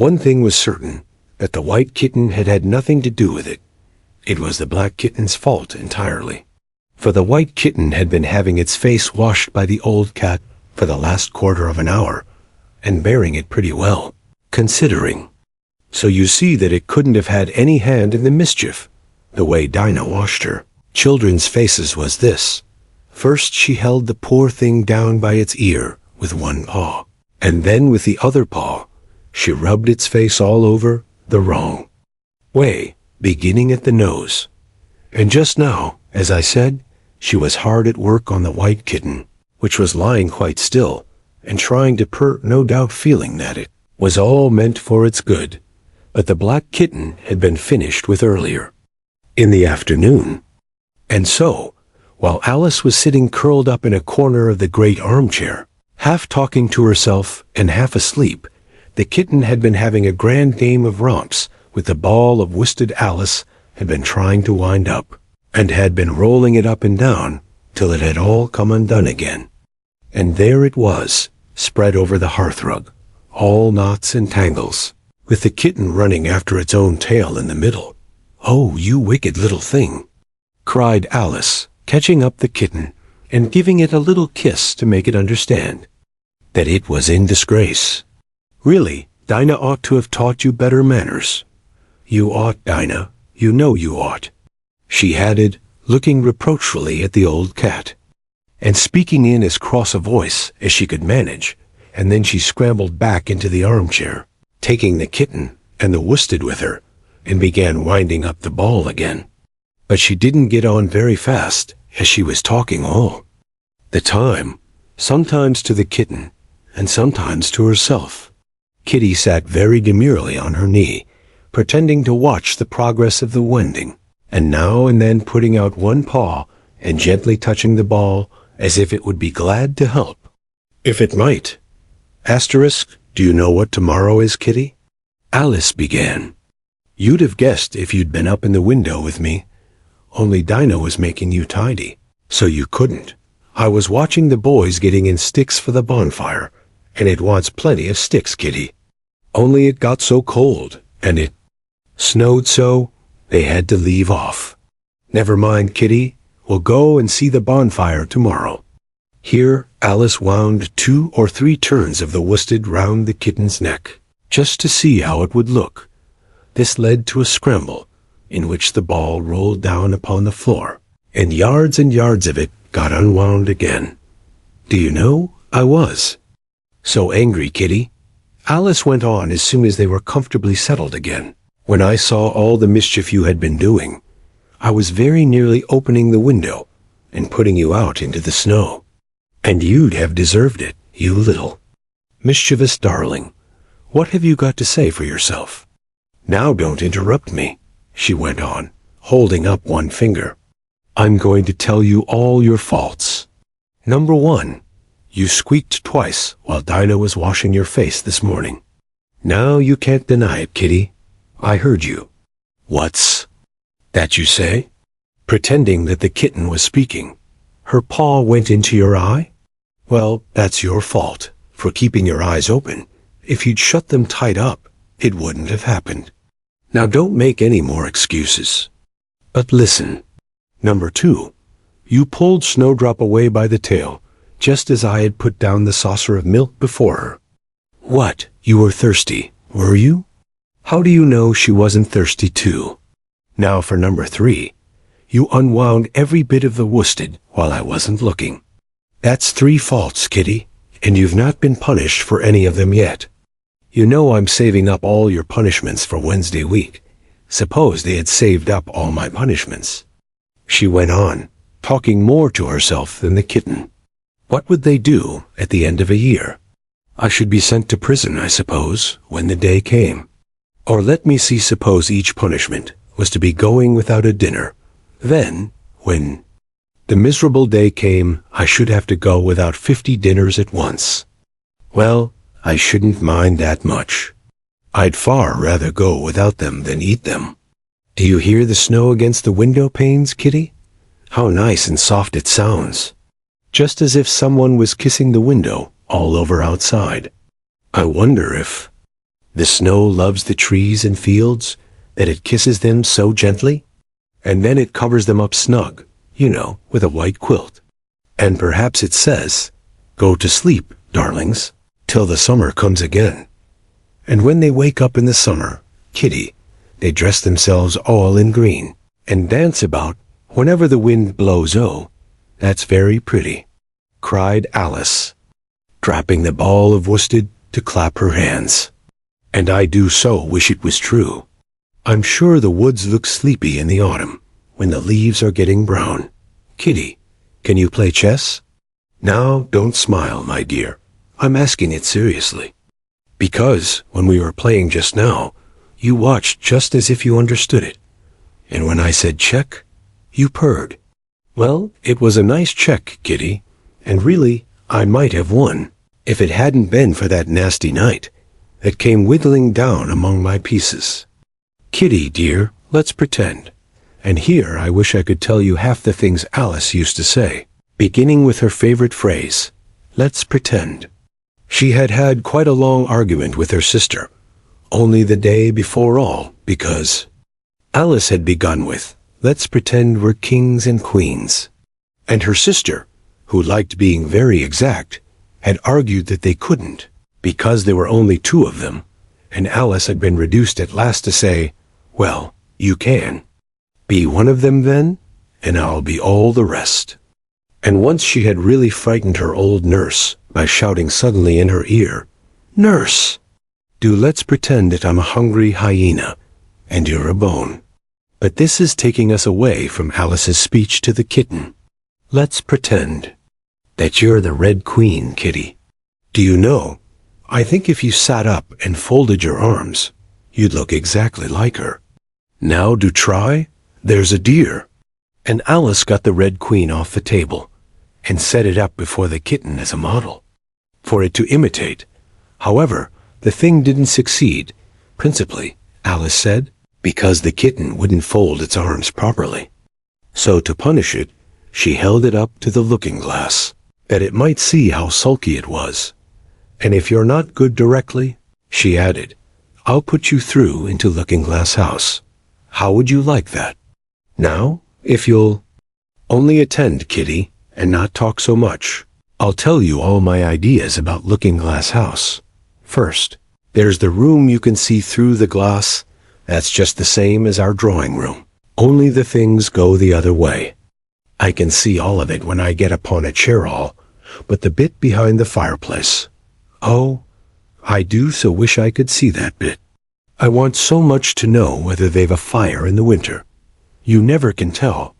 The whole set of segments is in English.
One thing was certain, that the white kitten had had nothing to do with it. It was the black kitten's fault entirely. For the white kitten had been having its face washed by the old cat for the last quarter of an hour, and bearing it pretty well, considering. So you see that it couldn't have had any hand in the mischief, the way Dinah washed her. Children's faces was this. First she held the poor thing down by its ear with one paw, and then with the other paw, she rubbed its face all over the wrong way, beginning at the nose. And just now, as I said, she was hard at work on the white kitten, which was lying quite still, and trying to purr, no doubt feeling that it was all meant for its good. But the black kitten had been finished with earlier, in the afternoon. And so, while Alice was sitting curled up in a corner of the great armchair, half talking to herself and half asleep, the kitten had been having a grand game of romps with the ball of worsted Alice had been trying to wind up, and had been rolling it up and down till it had all come undone again. And there it was, spread over the hearthrug, all knots and tangles, with the kitten running after its own tail in the middle. "Oh, you wicked little thing!" cried Alice, catching up the kitten and giving it a little kiss to make it understand that it was in disgrace. "Really, Dinah ought to have taught you better manners. You ought, Dinah, you know you ought," she added, looking reproachfully at the old cat, and speaking in as cross a voice as she could manage, and then she scrambled back into the armchair, taking the kitten and the worsted with her, and began winding up the ball again. But she didn't get on very fast, as she was talking all the time, sometimes to the kitten, and sometimes to herself. Kitty sat very demurely on her knee, pretending to watch the progress of the winding, and now and then putting out one paw and gently touching the ball as if it would be glad to help, if it might. Do you know what tomorrow is, Kitty?" Alice began. "You'd have guessed if you'd been up in the window with me, only Dinah was making you tidy, so you couldn't. I was watching the boys getting in sticks for the bonfire, and it wants plenty of sticks, Kitty. Only it got so cold, and it snowed so, they had to leave off. Never mind, Kitty, we'll go and see the bonfire tomorrow." Here Alice wound 2 or 3 turns of the worsted round the kitten's neck, just to see how it would look. This led to a scramble, in which the ball rolled down upon the floor, and yards of it got unwound again. "Do you know, I was so angry, Kitty," Alice went on as soon as they were comfortably settled again, "when I saw all the mischief you had been doing. I was very nearly opening the window and putting you out into the snow. And you'd have deserved it, you little mischievous darling. What have you got to say for yourself? Now don't interrupt me," she went on, holding up one finger. "I'm going to tell you all your faults. Number 1, you squeaked twice while Dinah was washing your face this morning. Now you can't deny it, Kitty. I heard you. What's that you say?" Pretending that the kitten was speaking. "Her paw went into your eye? Well, that's your fault, for keeping your eyes open. If you'd shut them tight up, it wouldn't have happened. Now don't make any more excuses. But listen. Number 2, you pulled Snowdrop away by the tail, just as I had put down the saucer of milk before her. What, you were thirsty, were you? How do you know she wasn't thirsty too? Now for number 3, you unwound every bit of the worsted while I wasn't looking. That's 3 faults, Kitty, and you've not been punished for any of them yet. You know I'm saving up all your punishments for Wednesday week. Suppose they had saved up all my punishments," she went on, talking more to herself than the kitten. "What would they do at the end of a year? I should be sent to prison, I suppose, when the day came. Or let me see, suppose each punishment was to be going without a dinner. Then, when the miserable day came, I should have to go without 50 dinners at once. Well, I shouldn't mind that much. I'd far rather go without them than eat them. Do you hear the snow against the window panes, Kitty? How nice and soft it sounds. Just as if someone was kissing the window all over outside. I wonder if The snow loves the trees and fields, that it kisses them so gently, and then it covers them up snug, with a white quilt. And perhaps it says, "Go to sleep, darlings, till the summer comes again." And when they wake up in the summer, Kitty, they dress themselves all in green, and dance about whenever the wind blows. Oh, that's very pretty, cried Alice, dropping the ball of worsted to clap her hands. And I do so wish it was true. I'm sure the woods look sleepy in the autumn, when the leaves are getting brown. Kitty, can you play chess? Now, don't smile, my dear. I'm asking it seriously. Because, when we were playing just now, you watched just as if you understood it. And when I said check, you purred. Well, it was a nice check, Kitty, and really, I might have won, if it hadn't been for that nasty knight that came whittling down among my pieces. Kitty, dear, let's pretend. And here I wish I could tell you half the things Alice used to say, beginning with her favorite phrase, let's pretend. She had had quite a long argument with her sister, only the day before all, because Alice had begun with, let's pretend we're kings and queens. And her sister, who liked being very exact, had argued that they couldn't, because there were only two of them, and Alice had been reduced at last to say, well, you can. Be one of them then, and I'll be all the rest. And once she had really frightened her old nurse by shouting suddenly in her ear, Nurse, let's pretend that I'm a hungry hyena, and you're a bone. But this is taking us away from Alice's speech to the kitten. Let's pretend that you're the Red Queen, Kitty. Do you know, I think if you sat up and folded your arms, you'd look exactly like her. Now do try. There's a deer. And Alice got the Red Queen off the table and set it up before the kitten as a model, for it to imitate. However, the thing didn't succeed, principally, Alice said, because the kitten wouldn't fold its arms properly. So to punish it, she held it up to the looking-glass, that it might see how sulky it was. And if you're not good directly, she added, I'll put you through into Looking-Glass House. How would you like that? Now, if you'll only attend, Kitty, and not talk so much, I'll tell you all my ideas about Looking-Glass House. First, there's the room you can see through the glass. That's just the same as our drawing room, only the things go the other way. I can see all of it when I get upon a chair all, but the bit behind the fireplace. Oh, I do so wish I could see that bit. I want so much to know whether they've a fire in the winter. You never can tell,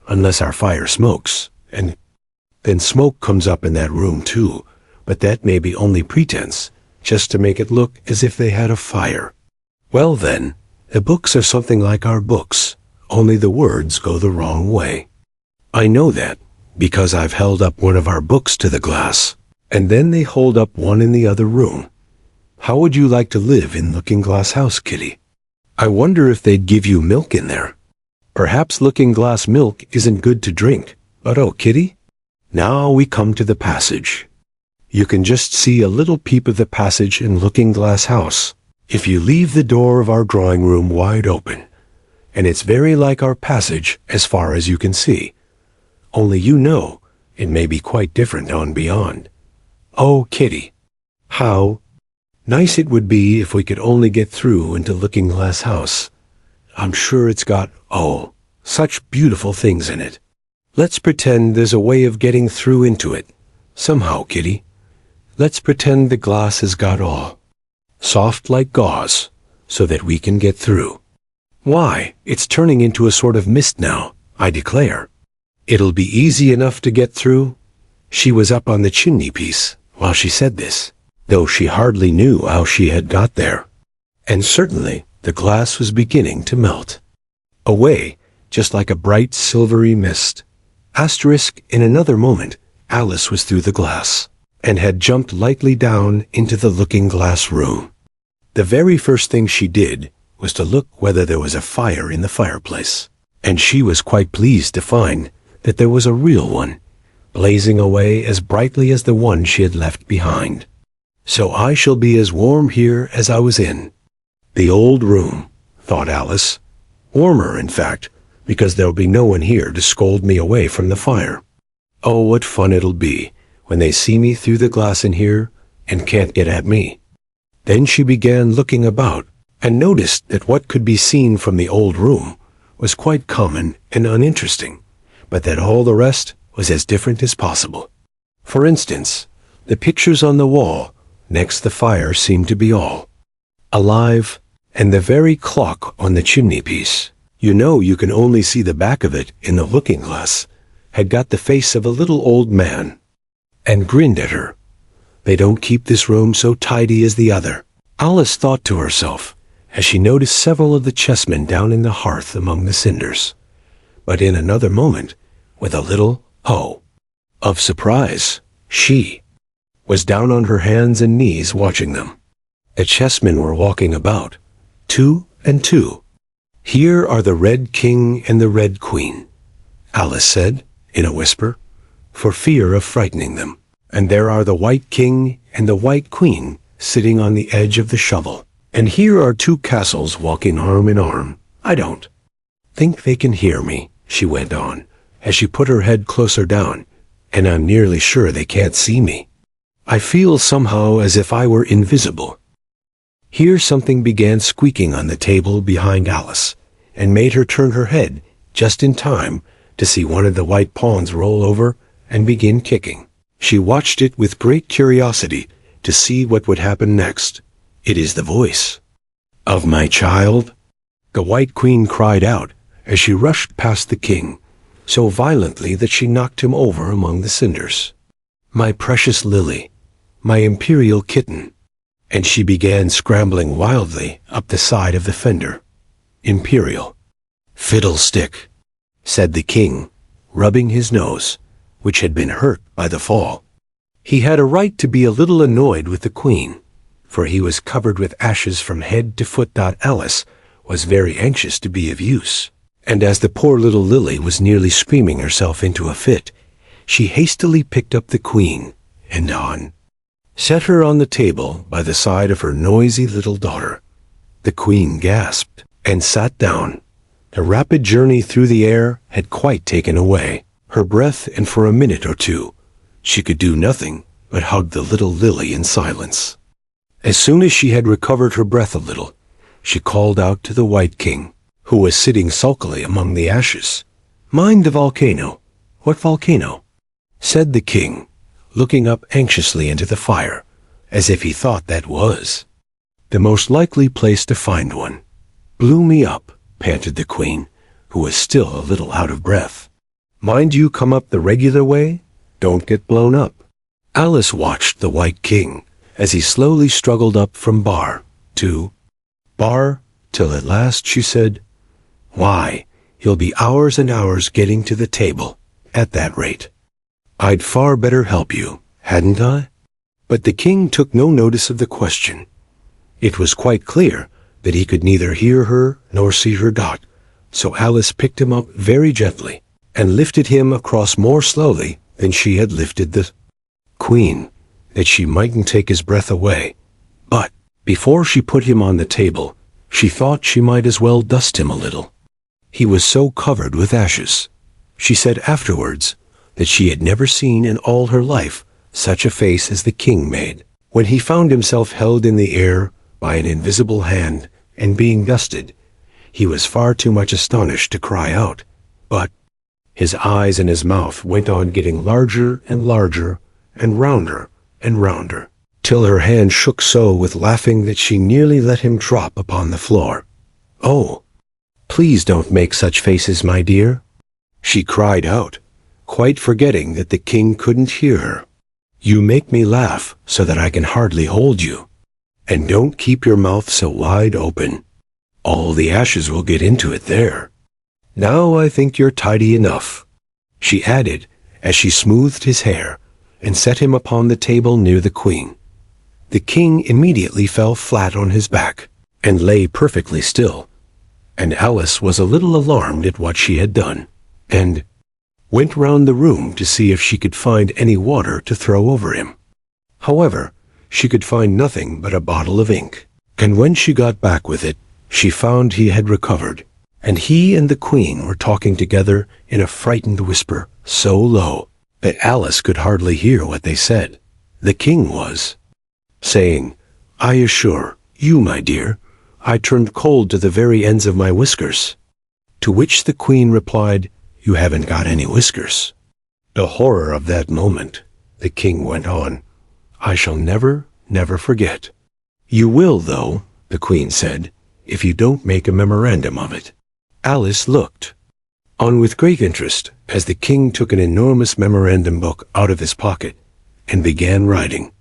unless our fire smokes, and then smoke comes up in that room too, but that may be only pretense, just to make it look as if they had a fire. Well then, the books are something like our books, only the words go the wrong way. I know that, because I've held up one of our books to the glass, and then they hold up one in the other room. How would you like to live in Looking-Glass House, Kitty? I wonder if they'd give you milk in there. Perhaps Looking-Glass milk isn't good to drink, but oh, Kitty, now we come to the passage. You can just see a little peep of the passage in Looking-Glass House if you leave the door of our drawing room wide open, and it's very like our passage as far as you can see. Only it may be quite different on beyond. Oh, Kitty, how nice it would be if we could only get through into Looking-Glass House. I'm sure it's got, such beautiful things in it. Let's pretend there's a way of getting through into it. Somehow, Kitty. Let's pretend the glass has got all soft like gauze, so that we can get through. Why, it's turning into a sort of mist now, I declare. It'll be easy enough to get through. She was up on the chimney-piece while she said this, though she hardly knew how she had got there. And certainly the glass was beginning to melt away, just like a bright silvery mist. In another moment, Alice was through the glass, and had jumped lightly down into the looking-glass room. The very first thing she did was to look whether there was a fire in the fireplace, and she was quite pleased to find that there was a real one, blazing away as brightly as the one she had left behind. so I shall be as warm here as I was in the old room, thought Alice. Warmer, in fact, because there'll be no one here to scold me away from the fire. Oh, what fun it'll be when they see me through the glass in here and can't get at me. Then she began looking about and noticed that what could be seen from the old room was quite common and uninteresting, but that all the rest was as different as possible. For instance, the pictures on the wall next the fire seemed to be all alive, and the very clock on the chimney-piece, you know you can only see the back of it in the looking-glass, had got the face of a little old man, and grinned at her. They don't keep this room so tidy as the other, Alice thought to herself, as she noticed several of the chessmen down in the hearth among the cinders. But in another moment, with a little "oh" of surprise, she was down on her hands and knees watching them. The chessmen were walking about, 2 and 2. "Here are the Red King and the Red Queen," Alice said, in a whisper, for fear of frightening them. "And there are the White King and the White Queen sitting on the edge of the shovel. And here are 2 castles walking arm in arm. I don't think they can hear me," she went on, as she put her head closer down, "and I'm nearly sure they can't see me. I feel somehow as if I were invisible." Here something began squeaking on the table behind Alice, and made her turn her head just in time to see one of the white pawns roll over and begin kicking. She watched it with great curiosity to see what would happen next. "It is the voice of my child," the White Queen cried out as she rushed past the king, so violently that she knocked him over among the cinders. "My precious Lily, my imperial kitten," and she began scrambling wildly up the side of the fender. "Imperial. Fiddlestick," said the king, rubbing his nose, which had been hurt by the fall. He had a right to be a little annoyed with the queen, for he was covered with ashes from head to foot. Alice was very anxious to be of use, and as the poor little Lily was nearly screaming herself into a fit, she hastily picked up the queen and set her on the table by the side of her noisy little daughter. The queen gasped and sat down. The rapid journey through the air had quite taken away her breath, and for a minute or two she could do nothing but hug the little Lily in silence. As soon as she had recovered her breath a little, she called out to the White King, who was sitting sulkily among the ashes. "Mind the volcano." "What volcano?" said the king, looking up anxiously into the fire, as if he thought that was the most likely place to find one. "Blew me up," panted the queen, who was still a little out of breath. "Mind you come up the regular way. Don't get blown up." Alice watched the White King as he slowly struggled up from bar to bar, till at last she said, "Why, he'll be hours and hours getting to the table at that rate. I'd far better help you, hadn't I?" But the king took no notice of the question. It was quite clear that he could neither hear her nor see her dot, so Alice picked him up very gently and lifted him across more slowly than she had lifted the queen, that she mightn't take his breath away. But before she put him on the table, she thought she might as well dust him a little. He was so covered with ashes. She said afterwards that she had never seen in all her life such a face as the king made when he found himself held in the air by an invisible hand and being dusted. He was far too much astonished to cry out, but his eyes and his mouth went on getting larger and larger and rounder, till her hand shook so with laughing that she nearly let him drop upon the floor. "Oh, please don't make such faces, my dear," she cried out, quite forgetting that the king couldn't hear her. "You make me laugh so that I can hardly hold you. And don't keep your mouth so wide open. All the ashes will get into it there. Now I think you're tidy enough," she added as she smoothed his hair and set him upon the table near the queen. The king immediately fell flat on his back and lay perfectly still, and Alice was a little alarmed at what she had done, and went round the room to see if she could find any water to throw over him. However, she could find nothing but a bottle of ink. And when she got back with it, she found he had recovered, and he and the queen were talking together in a frightened whisper, so low that Alice could hardly hear what they said. The king was saying, "I assure you, my dear, I turned cold to the very ends of my whiskers." To which the queen replied, "You haven't got any whiskers." The horror of that moment, the king went on, I shall never, never forget. You will, though, the queen said, if you don't make a memorandum of it. Alice looked on with great interest as the king took an enormous memorandum book out of his pocket and began writing.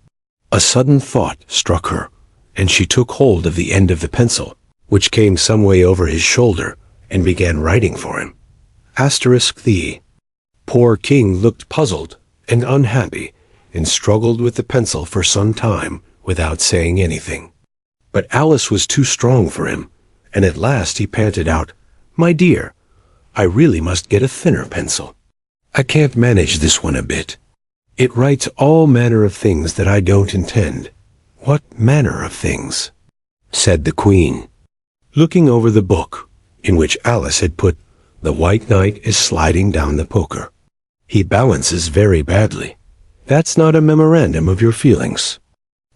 A sudden thought struck her, and she took hold of the end of the pencil, which came some way over his shoulder, and began writing for him. The poor king looked puzzled and unhappy, and struggled with the pencil for some time without saying anything. But Alice was too strong for him, and at last he panted out, "My dear, I really must get a thinner pencil. I can't manage this one a bit. It writes all manner of things that I don't intend." "What manner of things?" said the queen, looking over the book in which Alice had put "The White Knight is sliding down the poker. He balances very badly. That's not a memorandum of your feelings."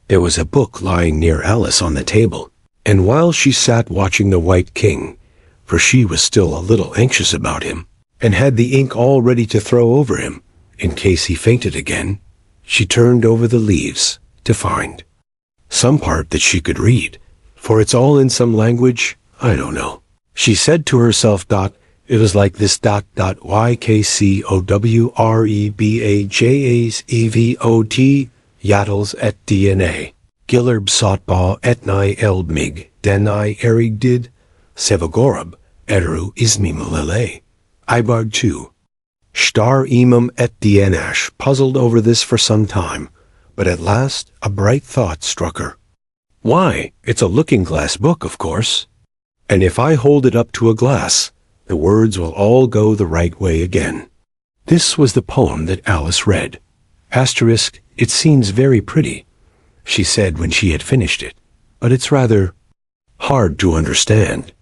There was a book lying near Alice on the table, and while she sat watching the White King, for she was still a little anxious about him, and had the ink all ready to throw over him, in case he fainted again, she turned over the leaves to find some part that she could read, for it's all in some language, I don't know. She said to herself, "It was like this, YKCOWREBAJASEVOT, Yattles et DNA, Gillerb Sotba etni Elbmig, Denai Erigdid, Sevagorab, Eteru Ismimulele, Ibarg 2. Star Imam et Dienash puzzled over this for some time, but at last a bright thought struck her. Why, it's a looking-glass book, of course. And if I hold it up to a glass, the words will all go the right way again. This was the poem that Alice read. It seems very pretty, she said when she had finished it, but it's rather hard to understand.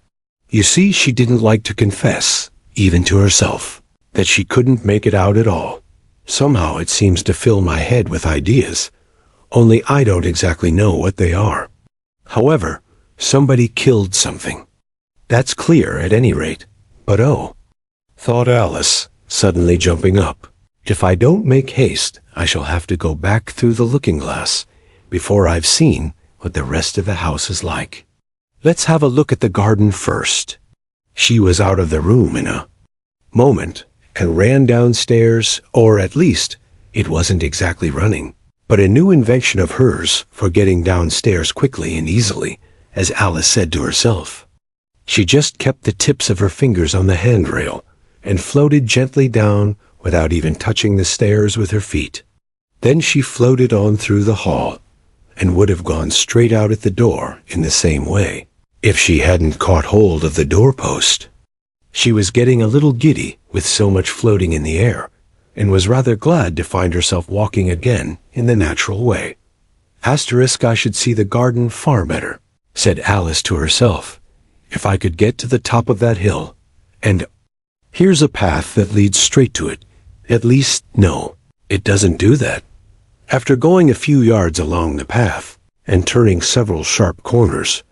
You see, she didn't like to confess, even to herself, that she couldn't make it out at all. Somehow it seems to fill my head with ideas, only I don't exactly know what they are. However, somebody killed something. That's clear at any rate. But oh, thought Alice, suddenly jumping up, if I don't make haste, I shall have to go back through the looking-glass before I've seen what the rest of the house is like. Let's have a look at the garden first. She was out of the room in a moment and ran downstairs, or at least it wasn't exactly running, but a new invention of hers for getting downstairs quickly and easily, as Alice said to herself. She just kept the tips of her fingers on the handrail and floated gently down without even touching the stairs with her feet. Then she floated on through the hall and would have gone straight out at the door in the same way if she hadn't caught hold of the doorpost. She was getting a little giddy with so much floating in the air, and was rather glad to find herself walking again in the natural way. I should see the garden far better, said Alice to herself, if I could get to the top of that hill, and here's a path that leads straight to it. At least, no, it doesn't do that. After going a few yards along the path, and turning several sharp corners,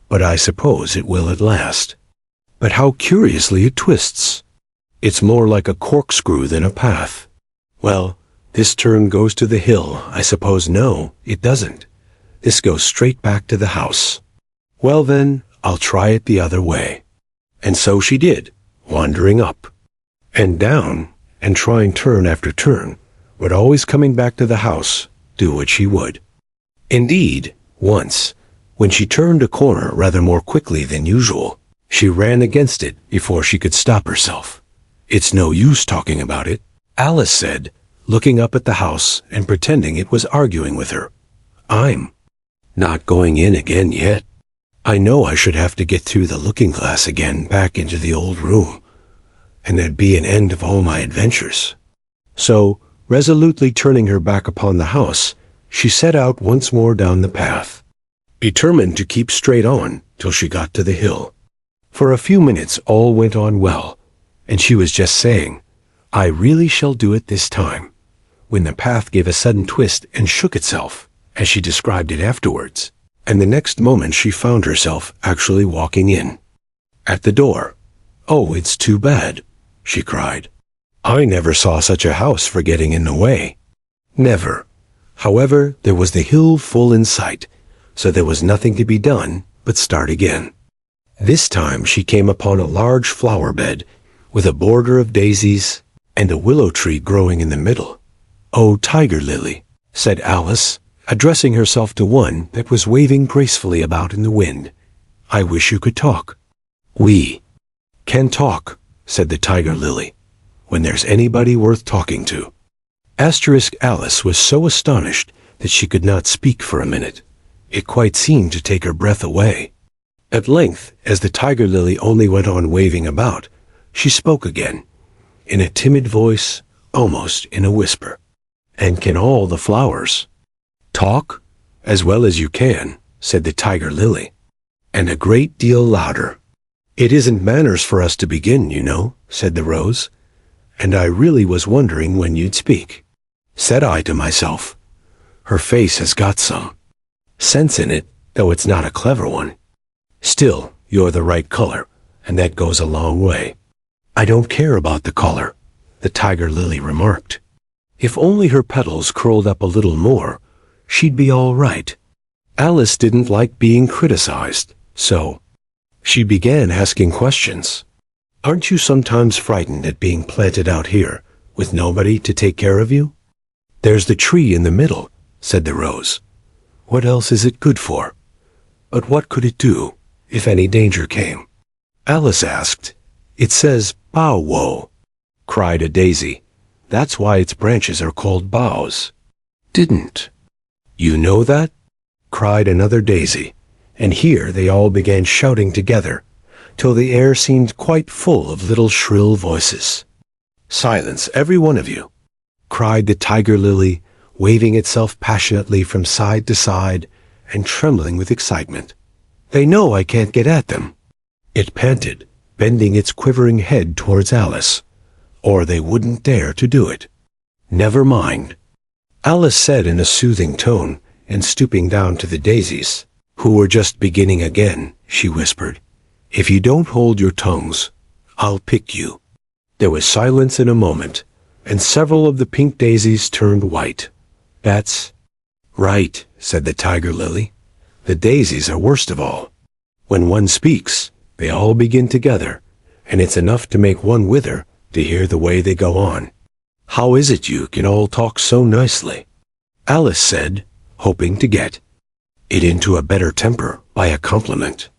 but I suppose it will at last. But how curiously it twists. It's more like a corkscrew than a path. Well, this turn goes to the hill, I suppose. No, it doesn't. This goes straight back to the house. Well then, I'll try it the other way. And so she did, wandering up and down, and trying turn after turn, but always coming back to the house, do what she would. Indeed, once, when she turned a corner rather more quickly than usual, she ran against it before she could stop herself. It's no use talking about it, Alice said, looking up at the house and pretending it was arguing with her. I'm not going in again yet. I know I should have to get through the looking-glass again back into the old room, and there'd be an end of all my adventures. So, resolutely turning her back upon the house, she set out once more down the path, determined to keep straight on till she got to the hill. For a few minutes all went on well, and she was just saying, "I really shall do it this time," when the path gave a sudden twist and shook itself, as she described it afterwards, and the next moment she found herself actually walking in. At the door, "Oh, it's too bad," she cried. "I never saw such a house for getting in the way." Never. However, there was the hill full in sight, so there was nothing to be done but start again. This time she came upon a large flower bed with a border of daisies and a willow tree growing in the middle. "Oh, tiger lily," said Alice, addressing herself to one that was waving gracefully about in the wind, "I wish you could talk." "We can talk," said the tiger lily, "when there's anybody worth talking to." Alice was so astonished that she could not speak for a minute. It quite seemed to take her breath away. At length, as the tiger lily only went on waving about, she spoke again, in a timid voice, almost in a whisper. "And can all the flowers talk?" "As well as you can," said the tiger lily, "and a great deal louder." "It isn't manners for us to begin, you know," said the rose, "and I really was wondering when you'd speak." Said I to myself, "Her face has got some sense in it, though it's not a clever one. Still, you're the right color, and that goes a long way." "I don't care about the color," the tiger lily remarked. "If only her petals curled up a little more, she'd be all right." Alice didn't like being criticized, so she began asking questions. "Aren't you sometimes frightened at being planted out here, with nobody to take care of you?" "There's the tree in the middle," said the rose. "What else is it good for? But what could it do, if any danger came?" Alice asked. "It says bow-wow," cried a daisy. "That's why its branches are called boughs." "Didn't you know that?" cried another daisy, and here they all began shouting together, till the air seemed quite full of little shrill voices. "Silence, every one of you," cried the tiger lily, waving itself passionately from side to side and trembling with excitement. "They know I can't get at them," it panted, bending its quivering head towards Alice, "or they wouldn't dare to do it." "Never mind," Alice said in a soothing tone, and stooping down to the daisies, who were just beginning again, she whispered, "If you don't hold your tongues, I'll pick you." There was silence in a moment, and several of the pink daisies turned white. "That's right," said the tiger lily. "The daisies are worst of all. When one speaks, they all begin together, and it's enough to make one wither to hear the way they go on." "How is it you can all talk so nicely?" Alice said, hoping to get it into a better temper by a compliment.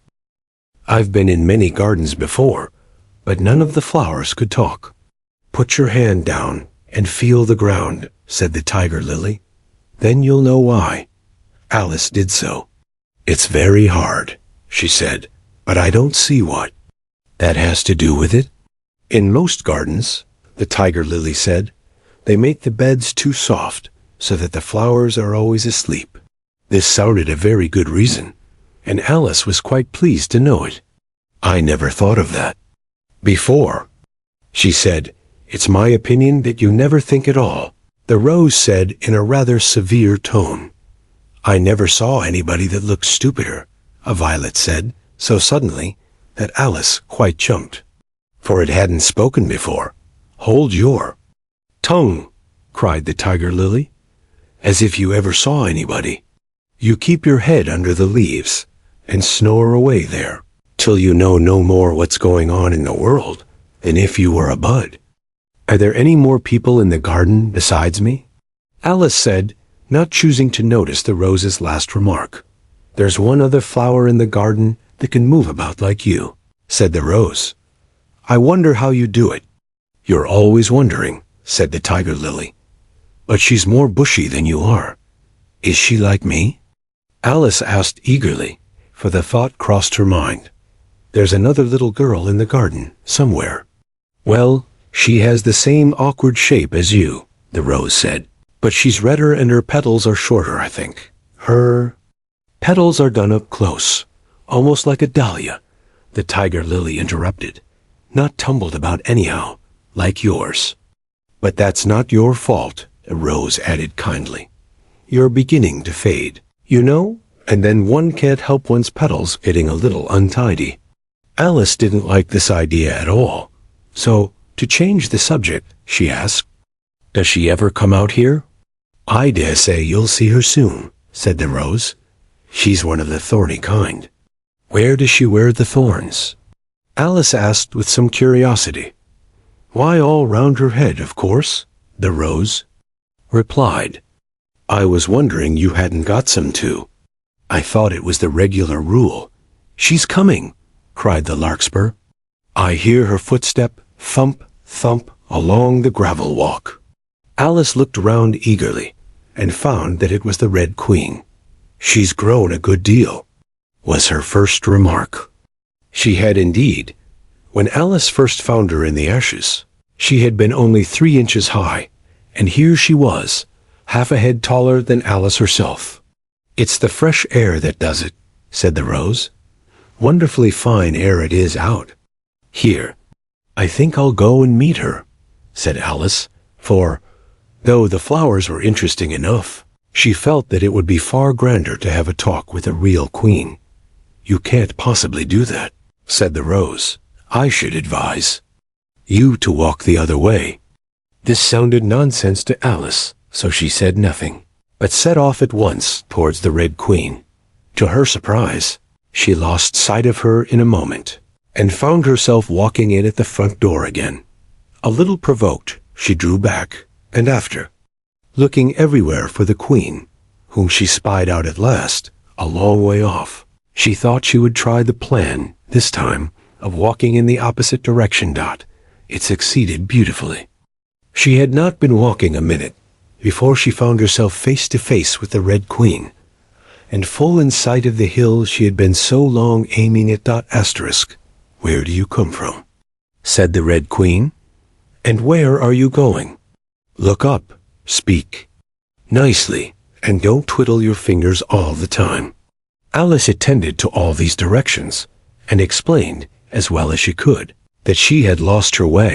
"I've been in many gardens before, but none of the flowers could talk." "Put your hand down and feel the ground," said the tiger lily. "Then you'll know why." Alice did so. "It's very hard," she said, "but I don't see what that has to do with it." "In most gardens," the tiger lily said, "they make the beds too soft so that the flowers are always asleep." This sounded a very good reason, and Alice was quite pleased to know it. "I never thought of that before," she said. "It's my opinion that you never think at all," the rose said in a rather severe tone. "I never saw anybody that looked stupider," a violet said, so suddenly that Alice quite jumped, for it hadn't spoken before. "Hold your tongue," cried the tiger lily, "as if you ever saw anybody. You keep your head under the leaves and snore away there till you know no more what's going on in the world than if you were a bud. Are there any more people in the garden besides me?" Alice said, not choosing to notice the rose's last remark. "There's one other flower in the garden that can move about like you," said the rose. "I wonder how you do it." "You're always wondering," said the tiger lily. "But she's more bushy than you are. Is she like me?" Alice asked eagerly, for the thought crossed her mind. "There's another little girl in the garden, somewhere." "Well, she has the same awkward shape as you," the rose said, but she's redder and her petals are shorter, I think. Her petals are done up close, almost like a dahlia," the tiger lily interrupted. "Not tumbled about anyhow, like yours." "But that's not your fault," a rose added kindly. "You're beginning to fade, you know, and then one can't help one's petals getting a little untidy." Alice didn't like this idea at all, so, to change the subject, she asked, "Does she ever come out here?" "I dare say you'll see her soon," said the rose. "She's one of the thorny kind." "Where does she wear the thorns?" Alice asked with some curiosity. "Why, all round her head, of course," the rose replied. "I was wondering you hadn't got some too. I thought it was the regular rule." "She's coming," cried the larkspur. "I hear her footstep, thump, thump, along the gravel walk." Alice looked round eagerly, and found that it was the Red Queen. "She's grown a good deal," was her first remark. She had indeed. When Alice first found her in the ashes, she had been only 3 inches high, and here she was, half a head taller than Alice herself. "It's the fresh air that does it," said the rose. "Wonderfully fine air it is out. Here, I think I'll go and meet her," said Alice, for, though the flowers were interesting enough, she felt that it would be far grander to have a talk with a real queen. "You can't possibly do that," said the rose. "I should advise you to walk the other way." This sounded nonsense to Alice, so she said nothing, but set off at once towards the Red Queen. To her surprise, she lost sight of her in a moment, and found herself walking in at the front door again. A little provoked, she drew back, and after looking everywhere for the Queen, whom she spied out at last, a long way off, she thought she would try the plan, this time, of walking in the opposite direction. It succeeded beautifully. She had not been walking a minute before she found herself face to face with the Red Queen, and full in sight of the hill she had been so long aiming at. "Where do you come from?" said the Red Queen. "And where are you going? Look up, speak nicely, and don't twiddle your fingers all the time." Alice attended to all these directions, and explained, as well as she could, that she had lost her way.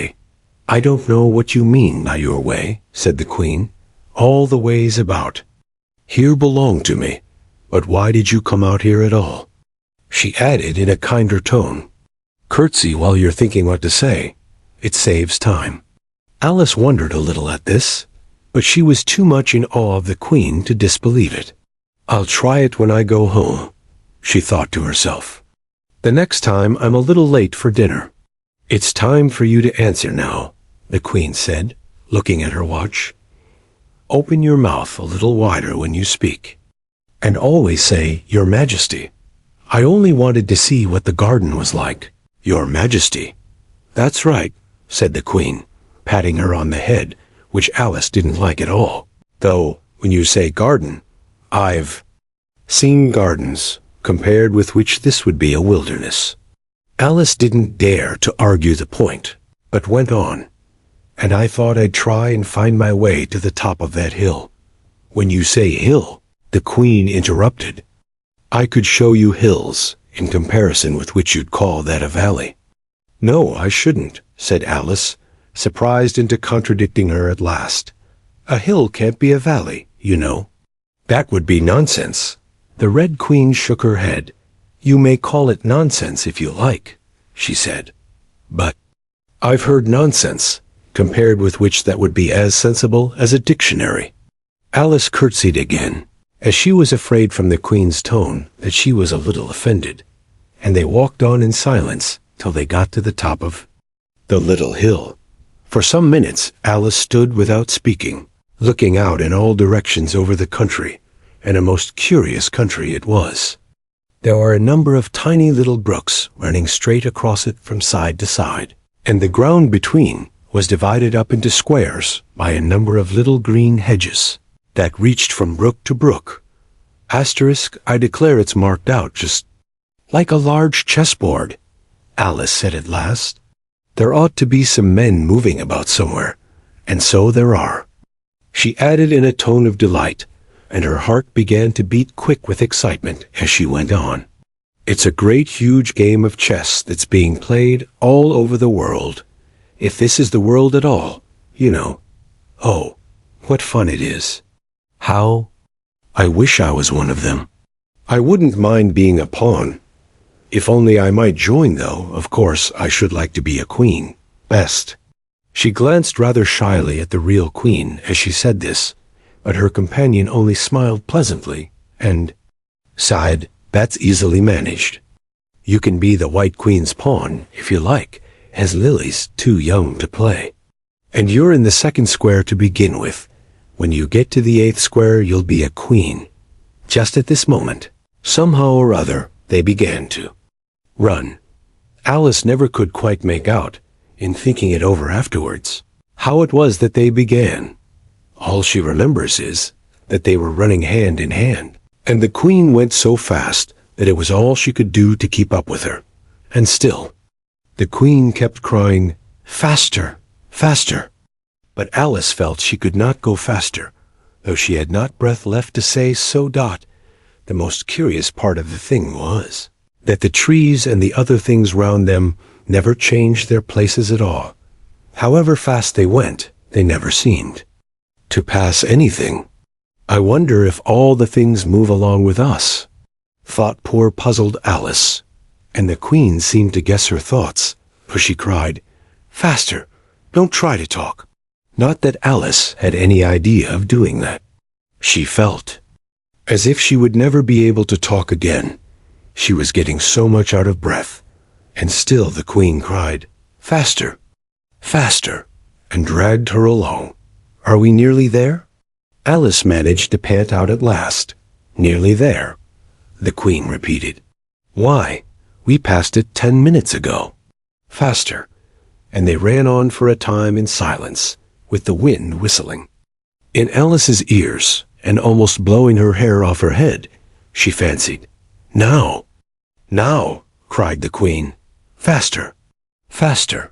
"I don't know what you mean by your way," said the Queen. "All the ways about here belong to me, but why did you come out here at all?" She added in a kinder tone, "Curtsy while you're thinking what to say. It saves time." Alice wondered a little at this, but she was too much in awe of the Queen to disbelieve it. "I'll try it when I go home," she thought to herself. "The next time I'm a little late for dinner." "It's time for you to answer now," the Queen said, looking at her watch. "Open your mouth a little wider when you speak, and always say, 'Your Majesty.' I only wanted to see what the garden was like." "Your Majesty." "That's right," said the Queen, patting her on the head, which Alice didn't like at all. "Though, when you say garden, I've seen gardens, compared with which this would be a wilderness." Alice didn't dare to argue the point, but went on. "And I thought I'd try and find my way to the top of that hill." "When you say hill," the Queen interrupted, "I could show you hills, in comparison with which you'd call that a valley." "No, I shouldn't," said Alice, surprised into contradicting her at last. "A hill can't be a valley, you know." "That would be nonsense." The Red Queen shook her head. "You may call it nonsense if you like," she said. "But I've heard nonsense, compared with which that would be as sensible as a dictionary." Alice curtsied again, as she was afraid from the Queen's tone that she was a little offended, and they walked on in silence till they got to the top of the little hill. For some minutes Alice stood without speaking, looking out in all directions over the country, and a most curious country it was. There were a number of tiny little brooks running straight across it from side to side, and the ground between was divided up into squares by a number of little green hedges that reached from brook to brook. I declare it's marked out just like a large chessboard," Alice said at last. "There ought to be some men moving about somewhere, and so there are." she added in a tone of delight, and her heart began to beat quick with excitement as she went on. It's a great huge game of chess that's being played all over the world. If this is the world at all, you know. Oh, what fun it is. How I wish I was one of them. I wouldn't mind being a pawn. If only I might join, though. Of course, I should like to be a queen. Best. She glanced rather shyly at the real queen as she said this, but her companion only smiled pleasantly and sighed. That's easily managed. You can be the White Queen's pawn, if you like, as Lily's too young to play. And you're in the second square to begin with. When you get to the 8th square, you'll be a queen. Just at this moment, somehow or other, they began to run. Alice never could quite make out, in thinking it over afterwards, how it was that they began. All she remembers is that they were running hand in hand, and the queen went so fast that it was all she could do to keep up with her. And still, the queen kept crying, "Faster, faster." But Alice felt she could not go faster, though she had not breath left to say so. The most curious part of the thing was that the trees and the other things round them never changed their places at all. However fast they went, they never seemed to pass anything. I wonder if all the things move along with us, thought poor puzzled Alice. And the queen seemed to guess her thoughts, for she cried, "Faster, don't try to talk." Not that Alice had any idea of doing that. She felt as if she would never be able to talk again. She was getting so much out of breath, and still the queen cried, "Faster, faster," and dragged her along. "Are we nearly there?" Alice managed to pant out at last. "Nearly there," the queen repeated. "Why, we passed it 10 minutes ago." Faster, and they ran on for a time in silence, with the wind whistling in Alice's ears and almost blowing her hair off her head. She fancied, "Now, now," cried the queen, "faster, faster."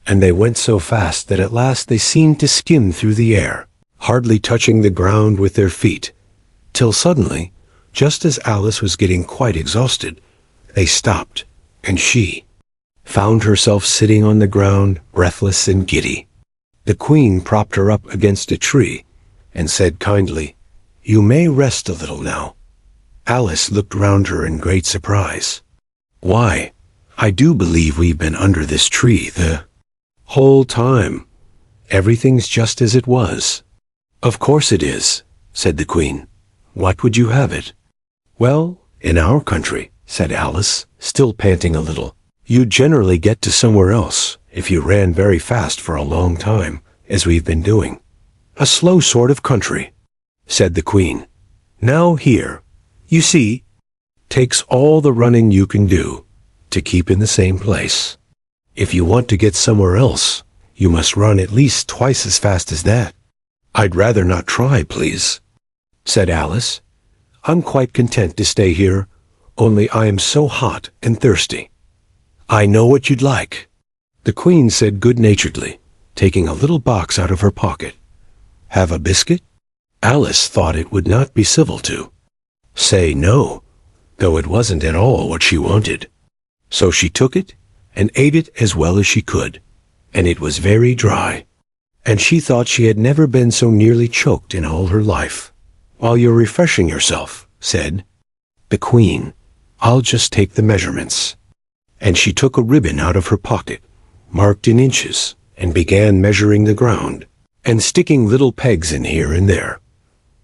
And they went so fast that at last they seemed to skim through the air, hardly touching the ground with their feet, till suddenly, just as Alice was getting quite exhausted, they stopped, and she found herself sitting on the ground, breathless and giddy. The queen propped her up against a tree and said kindly, "You may rest a little now." Alice looked round her in great surprise. "Why, I do believe we've been under this tree the whole time. Everything's just as it was." "Of course it is," said the queen. "What would you have it?" "Well, in our country," said Alice, still panting a little, "you'd generally get to somewhere else if you ran very fast for a long time, as we've been doing." "A slow sort of country," said the queen. "Now here, you see, takes all the running you can do to keep in the same place. If you want to get somewhere else, you must run at least twice as fast as that." "I'd rather not try, please," said Alice. "I'm quite content to stay here, only I am so hot and thirsty." "I know what you'd like," the queen said good-naturedly, taking a little box out of her pocket. "Have a biscuit?" Alice thought it would not be civil to say no, though it wasn't at all what she wanted. So she took it and ate it as well as she could, and it was very dry, and she thought she had never been so nearly choked in all her life. "While you're refreshing yourself," said the queen, "I'll just take the measurements." And she took a ribbon out of her pocket, marked in inches, and began measuring the ground, and sticking little pegs in here and there.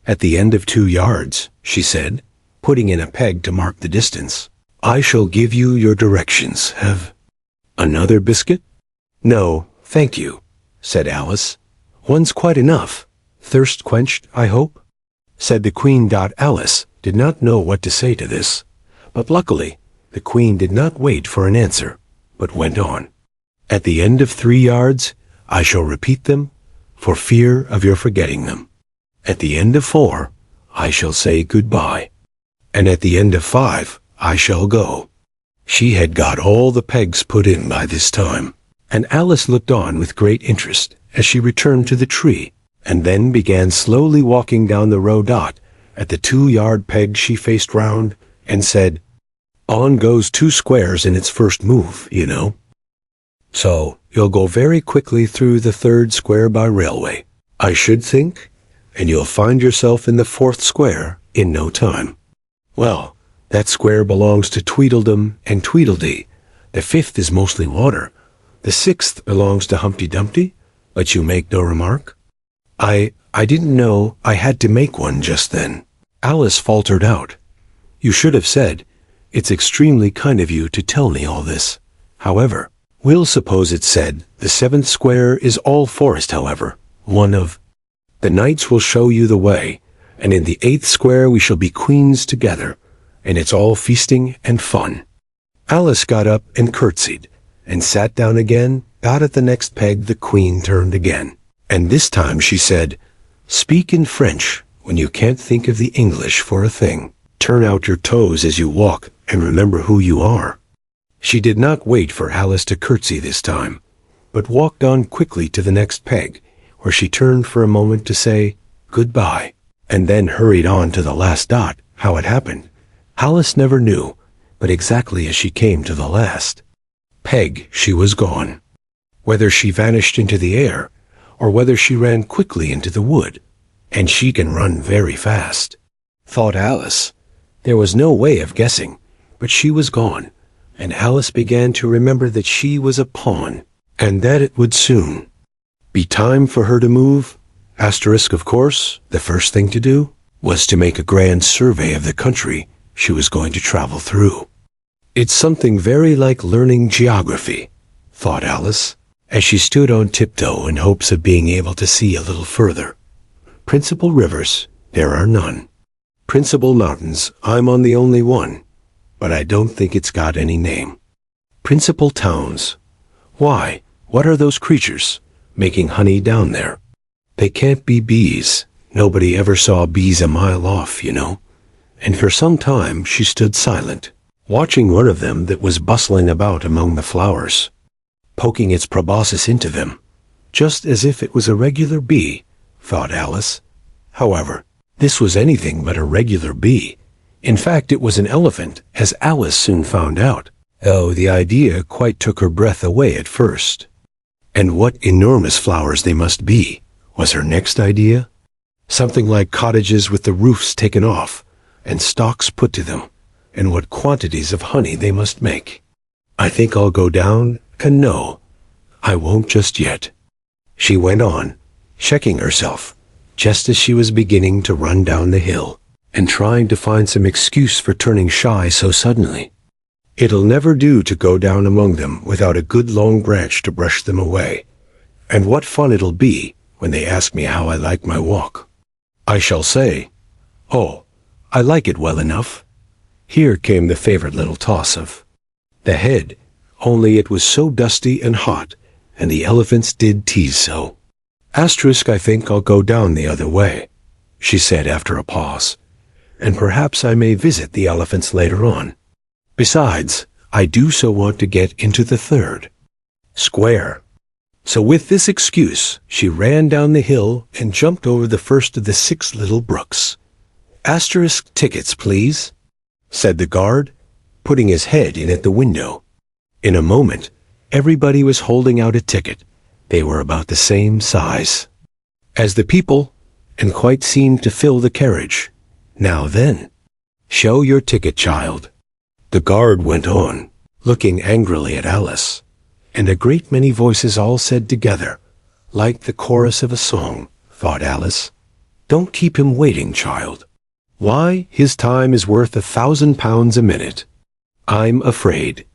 "At the end of 2 yards," she said, putting in a peg to mark the distance, "I shall give you your directions. Have another biscuit?" "No, thank you," said Alice. "One's quite enough. Thirst quenched, I hope?" said the queen. Alice did not know what to say to this, but luckily the queen did not wait for an answer, but went on. "At the end of 3 yards, I shall repeat them, for fear of your forgetting them. At the end of 4, I shall say goodbye. And at the end of 5, I shall go." She had got all the pegs put in by this time, and Alice looked on with great interest as she returned to the tree and then began slowly walking down the row. At the 2-yard peg she faced round and said, "On goes 2 squares in its first move, you know. So you'll go very quickly through the 3rd square by railway, I should think, and you'll find yourself in the 4th square in no time. Well, that square belongs to Tweedledum and Tweedledee. The 5th is mostly water. The 6th belongs to Humpty Dumpty, but you make no remark." I didn't know I had to make one just then. Alice faltered out. "You should have said, 'It's extremely kind of you to tell me all this. However, we'll suppose it said, the 7th square is all forest, however, one of the knights will show you the way, and in the 8th square we shall be queens together, and it's all feasting and fun.'" Alice got up and curtsied, and sat down again. At the next peg the queen turned again, and this time she said, "Speak in French when you can't think of the English for a thing. Turn out your toes as you walk, and remember who you are." She did not wait for Alice to curtsy this time, but walked on quickly to the next peg, where she turned for a moment to say goodbye, and then hurried on to the last dot. How it happened, Alice never knew, but exactly as she came to the last peg she was gone. Whether she vanished into the air, or whether she ran quickly into the wood, and she can run very fast, thought Alice. There was no way of guessing, but she was gone, and Alice began to remember that she was a pawn, and that it would soon be time for her to move. Of course, the first thing to do was to make a grand survey of the country she was going to travel through. It's something very like learning geography, thought Alice, as she stood on tiptoe in hopes of being able to see a little further. Principal rivers, there are none. Principal mountains, I'm on the only one, but I don't think it's got any name. Principal towns, why, what are those creatures making honey down there? They can't be bees. Nobody ever saw bees a mile off, you know. And for some time she stood silent, watching one of them that was bustling about among the flowers, poking its proboscis into them, just as if it was a regular bee, thought Alice. However, this was anything but a regular bee. In fact, it was an elephant, as Alice soon found out. Oh, the idea quite took her breath away at first. And what enormous flowers they must be, was her next idea. Something like cottages with the roofs taken off, and stalks put to them, and what quantities of honey they must make. I think I'll go down, and no, I won't just yet. She went on, checking herself, just as she was beginning to run down the hill, and trying to find some excuse for turning shy so suddenly. It'll never do to go down among them without a good long branch to brush them away. And what fun it'll be when they ask me how I like my walk. I shall say, "Oh, I like it well enough." Here came the favorite little toss of the head, only it was so dusty and hot, and the elephants did tease so. I think I'll go down the other way, she said after a pause, and perhaps I may visit the elephants later on. Besides, I do so want to get into the 3rd square. So with this excuse, she ran down the hill and jumped over the first of the 6 little brooks. "Tickets, please," said the guard, putting his head in at the window. In a moment, everybody was holding out a ticket. They were about the same size as the people, and quite seemed to fill the carriage. "Now then, show your ticket, child," the guard went on, looking angrily at Alice, and a great many voices all said together, like the chorus of a song, thought Alice, "Don't keep him waiting, child. Why, his time is worth £1,000 a minute. I'm afraid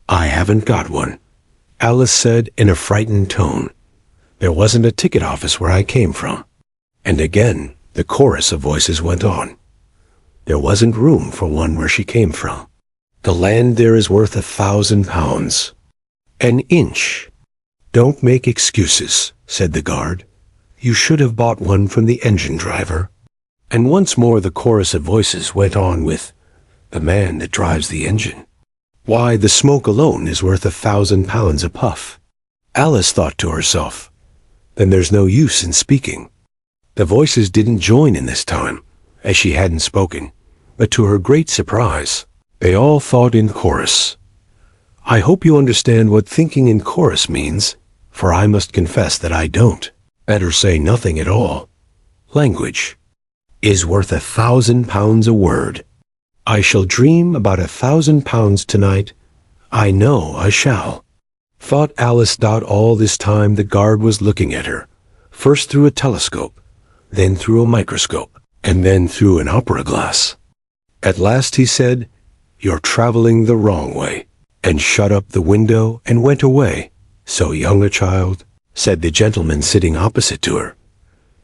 I haven't got one," Alice said in a frightened tone. "There wasn't a ticket office where I came from." And again the chorus of voices went on. There wasn't room for one where she came from. The land there is worth £1,000. An inch. "Don't make excuses," said the guard. "You should have bought one from the engine driver." And once more the chorus of voices went on with, "The man that drives the engine. Why, the smoke alone is worth £1,000 a puff." Alice thought to herself, "Then there's no use in speaking. The voices didn't join in this time, as she hadn't spoken, but to her great surprise, they all thought in chorus. I hope you understand what thinking in chorus means, for I must confess that I don't. Better say nothing at all. Language is worth 1,000 pounds a word. I shall dream about 1,000 pounds tonight. I know I shall. Thought Alice. All this time the guard was looking at her, first through a telescope, then through a microscope, and then through an opera glass. At last he said, You're traveling the wrong way, and shut up the window and went away. So young a child, said the gentleman sitting opposite to her.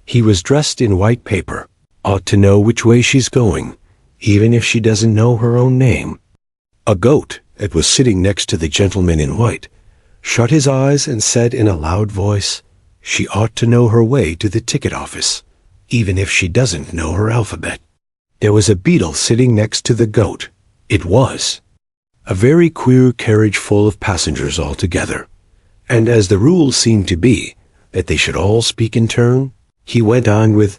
He was dressed in white paper, ought to know which way she's going, even if she doesn't know her own name. A goat that was sitting next to the gentleman in white shut his eyes and said in a loud voice, She ought to know her way to the ticket office, even if she doesn't know her alphabet. There was a beetle sitting next to the goat. It was a very queer carriage full of passengers altogether, and as the rule seemed to be that they should all speak in turn, he went on with,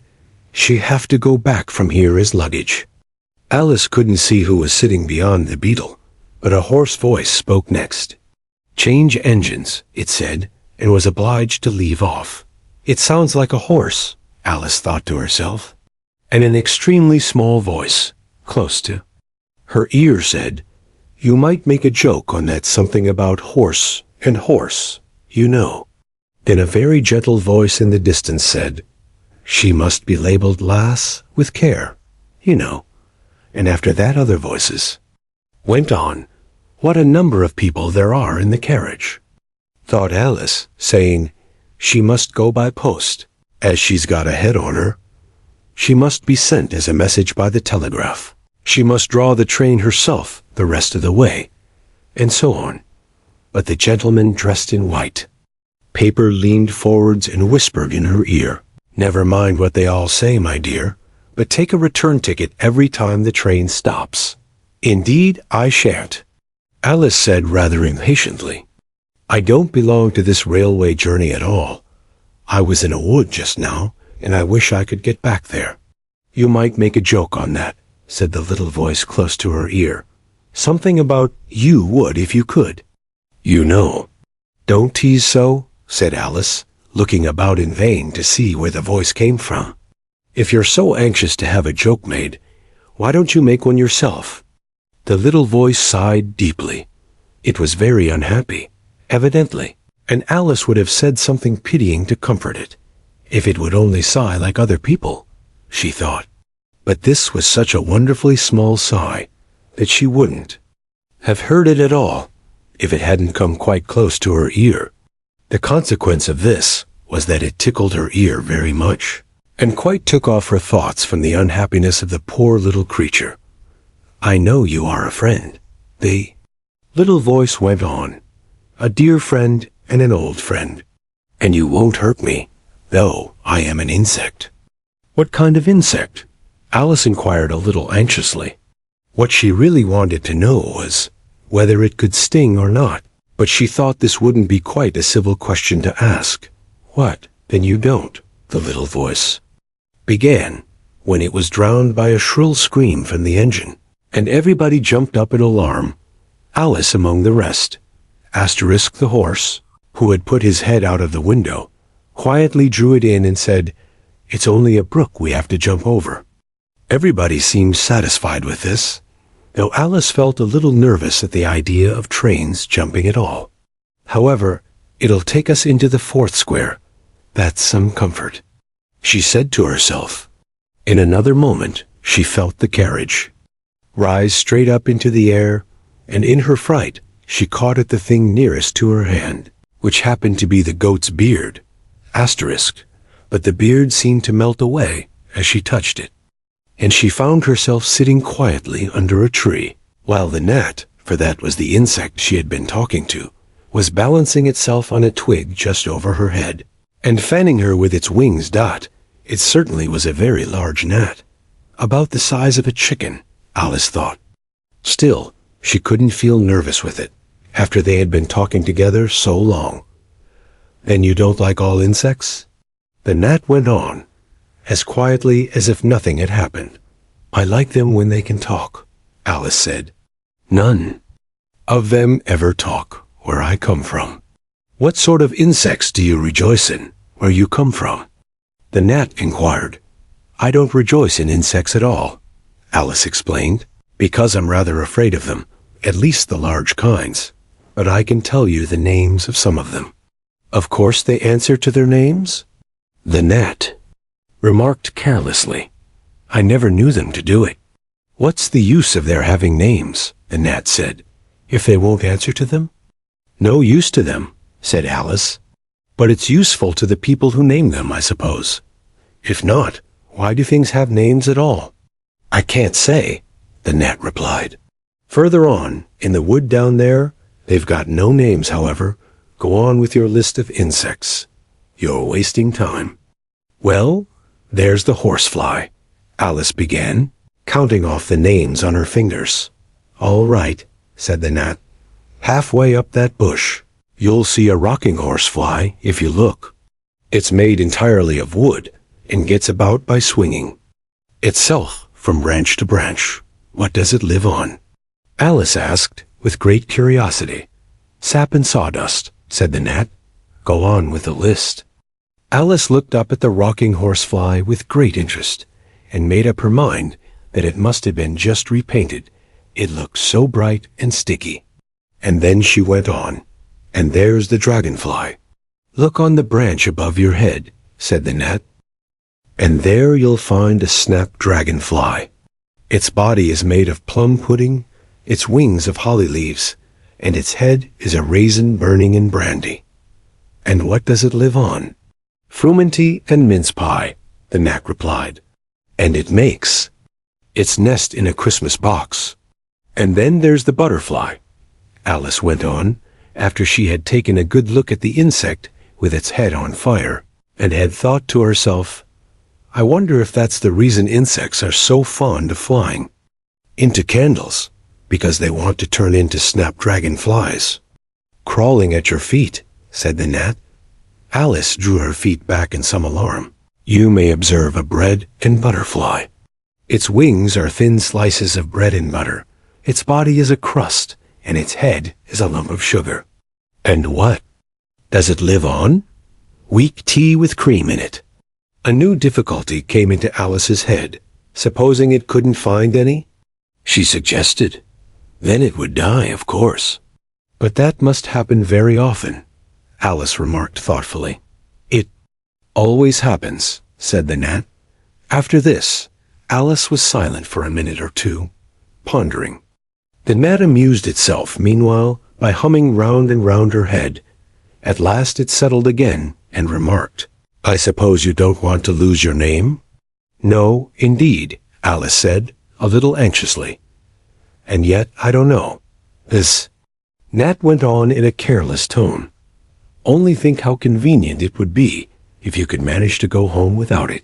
She have to go back from here as luggage. Alice couldn't see who was sitting beyond the beetle, but a hoarse voice spoke next. Change engines, it said, and was obliged to leave off. It sounds like a horse, Alice thought to herself, and an extremely small voice, close to her ear, said, You might make a joke on that something about horse and horse, you know. Then a very gentle voice in the distance said, She must be labeled lass with care, you know. And after that other voices went on, What a number of people there are in the carriage, thought Alice, saying, She must go by post, as she's got a head on her. She must be sent as a message by the telegraph. She must draw the train herself the rest of the way, and so on. But the gentleman dressed in white paper leaned forwards and whispered in her ear, Never mind what they all say, my dear, but take a return ticket every time the train stops. Indeed, I shan't, Alice said rather impatiently. I don't belong to this railway journey at all. I was in a wood just now, and I wish I could get back there. You might make a joke on that, said the little voice close to her ear. Something about you would if you could. You know. Don't tease so, said Alice, looking about in vain to see where the voice came from. If you're so anxious to have a joke made, why don't you make one yourself? The little voice sighed deeply. It was very unhappy, evidently, and Alice would have said something pitying to comfort it, if it would only sigh like other people, she thought. But this was such a wonderfully small sigh that she wouldn't have heard it at all if it hadn't come quite close to her ear. The consequence of this was that it tickled her ear very much, and quite took off her thoughts from the unhappiness of the poor little creature. I know you are a friend, the little voice went on, a dear friend and an old friend, and you won't hurt me, though I am an insect. What kind of insect? Alice inquired a little anxiously. What she really wanted to know was whether it could sting or not, but she thought this wouldn't be quite a civil question to ask. What, then you don't? The little voice began, when it was drowned by a shrill scream from the engine, and everybody jumped up in alarm, Alice among the rest. Asterisk the horse, who had put his head out of the window, quietly drew it in and said, It's only a brook we have to jump over. Everybody seemed satisfied with this, though Alice felt a little nervous at the idea of trains jumping at all. However, it'll take us into the fourth square. That's some comfort, she said to herself. In another moment, she felt the carriage rise straight up into the air, and in her fright, she caught at the thing nearest to her hand, which happened to be the goat's beard. Asterisk, but the beard seemed to melt away as she touched it, and she found herself sitting quietly under a tree, while the gnat, for that was the insect she had been talking to, was balancing itself on a twig just over her head, and fanning her with its wings. It certainly was a very large gnat, about the size of a chicken, Alice thought. Still, she couldn't feel nervous with it, after they had been talking together so long. Then you don't like all insects? The gnat went on, as quietly as if nothing had happened. "I like them when they can talk," Alice said. "None of them ever talk where I come from." "What sort of insects do you rejoice in where you come from?" the gnat inquired. "I don't rejoice in insects at all," Alice explained, "because I'm rather afraid of them, at least the large kinds. But I can tell you the names of some of them." "Of course they answer to their names?" the gnat remarked carelessly. "I never knew them to do it." "What's the use of their having names?" the gnat said, "if they won't answer to them?" "No use to them," said Alice. "But it's useful to the people who name them, I suppose. If not, why do things have names at all?" "I can't say," the gnat replied. "Further on, in the wood down there, they've got no names, however. Go on with your list of insects. You're wasting time." "Well, there's the horsefly," Alice began, counting off the names on her fingers. "All right," said the gnat. "Halfway up that bush, you'll see a rocking horsefly if you look. It's made entirely of wood and gets about by swinging itself from branch to branch." "What does it live on?" Alice asked with great curiosity. "Sap and sawdust," said the gnat. "Go on with the list." Alice looked up at the rocking horsefly with great interest, and made up her mind that it must have been just repainted. It looked so bright and sticky. And then she went on. "And there's the dragonfly. Look on the branch above your head," said the gnat. "And there you'll find a snapdragonfly. Its body is made of plum pudding, its wings of holly leaves, and its head is a raisin burning in brandy." "And what does it live on?" "Frumenty and mince pie," the gnat replied. "And it makes its nest in a Christmas box." "And then there's the butterfly," Alice went on, after she had taken a good look at the insect with its head on fire, and had thought to herself, "I wonder if that's the reason insects are so fond of flying into candles, because they want to turn into snapdragon flies." "Crawling at your feet," said the gnat. Alice drew her feet back in some alarm. "You may observe a bread and butterfly. Its wings are thin slices of bread and butter. Its body is a crust, and its head is a lump of sugar." "And what does it live on?" "Weak tea with cream in it." A new difficulty came into Alice's head. Supposing it couldn't find any? She suggested. Then it would die, of course. "But that must happen very often," Alice remarked thoughtfully. "It always happens," said the gnat. After this, Alice was silent for a minute or two, pondering. The gnat amused itself, meanwhile, by humming round and round her head. At last it settled again and remarked, "I suppose you don't want to lose your name?" "No, indeed," Alice said, a little anxiously. "And yet, I don't know. This gnat went on in a careless tone. Only think how convenient it would be if you could manage to go home without it.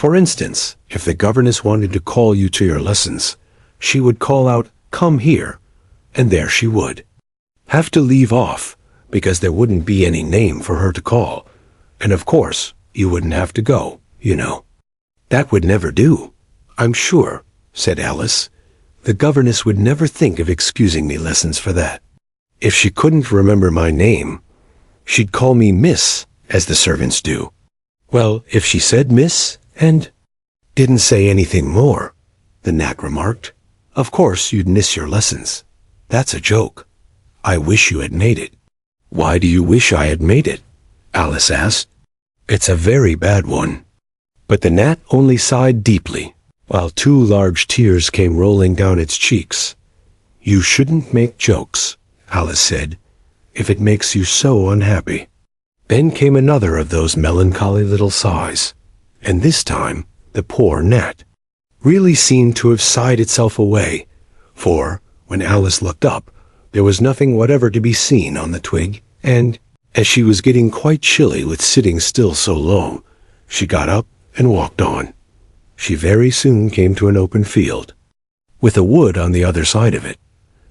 For instance, if the governess wanted to call you to your lessons, she would call out, 'Come here,' and there she would. Have to leave off, because there wouldn't be any name for her to call. And of course, you wouldn't have to go, you know." "That would never do, I'm sure," said Alice. "The governess would never think of excusing me lessons for that. If she couldn't remember my name, she'd call me Miss, as the servants do." "Well, if she said Miss, and didn't say anything more," the gnat remarked, "of course you'd miss your lessons. That's a joke. I wish you had made it." "Why do you wish I had made it?" Alice asked. "It's a very bad one." But the gnat only sighed deeply, while 2 large tears came rolling down its cheeks. "You shouldn't make jokes," Alice said, "if it makes you so unhappy." Then came another of those melancholy little sighs, and this time the poor gnat really seemed to have sighed itself away, for, when Alice looked up, there was nothing whatever to be seen on the twig, and, as she was getting quite chilly with sitting still so long, she got up and walked on. She very soon came to an open field, with a wood on the other side of it.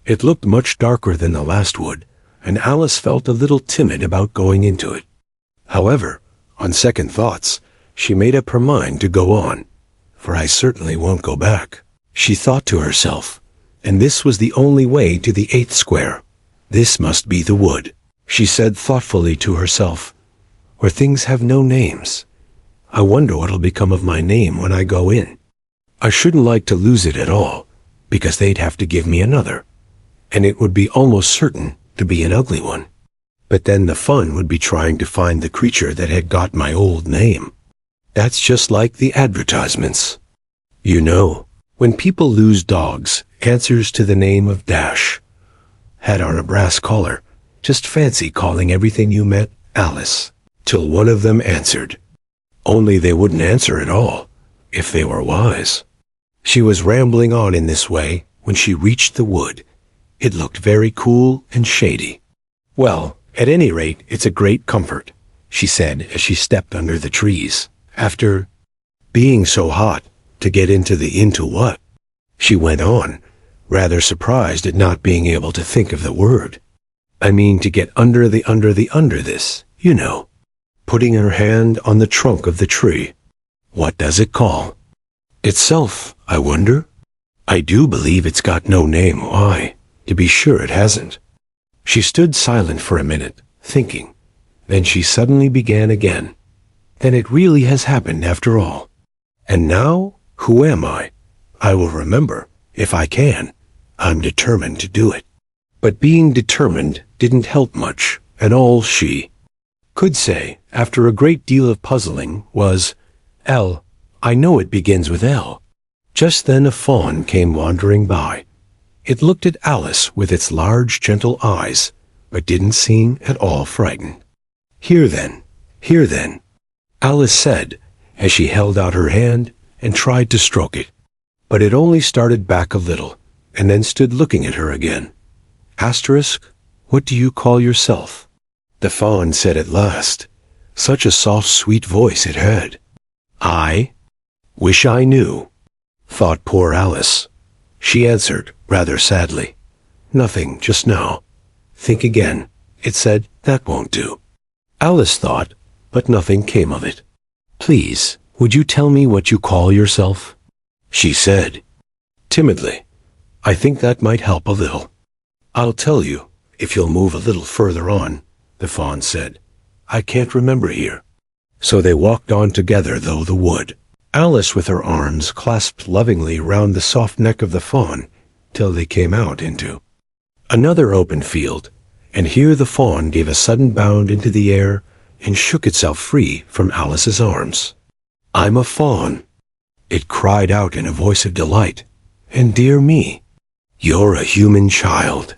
It looked much darker than the last wood, and Alice felt a little timid about going into it. However, on second thoughts, She made up her mind to go on. For I certainly won't go back, she thought to herself, and this was the only way to the 8th square. This must be the wood, she said thoughtfully to herself, where things have no names. I wonder what'll become of my name when I go in. I shouldn't like to lose it at all, because they'd have to give me another, and it would be almost certain to be an ugly one. But then the fun would be trying to find the creature that had got my old name. That's just like the advertisements. You know, when people lose dogs, answers to the name of Dash had on a brass collar. Just fancy calling everything you met Alice, till one of them answered. Only they wouldn't answer at all, if they were wise. She was rambling on in this way when she reached the wood. It looked very cool and shady. Well, at any rate, it's a great comfort, she said as she stepped under the trees. After being so hot, to get into what? She went on, rather surprised at not being able to think of the word. I mean to get under this, you know. Putting her hand on the trunk of the tree. What does it call? Itself, I wonder? I do believe it's got no name. Why, to be sure it hasn't. She stood silent for a minute, thinking. Then she suddenly began again. Then it really has happened after all. And now, who am I? I will remember, if I can. I'm determined to do it. But being determined didn't help much, and all she could say, after a great deal of puzzling, was, L. I know it begins with L. Just then a fawn came wandering by. It looked at Alice with its large, gentle eyes, but didn't seem at all frightened. Here then, Alice said, as she held out her hand and tried to stroke it. But it only started back a little, and then stood looking at her again. Asterisk, what do you call yourself? The fawn said at last. Such a soft, sweet voice it had. I wish I knew, thought poor Alice. She answered, rather sadly. Nothing, just now. Think again, it said. That won't do. Alice thought, but nothing came of it. Please, would you tell me what you call yourself? She said, timidly. I think that might help a little. I'll tell you, if you'll move a little further on, the fawn said. I can't remember here. So they walked on together through the wood, Alice with her arms clasped lovingly round the soft neck of the fawn, till they came out into another open field, and here the fawn gave a sudden bound into the air and shook itself free from Alice's arms. I'm a fawn, it cried out in a voice of delight, and dear me, you're a human child.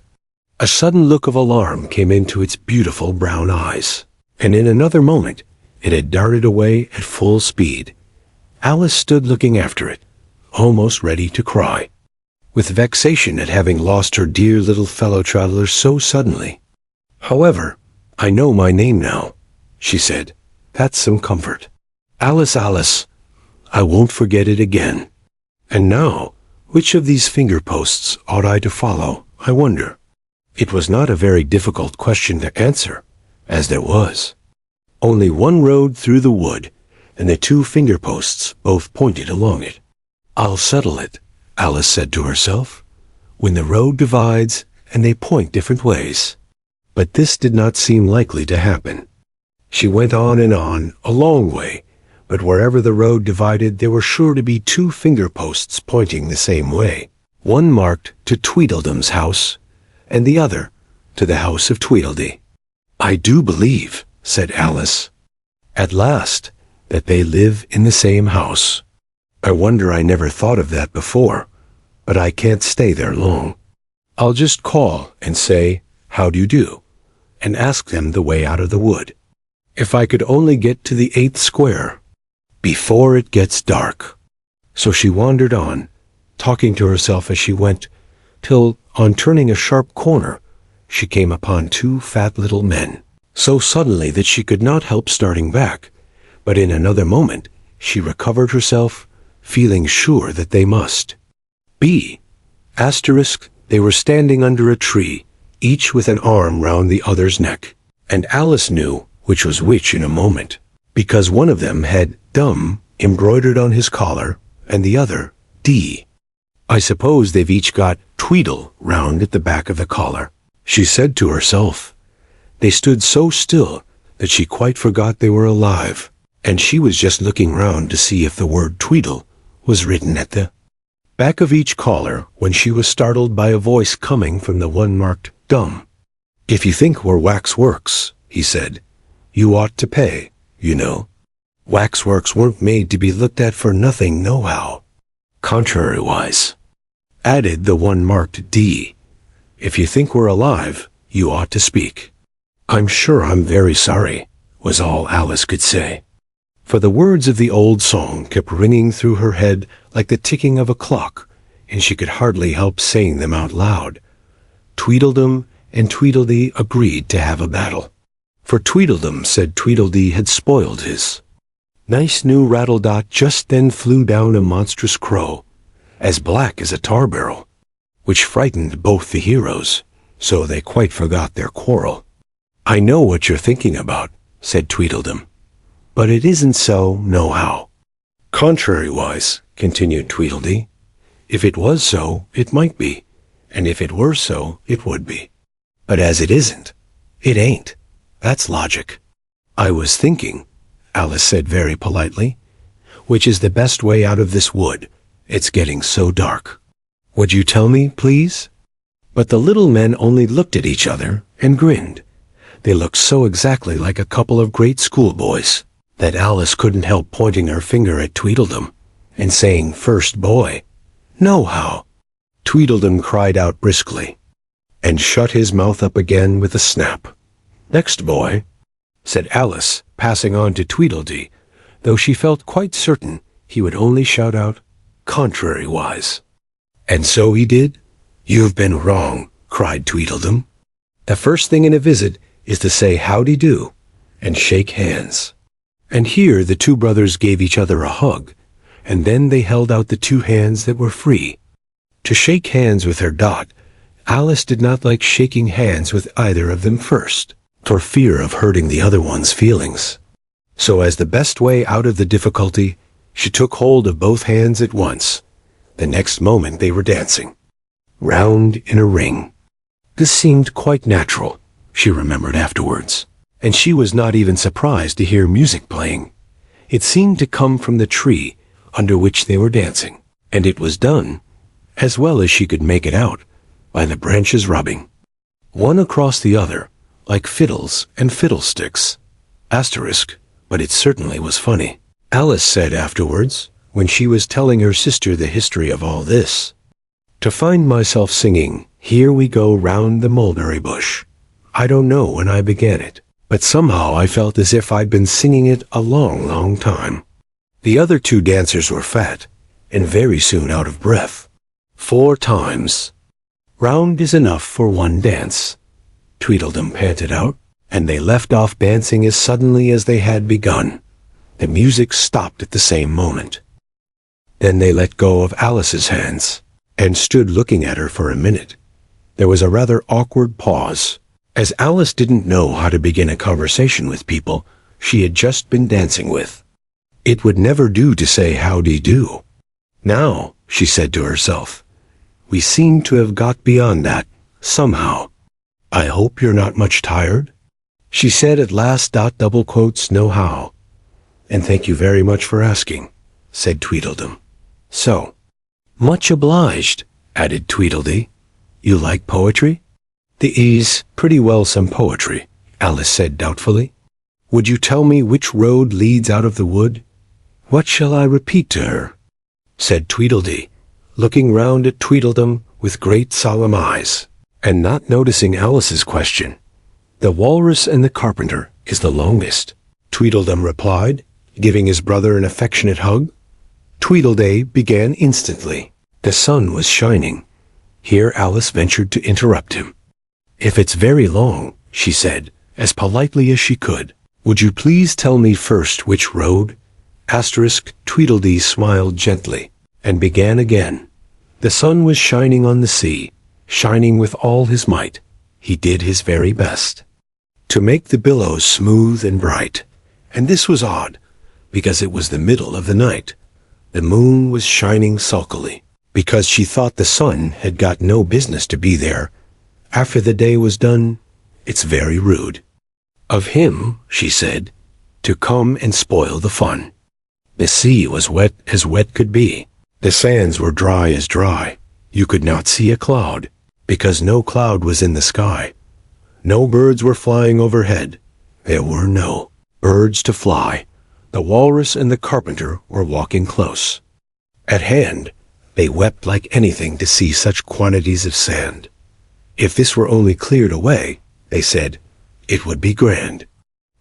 A sudden look of alarm came into its beautiful brown eyes, and in another moment it had darted away at full speed. Alice stood looking after it, almost ready to cry, with vexation at having lost her dear little fellow traveler so suddenly. However, I know my name now, she said. That's some comfort. Alice, Alice, I won't forget it again. And now, which of these finger posts ought I to follow, I wonder? It was not a very difficult question to answer, as there was only one road through the wood, and the 2 finger posts both pointed along it. I'll settle it, Alice said to herself, when the road divides and they point different ways. But this did not seem likely to happen. She went on and on, a long way, but wherever the road divided there were sure to be 2 finger posts pointing the same way, one marked to Tweedledum's house, and the other to the house of Tweedledee. I do believe, said Alice, at last, that they live in the same house. I wonder I never thought of that before, but I can't stay there long. I'll just call and say, how do you do, and ask them the way out of the wood. If I could only get to the 8th square before it gets dark. So she wandered on, talking to herself as she went, till, on turning a sharp corner, she came upon 2 fat little men, so suddenly that she could not help starting back, but in another moment she recovered herself, feeling sure that they must be asterisk. They were standing under a tree, each with an arm round the other's neck, and Alice knew which was which in a moment, because one of them had dumb embroidered on his collar and the other D. I suppose they've each got Tweedle round at the back of the collar, she said to herself. They stood so still that she quite forgot they were alive, and she was just looking round to see if the word Tweedle was written at the back of each collar when she was startled by a voice coming from the one marked dumb. If you think where wax works, he said, you ought to pay, you know. Waxworks weren't made to be looked at for nothing nohow. Contrariwise, added the one marked D. If you think we're alive, you ought to speak. I'm sure I'm very sorry, was all Alice could say. For the words of the old song kept ringing through her head like the ticking of a clock, and she could hardly help saying them out loud. Tweedledum and Tweedledee agreed to have a battle. For Tweedledum said Tweedledee had spoiled his nice new rattledot. Just then flew down a monstrous crow, as black as a tar barrel, which frightened both the heroes, so they quite forgot their quarrel. I know what you're thinking about, said Tweedledum, but it isn't so nohow. Contrariwise, continued Tweedledee, if it was so, it might be, and if it were so, it would be. But as it isn't, it ain't. That's logic. I was thinking, Alice said very politely, which is the best way out of this wood? It's getting so dark. Would you tell me, please? But the little men only looked at each other and grinned. They looked so exactly like a couple of great schoolboys that Alice couldn't help pointing her finger at Tweedledum and saying, first boy. Nohow. Tweedledum cried out briskly and shut his mouth up again with a snap. Next boy, said Alice, passing on to Tweedledee, though she felt quite certain he would only shout out, contrariwise. And so he did? You've been wrong, cried Tweedledum. The first thing in a visit is to say howdy-do and shake hands. And here the two brothers gave each other a hug, and then they held out the two hands that were free. To shake hands with her Dot, Alice did not like shaking hands with either of them first, for fear of hurting the other one's feelings. So as the best way out of the difficulty, she took hold of both hands at once. The next moment they were dancing, round in a ring. This seemed quite natural, she remembered afterwards, and she was not even surprised to hear music playing. It seemed to come from the tree under which they were dancing, and it was done, as well as she could make it out, by the branches rubbing, one across the other, like fiddles and fiddlesticks. Asterisk, but it certainly was funny. Alice said afterwards, when she was telling her sister the history of all this, to find myself singing, Here We Go Round the Mulberry Bush. I don't know when I began it, but somehow I felt as if I'd been singing it a long, long time. The other two dancers were fat, and very soon out of breath. 4 times. Round is enough for one dance, Tweedledum panted out, and they left off dancing as suddenly as they had begun. The music stopped at the same moment. Then they let go of Alice's hands, and stood looking at her for a minute. There was a rather awkward pause, as Alice didn't know how to begin a conversation with people she had just been dancing with. It would never do to say howdy-do. Now, she said to herself, we seem to have got beyond that, somehow. I hope you're not much tired? She said at last, double quotes, nohow. And thank you very much for asking, said Tweedledum. So, much obliged, added Tweedledee. You like poetry? The E's pretty well some poetry, Alice said doubtfully. Would you tell me which road leads out of the wood? What shall I repeat to her? Said Tweedledee, looking round at Tweedledum with great solemn eyes, and not noticing Alice's question. The walrus and the carpenter is the longest, Tweedledum replied, giving his brother an affectionate hug. Tweedledee began instantly. The sun was shining. Here Alice ventured to interrupt him. If it's very long, she said, as politely as she could, would you please tell me first which road? Asterisk, Tweedledee smiled gently, and began again. The sun was shining on the sea, shining with all his might. He did his very best to make the billows smooth and bright, And this was odd, because it was the middle of the night. The moon was shining sulkily, because she thought the sun had got no business to be there. After the day was done, it's very rude of him, she said, to come and spoil the fun. The sea was wet as wet could be. The sands were dry as dry. You could not see a cloud, because no cloud was in the sky. No birds were flying overhead. There were no birds to fly. The walrus and the carpenter were walking close. At hand, they wept like anything to see such quantities of sand. If this were only cleared away, they said, it would be grand.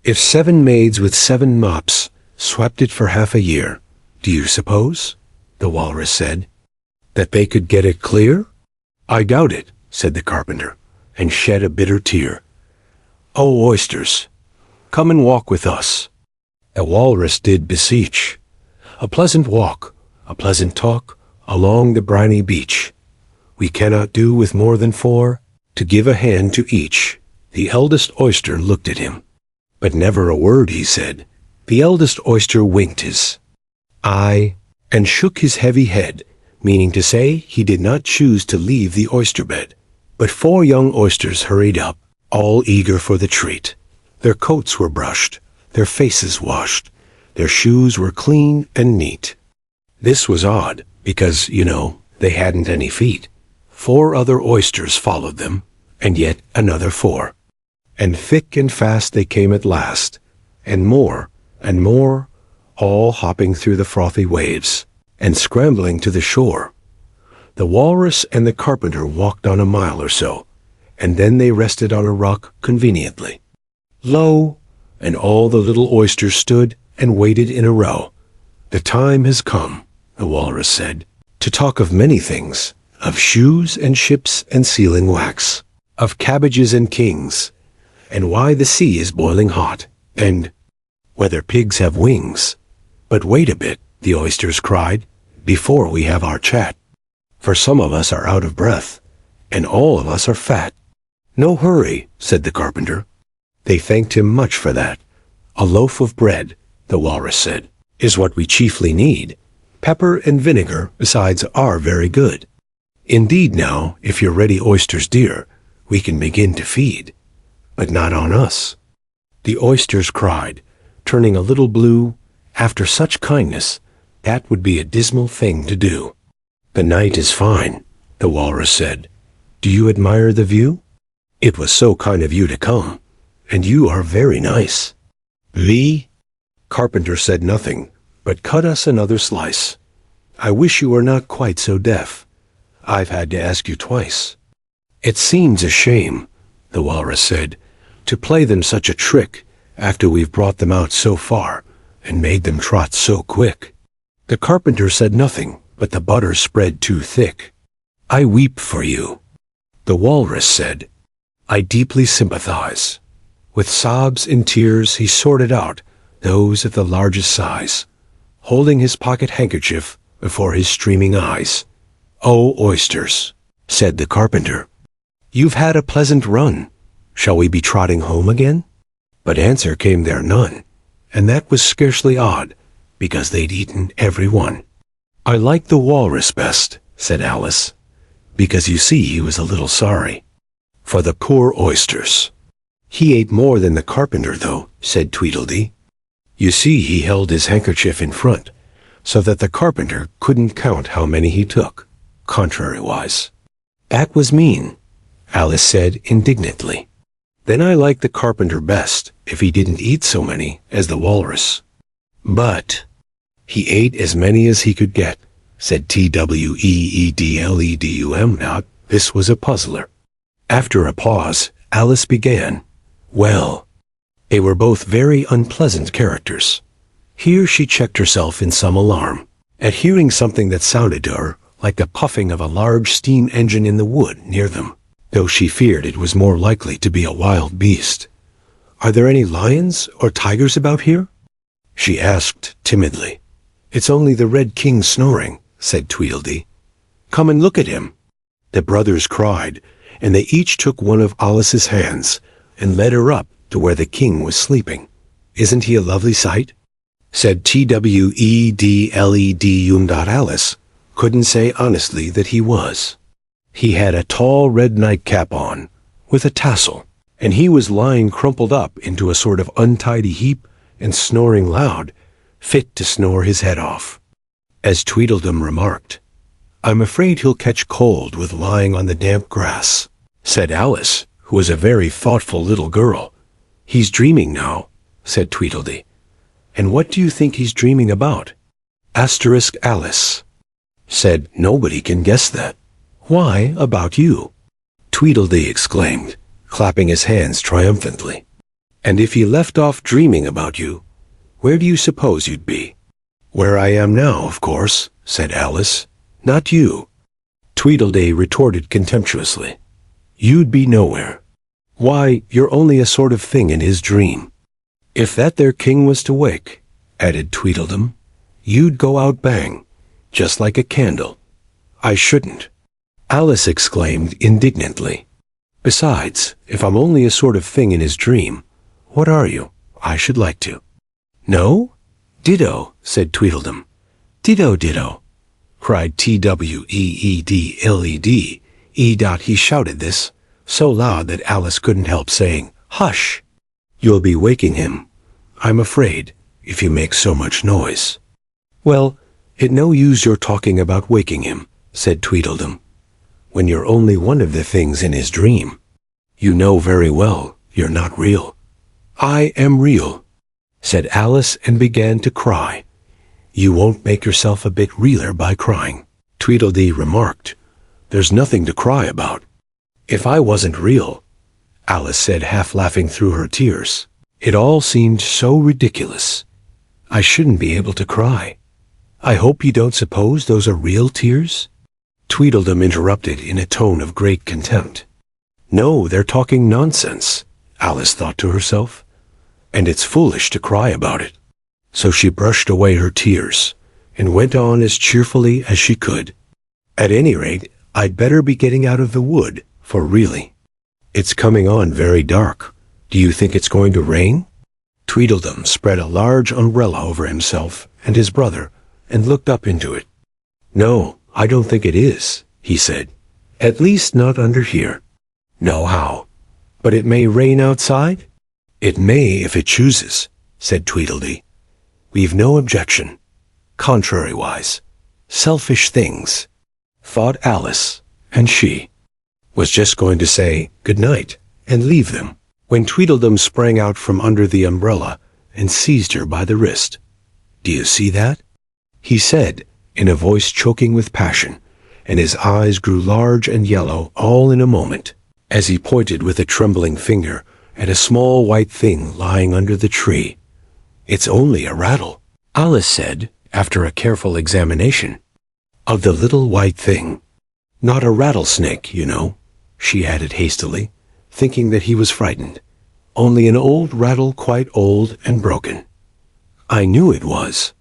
If 7 maids with 7 mops swept it for half a year, do you suppose, the walrus said, that they could get it clear? I doubt it, said the carpenter, and shed a bitter tear. Oh, oysters, come and walk with us. A walrus did beseech. A pleasant walk, a pleasant talk, along the briny beach. We cannot do with more than 4, to give a hand to each. The eldest oyster looked at him, but never a word he said. The eldest oyster winked his eye, and shook his heavy head, meaning to say he did not choose to leave the oyster bed. But 4 young oysters hurried up, all eager for the treat. Their coats were brushed, their faces washed, their shoes were clean and neat. This was odd, because, they hadn't any feet. 4 other oysters followed them, and yet another 4. And thick and fast they came at last, and more, all hopping through the frothy waves, and scrambling to the shore. The walrus and the carpenter walked on a mile or so, and then they rested on a rock conveniently. Lo, and all the little oysters stood and waited in a row. The time has come, the walrus said, to talk of many things, of shoes and ships and sealing wax, of cabbages and kings, and why the sea is boiling hot, and whether pigs have wings. But wait a bit, the oysters cried, before we have our chat. For some of us are out of breath, and all of us are fat. No hurry, said the carpenter. They thanked him much for that. A loaf of bread, the walrus said, is what we chiefly need. Pepper and vinegar, besides, are very good. Indeed now, if you're ready, oysters dear, we can begin to feed. But not on us. The oysters cried, turning a little blue. After such kindness, that would be a dismal thing to do. The night is fine, the walrus said. Do you admire the view? It was so kind of you to come, and you are very nice. The carpenter said nothing, but cut us another slice. I wish you were not quite so deaf. I've had to ask you twice. It seems a shame, the walrus said, to play them such a trick after we've brought them out so far and made them trot so quick. The carpenter said nothing, but the butter spread too thick. I weep for you, the walrus said. I deeply sympathize. With sobs and tears he sorted out those of the largest size, holding his pocket handkerchief before his streaming eyes. Oh, oysters, said the carpenter, you've had a pleasant run. Shall we be trotting home again? But answer came there none, and that was scarcely odd, because they'd eaten every one. I like the walrus best, said Alice, because you see he was a little sorry for the poor oysters. He ate more than the carpenter, though, said Tweedledee. You see, he held his handkerchief in front, so that the carpenter couldn't count how many he took, contrariwise. That was mean, Alice said indignantly. Then I like the carpenter best if he didn't eat so many as the walrus. But he ate as many as he could get, said Tweedledum. This was a puzzler. After a pause, Alice began. Well, they were both very unpleasant characters. Here she checked herself in some alarm at hearing something that sounded to her like the puffing of a large steam engine in the wood near them, though she feared it was more likely to be a wild beast. Are there any lions or tigers about here? She asked timidly. It's only the Red King snoring, said Tweedledee. Come and look at him. The brothers cried, and they each took one of Alice's hands and led her up to where the king was sleeping. Isn't he a lovely sight? Said Tweedledee. Alice couldn't say honestly that he was. He had a tall red nightcap on, with a tassel, and he was lying crumpled up into a sort of untidy heap and snoring loud, fit to snore his head off. As Tweedledum remarked, "I'm afraid he'll catch cold with lying on the damp grass," said Alice, who was a very thoughtful little girl. "He's dreaming now," said Tweedledee. "And what do you think he's dreaming about?" Alice said, "Nobody can guess that." "Why, about you," Tweedledee exclaimed, clapping his hands triumphantly. "And if he left off dreaming about you, where do you suppose you'd be?" "Where I am now, of course," said Alice. "Not you," Tweedledee retorted contemptuously. "You'd be nowhere. Why, you're only a sort of thing in his dream. If that there king was to wake," added Tweedledum, "you'd go out bang, just like a candle." "I shouldn't," Alice exclaimed indignantly. "Besides, if I'm only a sort of thing in his dream, what are you? I should like to." "No? Ditto," said Tweedledum. "Ditto, ditto," cried Tweedledee. He shouted this so loud that Alice couldn't help saying, "Hush! You'll be waking him, I'm afraid, if you make so much noise." "Well, it no use your talking about waking him," said Tweedledum, "when you're only one of the things in his dream. You know very well you're not real." "I am real," said Alice, and began to cry. "You won't make yourself a bit realer by crying," Tweedledee remarked. "There's nothing to cry about." "If I wasn't real," Alice said, half laughing through her tears, "it all seemed so ridiculous. I shouldn't be able to cry. I hope you don't suppose those are real tears?" Tweedledum interrupted in a tone of great contempt. "No, they're talking nonsense," Alice thought to herself, "and it's foolish to cry about it." So she brushed away her tears and went on as cheerfully as she could. "At any rate, I'd better be getting out of the wood, for really, it's coming on very dark. Do you think it's going to rain?" Tweedledum spread a large umbrella over himself and his brother and looked up into it. "No, I don't think it is," he said. "At least not under here." "No, how? But it may rain outside?" "It may if it chooses," said Tweedledee. "We've no objection. Contrariwise, selfish things," thought Alice, and she was just going to say good night and leave them, when Tweedledum sprang out from under the umbrella and seized her by the wrist. "Do you see that?" he said, in a voice choking with passion, and his eyes grew large and yellow all in a moment, as he pointed with a trembling finger at a small white thing lying under the tree. "It's only a rattle," Alice said, after a careful examination of the little white thing. "Not a rattlesnake, you know," she added hastily, thinking that he was frightened. "Only an old rattle, quite old and broken." "I knew it was,"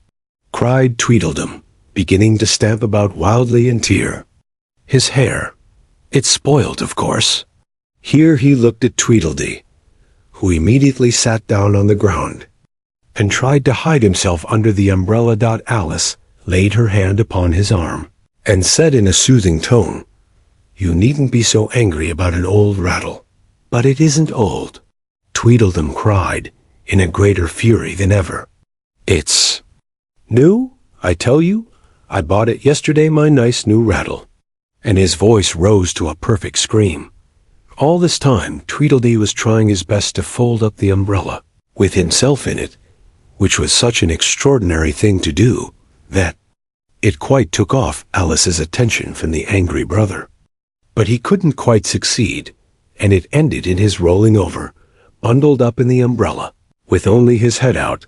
cried Tweedledum, beginning to stamp about wildly and tear. "His hair. It's spoiled, of course." Here he looked at Tweedledee, who immediately sat down on the ground and tried to hide himself under the umbrella. Alice laid her hand upon his arm and said in a soothing tone, "You needn't be so angry about an old rattle." "But it isn't old," Tweedledum cried in a greater fury than ever. "It's new, I tell you. I bought it yesterday, my nice new rattle." And his voice rose to a perfect scream. All this time Tweedledee was trying his best to fold up the umbrella, with himself in it, which was such an extraordinary thing to do, that it quite took off Alice's attention from the angry brother. But he couldn't quite succeed, and it ended in his rolling over, bundled up in the umbrella, with only his head out,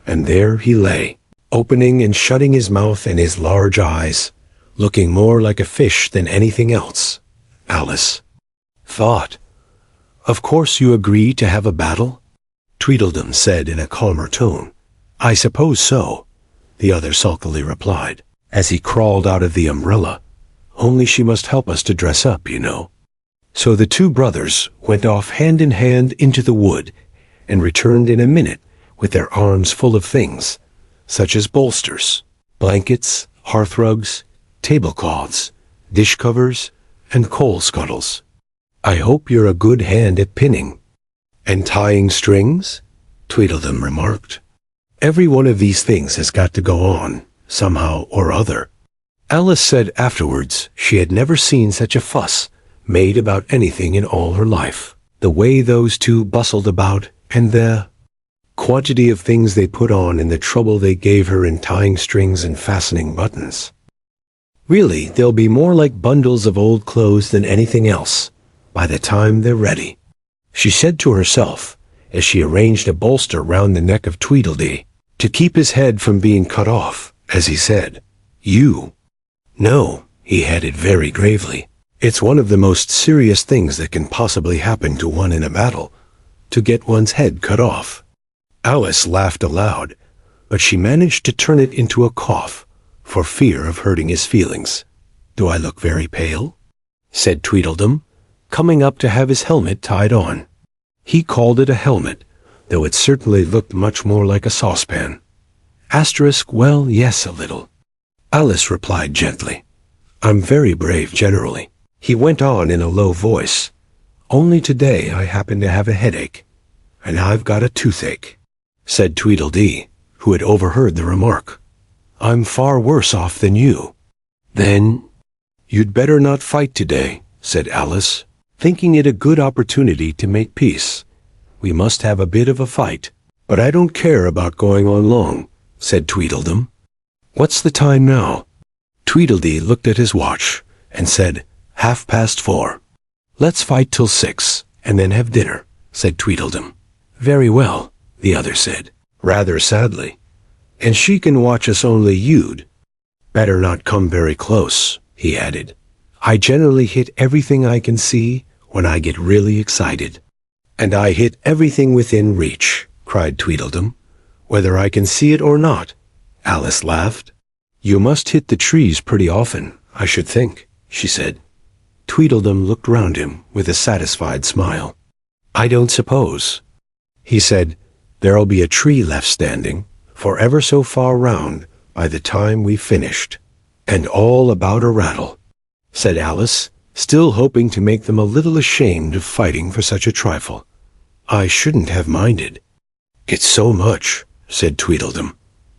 and there he lay, opening and shutting his mouth and his large eyes, looking more like a fish than anything else. Alice thought. "Of course you agree to have a battle?" Tweedledum said in a calmer tone. "I suppose so," the other sulkily replied, as he crawled out of the umbrella. "Only she must help us to dress up, you know." So the two brothers went off hand in hand into the wood, and returned in a minute with their arms full of things, such as bolsters, blankets, hearthrugs, tablecloths, dish covers, and coal scuttles. "I hope you're a good hand at pinning." "And tying strings?" Tweedledum remarked. "Every one of these things has got to go on, somehow or other." Alice said afterwards she had never seen such a fuss made about anything in all her life. The way those two bustled about, and the quantity of things they put on, and the trouble they gave her in tying strings and fastening buttons. "Really, they'll be more like bundles of old clothes than anything else by the time they're ready," she said to herself as she arranged a bolster round the neck of Tweedledee to keep his head from being cut off, as he said, "You." "No," he added very gravely, "it's one of the most serious things that can possibly happen to one in a battle, to get one's head cut off." Alice laughed aloud, but she managed to turn it into a cough for fear of hurting his feelings. "Do I look very pale?" said Tweedledum, coming up to have his helmet tied on. He called it a helmet, though it certainly looked much more like a saucepan. Well, yes, a little. Alice replied gently. "I'm very brave generally." He went on in a low voice. "Only today I happen to have a headache, and I've got a toothache," said Tweedledee, who had overheard the remark. "I'm far worse off than you." "Then you'd better not fight today," said Alice, thinking it a good opportunity to make peace. "We must have a bit of a fight." "But I don't care about going on long," said Tweedledum. "What's the time now?" Tweedledee looked at his watch and said, 4:30. "Let's fight till 6, and then have dinner," said Tweedledum. "Very well," the other said, rather sadly. "And she can watch us, only you'd better not come very close," he added. "I generally hit everything I can see when I get really excited." "And I hit everything within reach," cried Tweedledum, "whether I can see it or not." Alice laughed. "You must hit the trees pretty often, I should think," she said. Tweedledum looked round him with a satisfied smile. "I don't suppose," he said, "there'll be a tree left standing for ever so far round by the time we've finished." "And all about a rattle," said Alice, still hoping to make them a little ashamed of fighting for such a trifle. "I shouldn't have minded." "It's so much," said Tweedledum,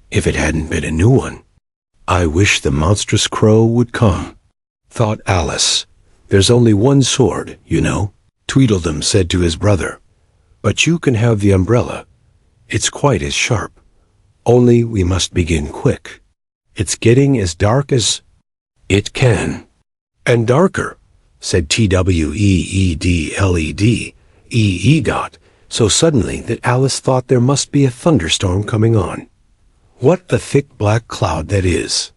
"if it hadn't been a new one." "I wish the monstrous crow would come," thought Alice. "There's only one sword, you know," Tweedledum said to his brother. "But you can have the umbrella. It's quite as sharp. Only we must begin quick. It's getting as dark as it can." "And darker," said Tweedled, EGOT, so suddenly that Alice thought there must be a thunderstorm coming on. "What a thick black cloud that is,"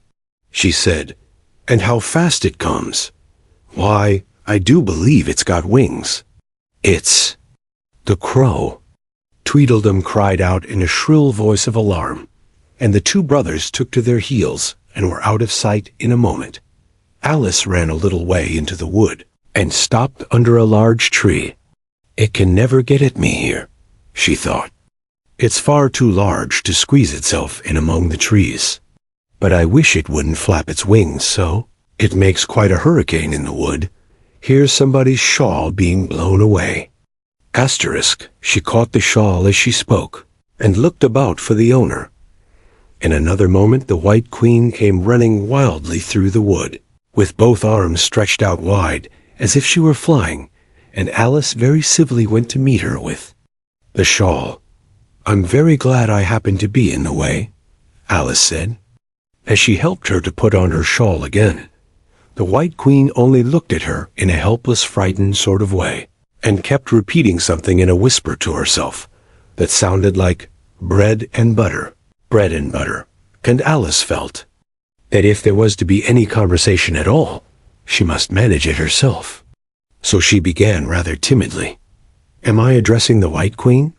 she said, "and how fast it comes. Why, I do believe it's got wings." "It's the crow," Tweedledum cried out in a shrill voice of alarm, and the two brothers took to their heels and were out of sight in a moment. Alice ran a little way into the wood and stopped under a large tree. "It can never get at me here," she thought. "It's far too large to squeeze itself in among the trees. But I wish it wouldn't flap its wings so. It makes quite a hurricane in the wood. Here's somebody's shawl being blown away." She caught the shawl as she spoke and looked about for the owner. In another moment the White Queen came running wildly through the wood, with both arms stretched out wide, as if she were flying, and Alice very civilly went to meet her with the shawl. "I'm very glad I happened to be in the way," Alice said, as she helped her to put on her shawl again. The White Queen only looked at her in a helpless, frightened sort of way, and kept repeating something in a whisper to herself that sounded like bread and butter, bread and butter, and Alice felt that if there was to be any conversation at all, she must manage it herself. So she began rather timidly. "Am I addressing the White Queen?"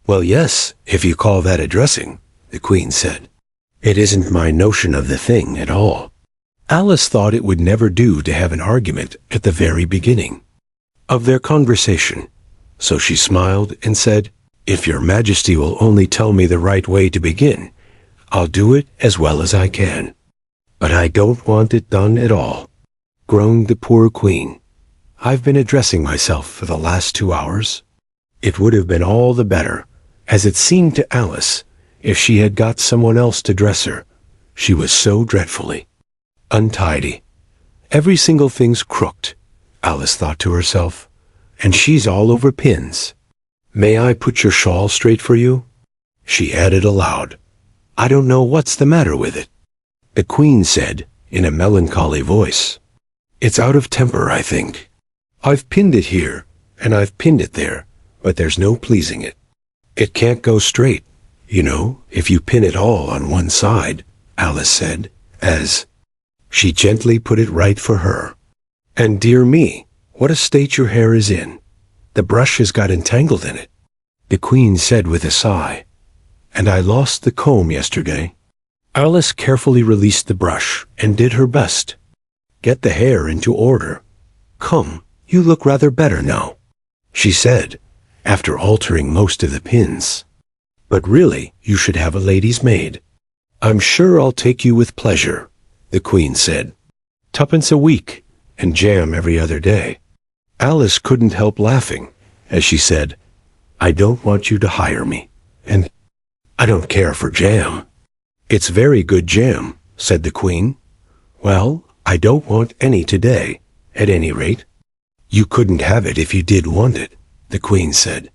"Well, yes, if you call that addressing," the Queen said. "It isn't my notion of the thing at all." Alice thought it would never do to have an argument at the very beginning of their conversation, so she smiled and said, If your majesty will only tell me the right way to begin, I'll do it as well as I can. But I don't want it done at all, groaned the poor queen. I've been addressing myself for the last 2 hours. It would have been all the better, as it seemed to Alice, if she had got someone else to dress her. She was so dreadfully untidy. Every single thing's crooked, Alice thought to herself, and she's all over pins. May I put your shawl straight for you? She added aloud. I don't know what's the matter with it. The queen said, in a melancholy voice. It's out of temper, I think. I've pinned it here, and I've pinned it there, but there's no pleasing it. It can't go straight, you know, if you pin it all on one side, Alice said, as she gently put it right for her. And dear me, what a state your hair is in. The brush has got entangled in it, the queen said with a sigh. And I lost the comb yesterday. Alice carefully released the brush and did her best. Get the hair into order. Come, you look rather better now, she said, after altering most of the pins. But really, you should have a lady's maid. I'm sure I'll take you with pleasure, the queen said. 2 a week, and jam every other day. Alice couldn't help laughing, as she said, I don't want you to hire me, and I don't care for jam. It's very good jam, said the queen. Well, I don't want any today, at any rate. You couldn't have it if you did want it, the queen said.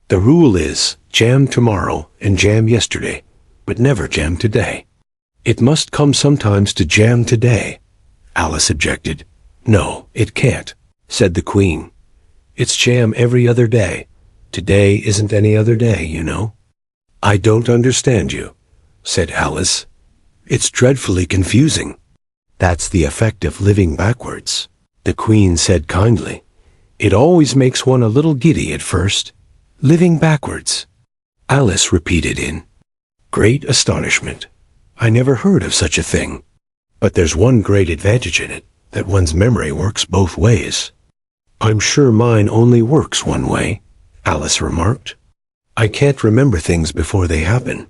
The rule is jam tomorrow and jam yesterday, but never jam today. It must come sometimes to jam today, Alice objected. No, it can't, said the queen. It's jam every other day. Today isn't any other day, you know. I don't understand you, said Alice. It's dreadfully confusing. That's the effect of living backwards, the queen said kindly. It always makes one a little giddy at first. Living backwards, Alice repeated in great astonishment. I never heard of such a thing. But there's one great advantage in it, that one's memory works both ways. I'm sure mine only works one way, Alice remarked. I can't remember things before they happen.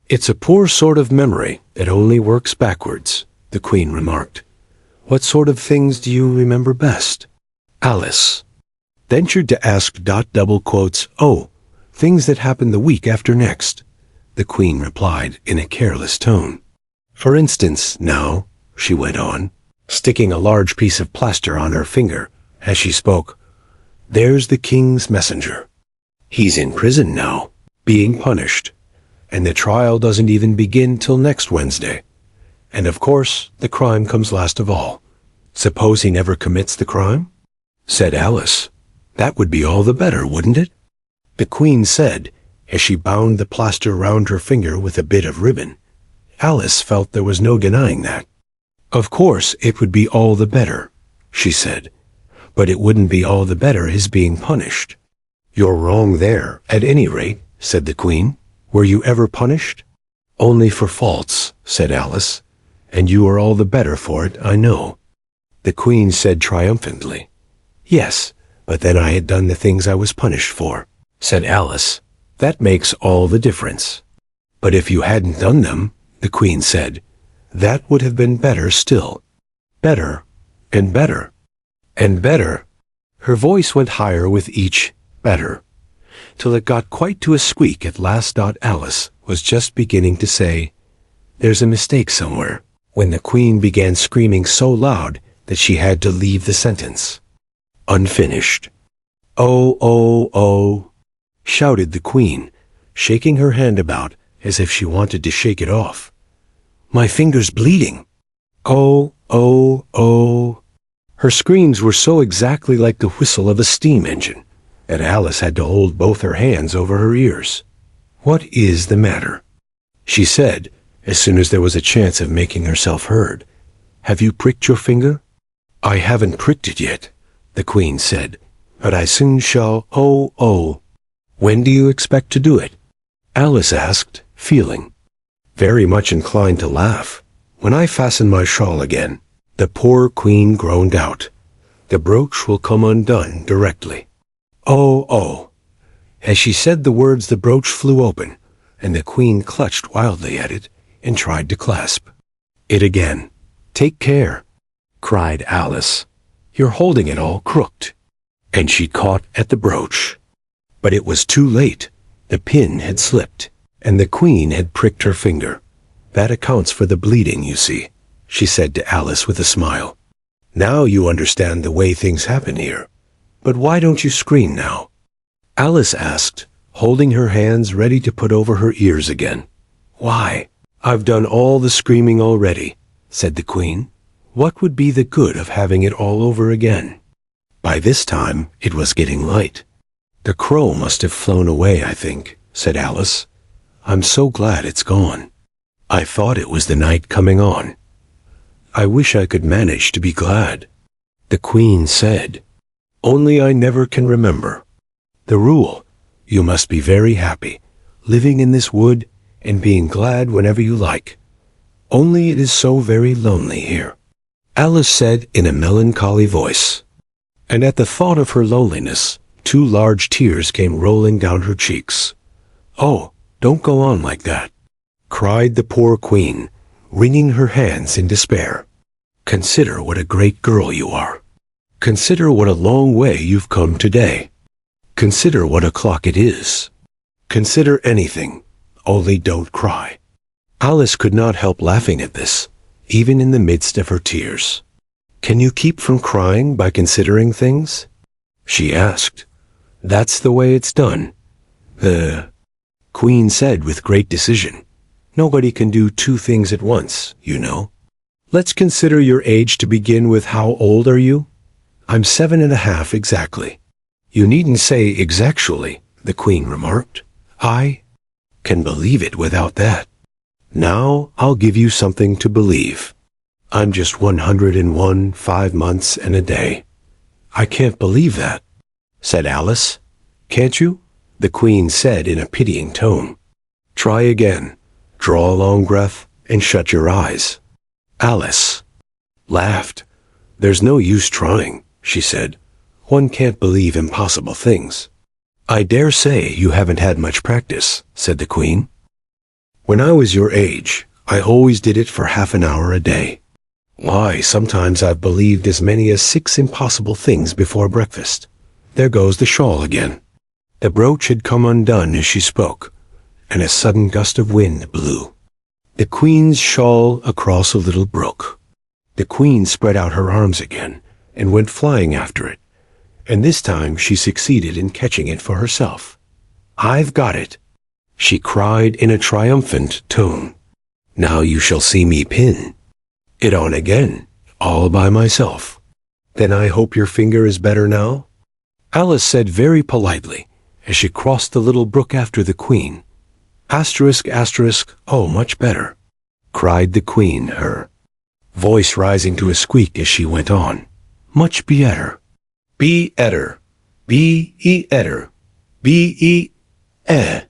It's a poor sort of memory that only works backwards, the queen remarked. What sort of things do you remember best? Alice ventured to ask. Double quotes, oh, things that happen the week after next, the queen replied in a careless tone. For instance, now, she went on, sticking a large piece of plaster on her finger as she spoke, there's the king's messenger. He's in prison now, being punished, and the trial doesn't even begin till next Wednesday. And of course, the crime comes last of all. Suppose he never commits the crime? Said Alice. That would be all the better, wouldn't it? The queen said, as she bound the plaster round her finger with a bit of ribbon. Alice felt there was no denying that. Of course it would be all the better, she said, but it wouldn't be all the better his being punished. You're wrong there, at any rate, said the queen. Were you ever punished? Only for faults, said Alice, and you are all the better for it, I know. The queen said triumphantly. Yes, but then I had done the things I was punished for, said Alice. That makes all the difference. But if you hadn't done them, the queen said, that would have been better still. Better, and better, and better. Her voice went higher with each better, till it got quite to a squeak at last. Alice was just beginning to say, there's a mistake somewhere, when the queen began screaming so loud that she had to leave the sentence unfinished. Oh, oh, oh, shouted the queen, shaking her hand about as if she wanted to shake it off. My finger's bleeding. Oh, oh, oh. Her screams were so exactly like the whistle of a steam engine that Alice had to hold both her hands over her ears. What is the matter? She said, as soon as there was a chance of making herself heard. Have you pricked your finger? I haven't pricked it yet, the queen said, but I soon shall. Oh, oh. When do you expect to do it? Alice asked, feeling very much inclined to laugh. When I fasten my shawl again, the poor queen groaned out. The brooch will come undone directly. Oh, oh. As she said the words, the brooch flew open, and the queen clutched wildly at it and tried to clasp it again. "Take care," cried Alice. "You're holding it all crooked." And she caught at the brooch. But it was too late. The pin had slipped, and the queen had pricked her finger. "That accounts for the bleeding, you see," she said to Alice with a smile. "Now you understand the way things happen here. But why don't you scream now?" Alice asked, holding her hands ready to put over her ears again. "Why? I've done all the screaming already," said the queen. "What would be the good of having it all over again?" By this time it was getting light. "The crow must have flown away, I think," said Alice. "I'm so glad it's gone. I thought it was the night coming on. I wish I could manage to be glad." The queen said, "Only I never can remember the rule. You must be very happy, living in this wood and being glad whenever you like. Only it is so very lonely here," Alice said in a melancholy voice. And at the thought of her loneliness, 2 large tears came rolling down her cheeks. "Oh, don't go on like that," cried the poor queen, wringing her hands in despair. "Consider what a great girl you are. Consider what a long way you've come today. Consider what o'clock it is. Consider anything, only don't cry." Alice could not help laughing at this, even in the midst of her tears. "Can you keep from crying by considering things?" she asked. "That's the way it's done," the queen said with great decision. "Nobody can do 2 things at once, you know. Let's consider your age to begin with. How old are you?" "I'm 7½ exactly." "You needn't say exactually," the queen remarked. "I can believe it without that. Now I'll give you something to believe. I'm just 101 5 months and a day." "I can't believe that," said Alice. "Can't you?" the queen said in a pitying tone. "Try again. Draw a long breath and shut your eyes." Alice laughed. "There's no use trying," she said. "One can't believe impossible things." "I dare say you haven't had much practice," said the queen. "When I was your age, I always did it for half an hour a day. Why, sometimes I've believed as many as 6 impossible things before breakfast." There goes the shawl again. The brooch had come undone as she spoke, and a sudden gust of wind blew the queen's shawl across a little brook. The queen spread out her arms again and went flying after it, and this time she succeeded in catching it for herself. "I've got it," she cried in a triumphant tone. "Now you shall see me pin it on again, all by myself." "Then I hope your finger is better now?" Alice said very politely as she crossed the little brook after the queen. Asterisk, asterisk, "Oh, much better," cried the queen, her voice rising to a squeak as she went on. "Much better. Be-etter, be-e-etter, be-e-eh."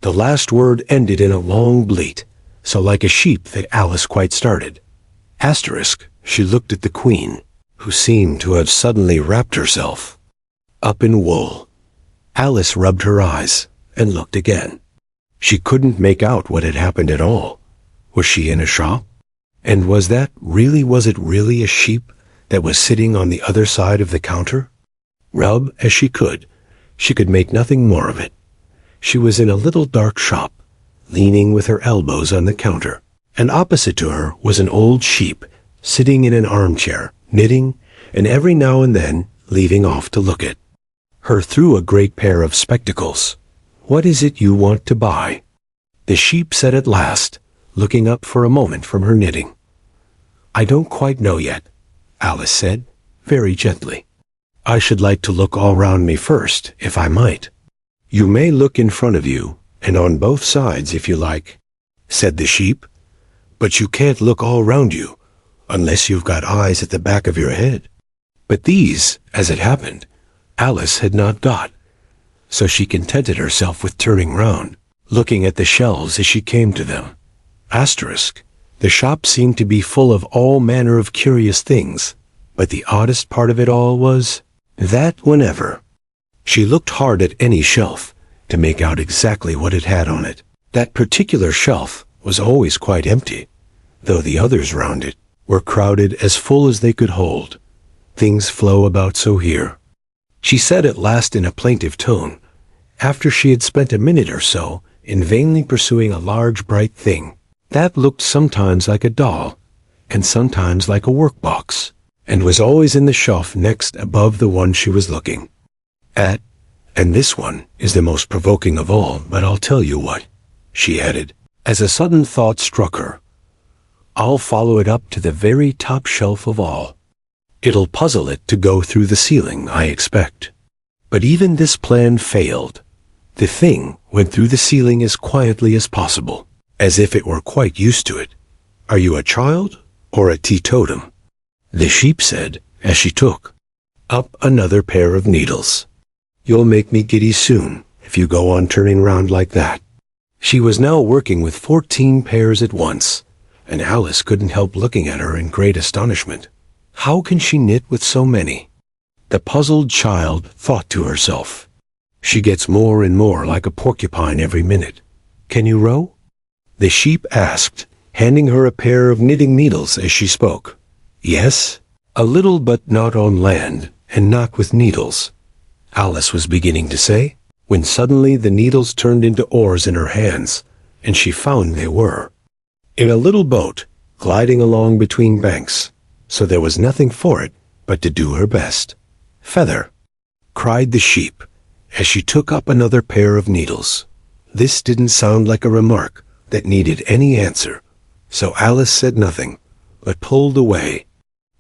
The last word ended in a long bleat, so like a sheep that Alice quite started. Asterisk, she looked at the queen, who seemed to have suddenly wrapped herself up in wool. Alice rubbed her eyes and looked again. She couldn't make out what had happened at all. Was she in a shop? And was it really a sheep that was sitting on the other side of the counter? Rub as she could make nothing more of it. She was in a little dark shop, leaning with her elbows on the counter, and opposite to her was an old sheep sitting in an armchair, knitting, and every now and then leaving off to look at her through a great pair of spectacles. "What is it you want to buy?" the sheep said at last, looking up for a moment from her knitting. "I don't quite know yet," Alice said, very gently. "I should like to look all round me first, if I might." "You may look in front of you, and on both sides if you like," said the sheep, "but you can't look all round you, unless you've got eyes at the back of your head." But these, as it happened, Alice had not got, so she contented herself with turning round, looking at the shelves as she came to them. Asterisk, the shop seemed to be full of all manner of curious things, but the oddest part of it all was that whenever she looked hard at any shelf, to make out exactly what it had on it. That particular shelf was always quite empty, though the others round it were crowded as full as they could hold. Things flow about so here, she said at last in a plaintive tone, after she had spent a minute or so in vainly pursuing a large bright thing that looked sometimes like a doll and sometimes like a workbox, and was always in the shelf next above the one she was looking at. And this one is the most provoking of all, but I'll tell you what, she added, as a sudden thought struck her. I'll follow it up to the very top shelf of all. It'll puzzle it to go through the ceiling, I expect. But even this plan failed. The thing went through the ceiling as quietly as possible, as if it were quite used to it. Are you a child or a teetotum? The sheep said, as she took up another pair of needles. You'll make me giddy soon, if you go on turning round like that. She was now working with 14 pairs at once, and Alice couldn't help looking at her in great astonishment. How can she knit with so many? The puzzled child thought to herself. She gets more and more like a porcupine every minute. Can you row? The sheep asked, handing her a pair of knitting needles as she spoke. Yes, a little, but not on land, and not with needles, Alice was beginning to say, when suddenly the needles turned into oars in her hands, and she found they were in a little boat gliding along between banks, so there was nothing for it but to do her best. Feather, cried the sheep, as she took up another pair of needles. This didn't sound like a remark that needed any answer, so Alice said nothing, but pulled away.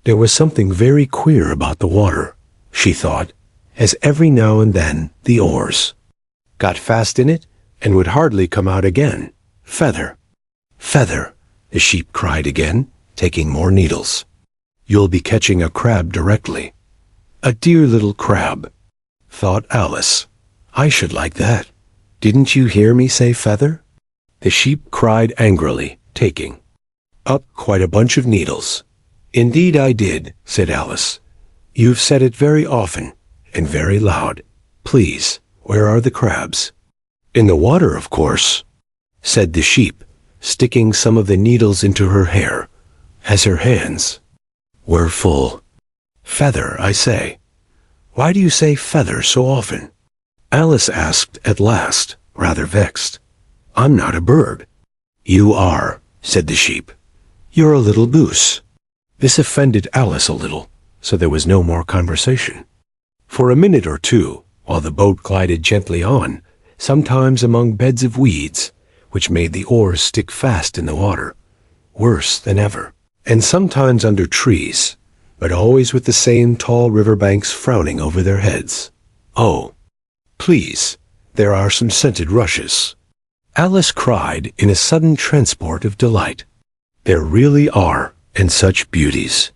There was something very queer about the water, she thought, as every now and then the oars got fast in it and would hardly come out again. Feather, feather, the sheep cried again, taking more needles. You'll be catching a crab directly. A dear little crab, thought Alice. I should like that. Didn't you hear me say feather? The sheep cried angrily, taking up quite a bunch of needles. Indeed I did, said Alice. You've said it very often, and very loud. Please, where are the crabs? In the water, of course, said the sheep, sticking some of the needles into her hair, as her hands were full. Feather, I say. Why do you say feather so often? Alice asked at last, rather vexed. I'm not a bird. You are, said the sheep. You're a little goose. This offended Alice a little, so there was no more conversation. For a minute or two, while the boat glided gently on, sometimes among beds of weeds, which made the oars stick fast in the water, worse than ever, and sometimes under trees, but always with the same tall river banks frowning over their heads. Oh, please, there are some scented rushes, Alice cried in a sudden transport of delight. There really are, and such beauties.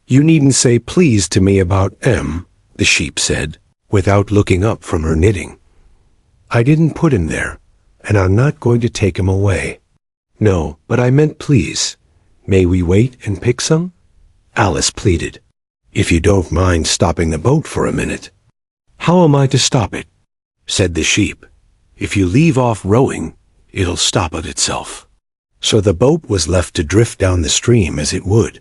You needn't say please to me about M, the sheep said, without looking up from her knitting. I didn't put him there, and I'm not going to take him away. No, but I meant please. May we wait and pick some? Alice pleaded. If you don't mind stopping the boat for a minute. How am I to stop it? Said the sheep. If you leave off rowing, it'll stop of itself. So the boat was left to drift down the stream as it would,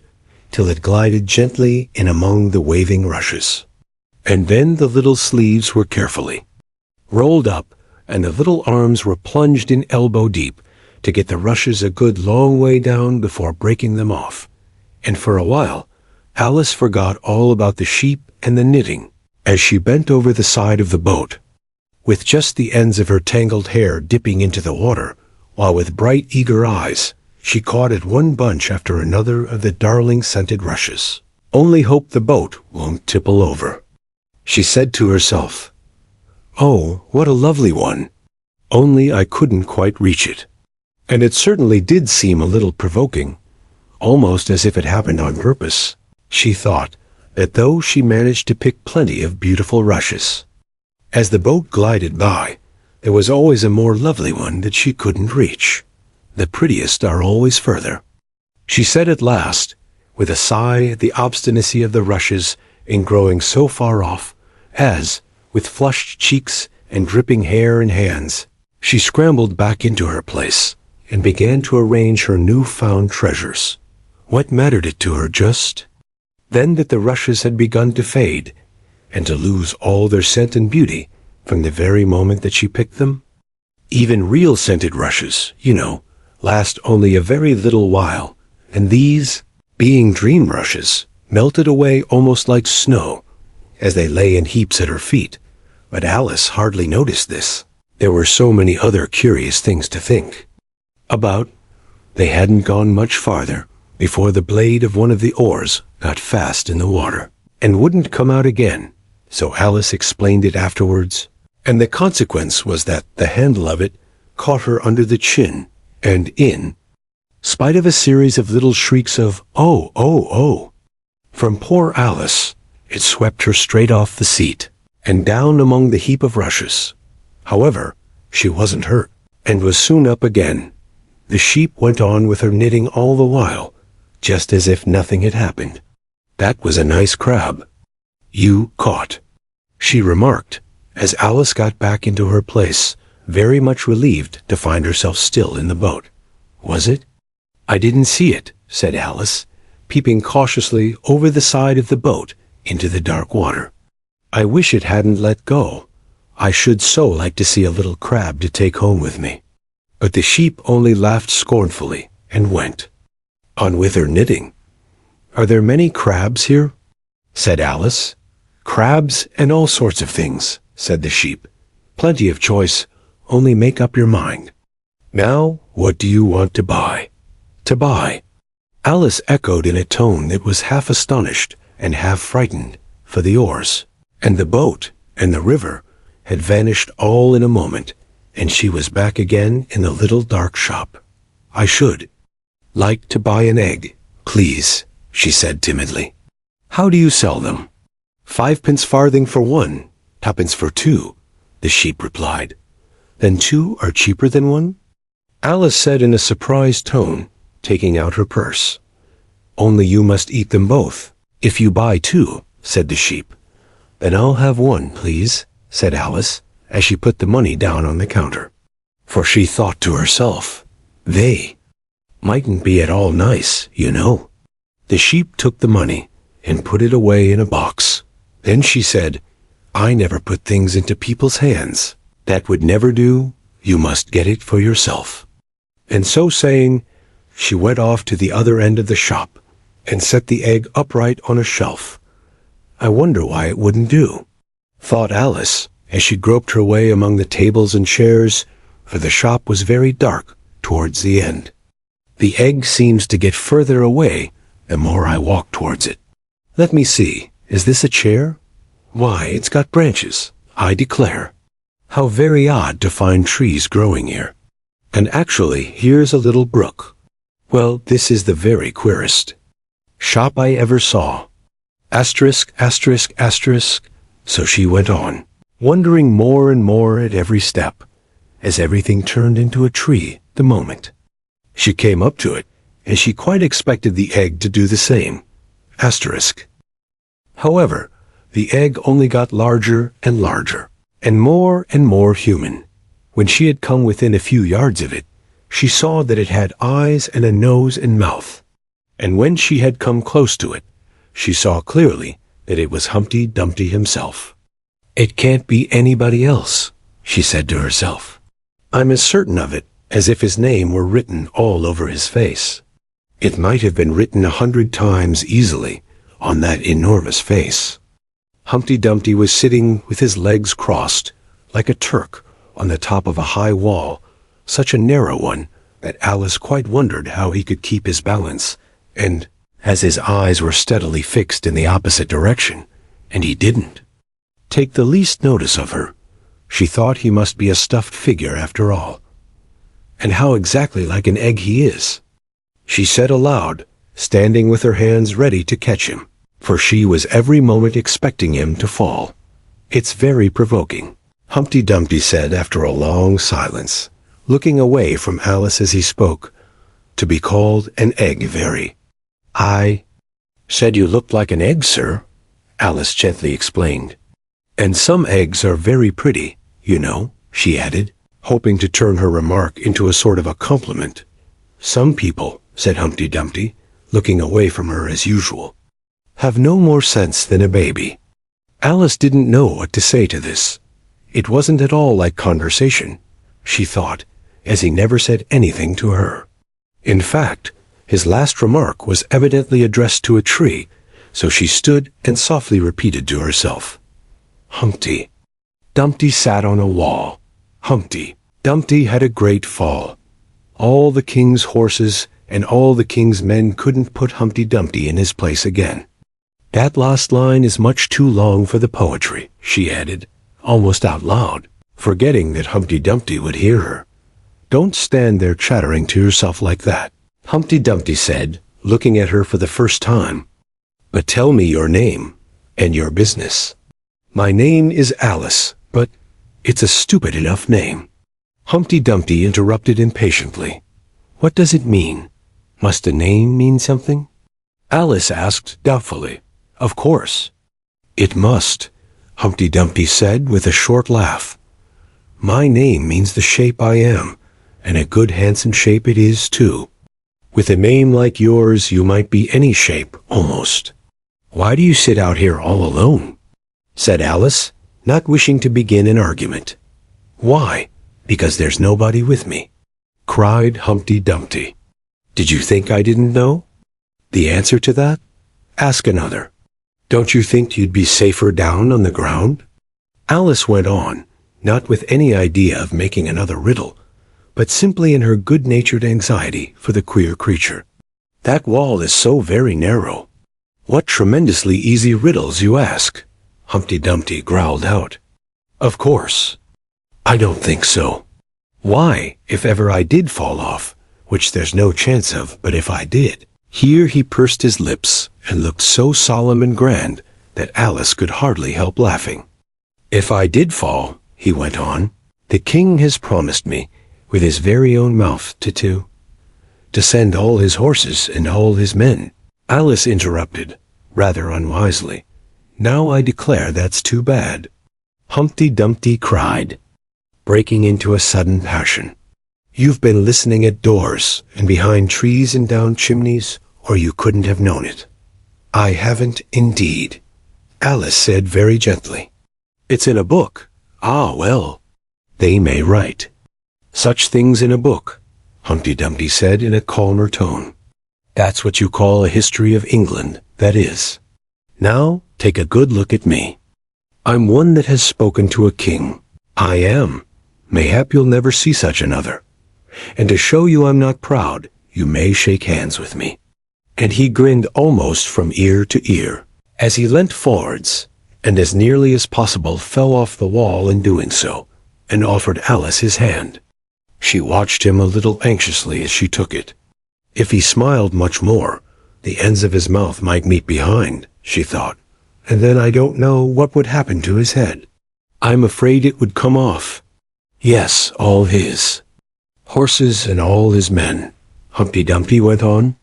till it glided gently in among the waving rushes. And then the little sleeves were carefully rolled up, and the little arms were plunged in elbow deep to get the rushes a good long way down before breaking them off. And for a while, Alice forgot all about the sheep and the knitting as she bent over the side of the boat, with just the ends of her tangled hair dipping into the water, while with bright, eager eyes she caught at one bunch after another of the darling scented rushes. Only hope the boat won't tipple over, she said to herself. Oh, what a lovely one! Only I couldn't quite reach it. And it certainly did seem a little provoking, almost as if it happened on purpose, she thought, that though she managed to pick plenty of beautiful rushes, as the boat glided by, there was always a more lovely one that she couldn't reach. The prettiest are always further, she said at last, with a sigh at the obstinacy of the rushes in growing so far off, as, with flushed cheeks and dripping hair and hands, she scrambled back into her place and began to arrange her newfound treasures. What mattered it to her just then that the rushes had begun to fade and to lose all their scent and beauty from the very moment that she picked them? Even real scented rushes, last only a very little while, and these, being dream rushes, melted away almost like snow as they lay in heaps at her feet. But Alice hardly noticed this. There were so many other curious things to think about. They hadn't gone much farther before the blade of one of the oars got fast in the water and wouldn't come out again, so Alice explained it afterwards, and the consequence was that the handle of it caught her under the chin, and in spite of a series of little shrieks of "Oh, oh, oh!" from poor Alice, it swept her straight off the seat and down among the heap of rushes. However, she wasn't hurt, and was soon up again. The sheep went on with her knitting all the while, just as if nothing had happened. "That was a nice crab you caught," she remarked, as Alice got back into her place, very much relieved to find herself still in the boat. "Was it?" "I didn't see it," said Alice, peeping cautiously over the side of the boat into the dark water. "I wish it hadn't let go. I should so like to see a little crab to take home with me." But the sheep only laughed scornfully and went on with her knitting. "Are there many crabs here?" said Alice. "Crabs and all sorts of things," said the sheep. "Plenty of choice, only make up your mind. Now, what do you want to buy?" "To buy?" Alice echoed in a tone that was half astonished and half frightened, for the oars and the boat and the river had vanished all in a moment, and she was back again in the little dark shop. "I should like to buy an egg, please," she said timidly. "How do you sell them?" "5 farthing for one, 2 for 2, the sheep replied. "Then 2 are cheaper than 1? Alice said in a surprised tone, taking out her purse. "Only you must eat them both, if you buy 2, said the sheep. "Then I'll have 1, please," said Alice, as she put the money down on the counter. For she thought to herself, they mightn't be at all nice, The sheep took the money and put it away in a box. Then she said, "I never put things into people's hands. That would never do. You must get it for yourself." And so saying, she went off to the other end of the shop and set the egg upright on a shelf. "I wonder why it wouldn't do," thought Alice, as she groped her way among the tables and chairs, for the shop was very dark towards the end. "The egg seems to get further away the more I walk towards it. Let me see, is this a chair? Why, it's got branches, I declare. How very odd to find trees growing here. And actually, here's a little brook. Well, this is the very queerest shop I ever saw. Asterisk, asterisk, asterisk." So she went on, wondering more and more at every step, as everything turned into a tree the moment she came up to it, and she quite expected the egg to do the same. Asterisk. However, the egg only got larger and larger, and more human. When she had come within a few yards of it, she saw that it had eyes and a nose and mouth. And when she had come close to it, she saw clearly that it was Humpty Dumpty himself. "It can't be anybody else," she said to herself. "I'm as certain of it as if his name were written all over his face. It might have been written 100 times easily on that enormous face." Humpty Dumpty was sitting with his legs crossed, like a Turk, on the top of a high wall, such a narrow one that Alice quite wondered how he could keep his balance, and as his eyes were steadily fixed in the opposite direction, and he didn't take the least notice of her, she thought he must be a stuffed figure after all. And how exactly like an egg he is, she said aloud, standing with her hands ready to catch him, for she was every moment expecting him to fall. "It's very provoking," Humpty Dumpty said after a long silence, looking away from Alice as he spoke, "to be called an egg very." "I said you looked like an egg, sir," Alice gently explained. "And some eggs are very pretty, you know," she added, hoping to turn her remark into a sort of a compliment. "Some people," said Humpty Dumpty, looking away from her as usual, "have no more sense than a baby." Alice didn't know what to say to this. It wasn't at all like conversation, she thought, as he never said anything to her. In fact, his last remark was evidently addressed to a tree, so she stood and softly repeated to herself, "Humpty Dumpty sat on a wall. Humpty Dumpty had a great fall. All the king's horses and all the king's men couldn't put Humpty Dumpty in his place again." "That last line is much too long for the poetry," she added, almost out loud, forgetting that Humpty Dumpty would hear her. "Don't stand there chattering to yourself like that," Humpty Dumpty said, looking at her for the first time. "But tell me your name and your business." "My name is Alice, but it's a stupid enough name." Humpty Dumpty interrupted impatiently. "What does it mean? Must a name mean something?" Alice asked doubtfully. "Of course." "It must," Humpty Dumpty said with a short laugh. "My name means the shape I am, and a good handsome shape it is, too. With a name like yours, you might be any shape, almost." "Why do you sit out here all alone?" said Alice, not wishing to begin an argument. "Why? Because there's nobody with me," cried Humpty Dumpty. "Did you think I didn't know? The answer to that? Ask another. Don't you think you'd be safer down on the ground?" Alice went on, not with any idea of making another riddle, but simply in her good-natured anxiety for the queer creature. "That wall is so very narrow. What tremendously easy riddles you ask," Humpty Dumpty growled out. "Of course. I don't think so. Why, if ever I did fall off, which there's no chance of, but if I did—" Here he pursed his lips and looked so solemn and grand that Alice could hardly help laughing. "If I did fall," he went on, "the king has promised me, with his very own mouth, to send all his horses and all his men." Alice interrupted, rather unwisely. "Now I declare that's too bad," Humpty Dumpty cried, breaking into a sudden passion. "You've been listening at doors and behind trees and down chimneys, or you couldn't have known it." "I haven't, indeed," Alice said very gently. "It's in a book." "Ah, well, they may write such things in a book," Humpty Dumpty said in a calmer tone. "That's what you call a history of England, that is. Now, take a good look at me. I'm one that has spoken to a king. I am. Mayhap you'll never see such another. And to show you I'm not proud, you may shake hands with me." And he grinned almost from ear to ear, as he leant forwards, and as nearly as possible fell off the wall in doing so, and offered Alice his hand. She watched him a little anxiously as she took it. If he smiled much more, the ends of his mouth might meet behind, she thought, and then I don't know what would happen to his head. I'm afraid it would come off. Yes, all his horses and all his men, Humpty Dumpty went on.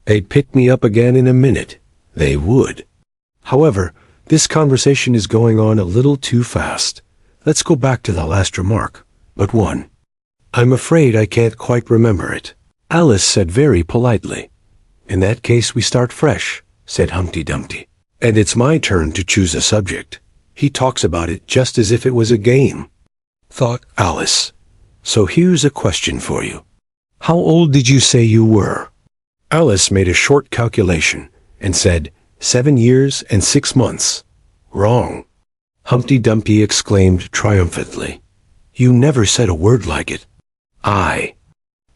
They'd pick me up again in a minute. They would. However, this conversation is going on a little too fast. Let's go back to the last remark, but one. I'm afraid I can't quite remember it, Alice said very politely. In that case we start fresh, said Humpty Dumpty. And it's my turn to choose a subject. He talks about it just as if it was a game, thought Alice. So here's a question for you. How old did you say you were? Alice made a short calculation and said, 7 years and 6 months. Wrong. Humpty Dumpty exclaimed triumphantly. You never said a word like it.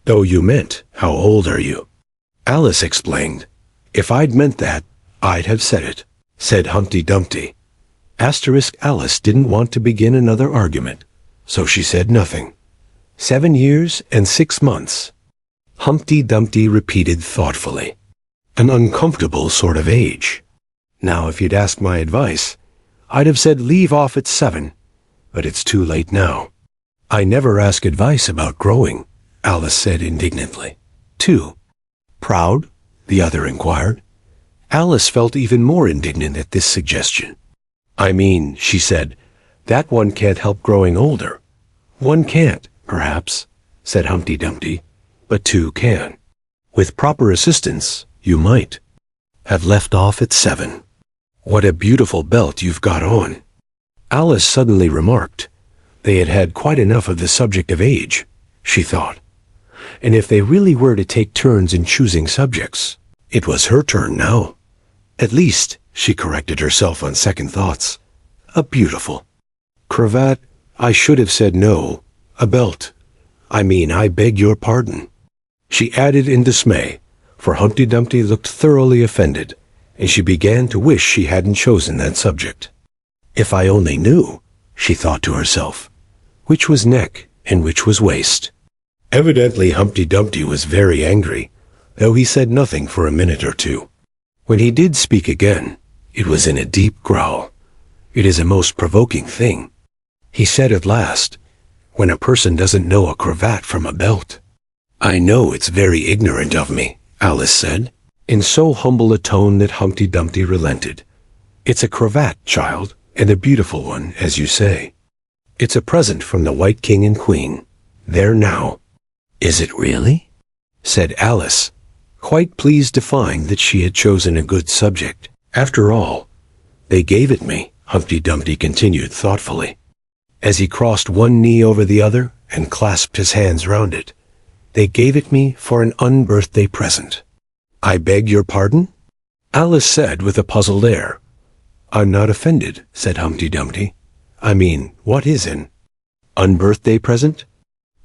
Though you meant, how old are you? Alice explained. If I'd meant that, I'd have said it, said Humpty Dumpty. Alice didn't want to begin another argument, so she said nothing. 7 years and 6 months. Humpty Dumpty repeated thoughtfully. An uncomfortable sort of age. Now, if you'd asked my advice, I'd have said leave off at 7, but it's too late now. I never ask advice about growing, Alice said indignantly. 2. Proud? The other inquired. Alice felt even more indignant at this suggestion. I mean, she said, That one can't help growing older. One can't, perhaps, said Humpty Dumpty, but two can. With proper assistance, you might have left off at 7. What a beautiful belt you've got on. Alice suddenly remarked. They had had quite enough of the subject of age, she thought. And if they really were to take turns in choosing subjects, it was her turn now. At least, she corrected herself on second thoughts. A beautiful cravat. I should have said no. A belt. I mean, I beg your pardon. She added in dismay, for Humpty Dumpty looked thoroughly offended, and she began to wish she hadn't chosen that subject. If I only knew, she thought to herself, which was neck and which was waist. Evidently Humpty Dumpty was very angry, though he said nothing for a minute or two. When he did speak again, it was in a deep growl. It is a most provoking thing, he said at last, when a person doesn't know a cravat from a belt. I know it's very ignorant of me, Alice said, in so humble a tone that Humpty Dumpty relented. It's a cravat, child, and a beautiful one, as you say. It's a present from the White King and Queen. There now. Is it really? Said Alice, quite pleased to find that she had chosen a good subject. After all, they gave it me, Humpty Dumpty continued thoughtfully, as he crossed one knee over the other and clasped his hands round it. They gave it me for an unbirthday present. I beg your pardon? Alice said with a puzzled air. I'm not offended, said Humpty Dumpty. I mean, what is an unbirthday present?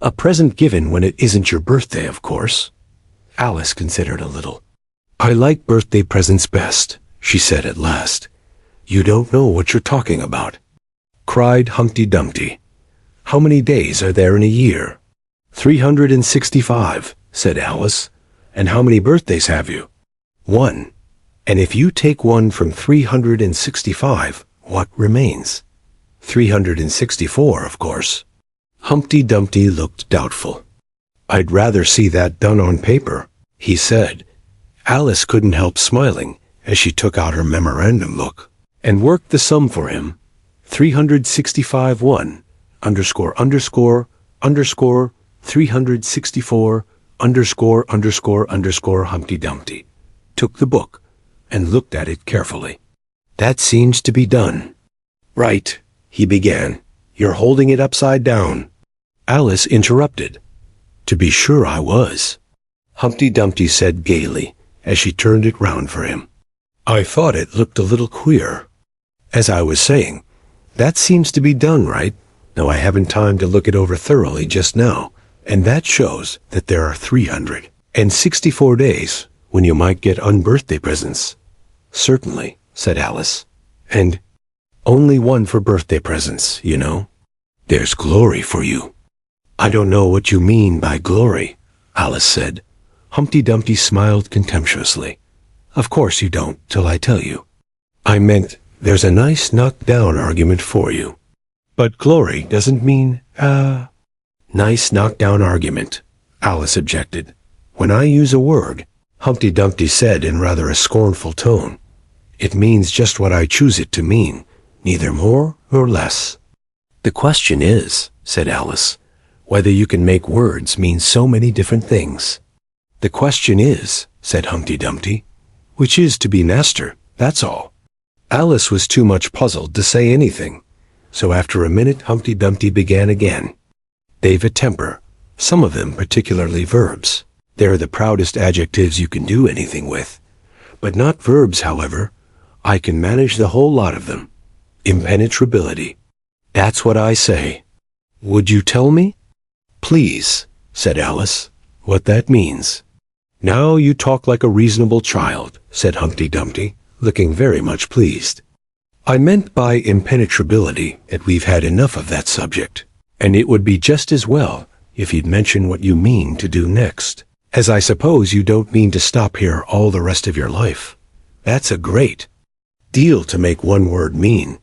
A present given when it isn't your birthday, of course. Alice considered a little. I like birthday presents best, she said at last. You don't know what you're talking about, cried Humpty Dumpty. How many days are there in a year? 365, said Alice. And how many birthdays have you? 1. And if you take 1 from 365, what remains? 364, of course. Humpty Dumpty looked doubtful. I'd rather see that done on paper, he said. Alice couldn't help smiling as she took out her memorandum book and worked the sum for him. 365 1 underscore underscore underscore 364 underscore underscore underscore. Humpty Dumpty took the book and looked at it carefully. That seems to be done. Right, he began. You're holding it upside down. Alice interrupted. To be sure I was, Humpty Dumpty said gaily as she turned it round for him. I thought it looked a little queer. As I was saying, that seems to be done right, though I haven't time to look it over thoroughly just now, and that shows that there are 364 days when you might get unbirthday presents. Certainly, said Alice. And only 1 for birthday presents, you know. There's glory for you. I don't know what you mean by glory, Alice said. Humpty Dumpty smiled contemptuously. Of course you don't, till I tell you. I meant there's a nice knockdown argument for you. But glory doesn't mean, nice knockdown argument, Alice objected. When I use a word, Humpty Dumpty said in rather a scornful tone, it means just what I choose it to mean, neither more nor less. The question is, said Alice, whether you can make words mean so many different things. The question is, said Humpty Dumpty, which is to be master, that's all. Alice was too much puzzled to say anything, so after a minute Humpty Dumpty began again. They've a temper, some of them particularly verbs. They're the proudest adjectives you can do anything with. But not verbs, however. I can manage the whole lot of them. Impenetrability. That's what I say. Would you tell me? Please, said Alice, what that means. Now you talk like a reasonable child, said Humpty Dumpty, looking very much pleased. I meant by impenetrability that we've had enough of that subject, and it would be just as well if you'd mention what you mean to do next, as I suppose you don't mean to stop here all the rest of your life. That's a great deal to make one word mean,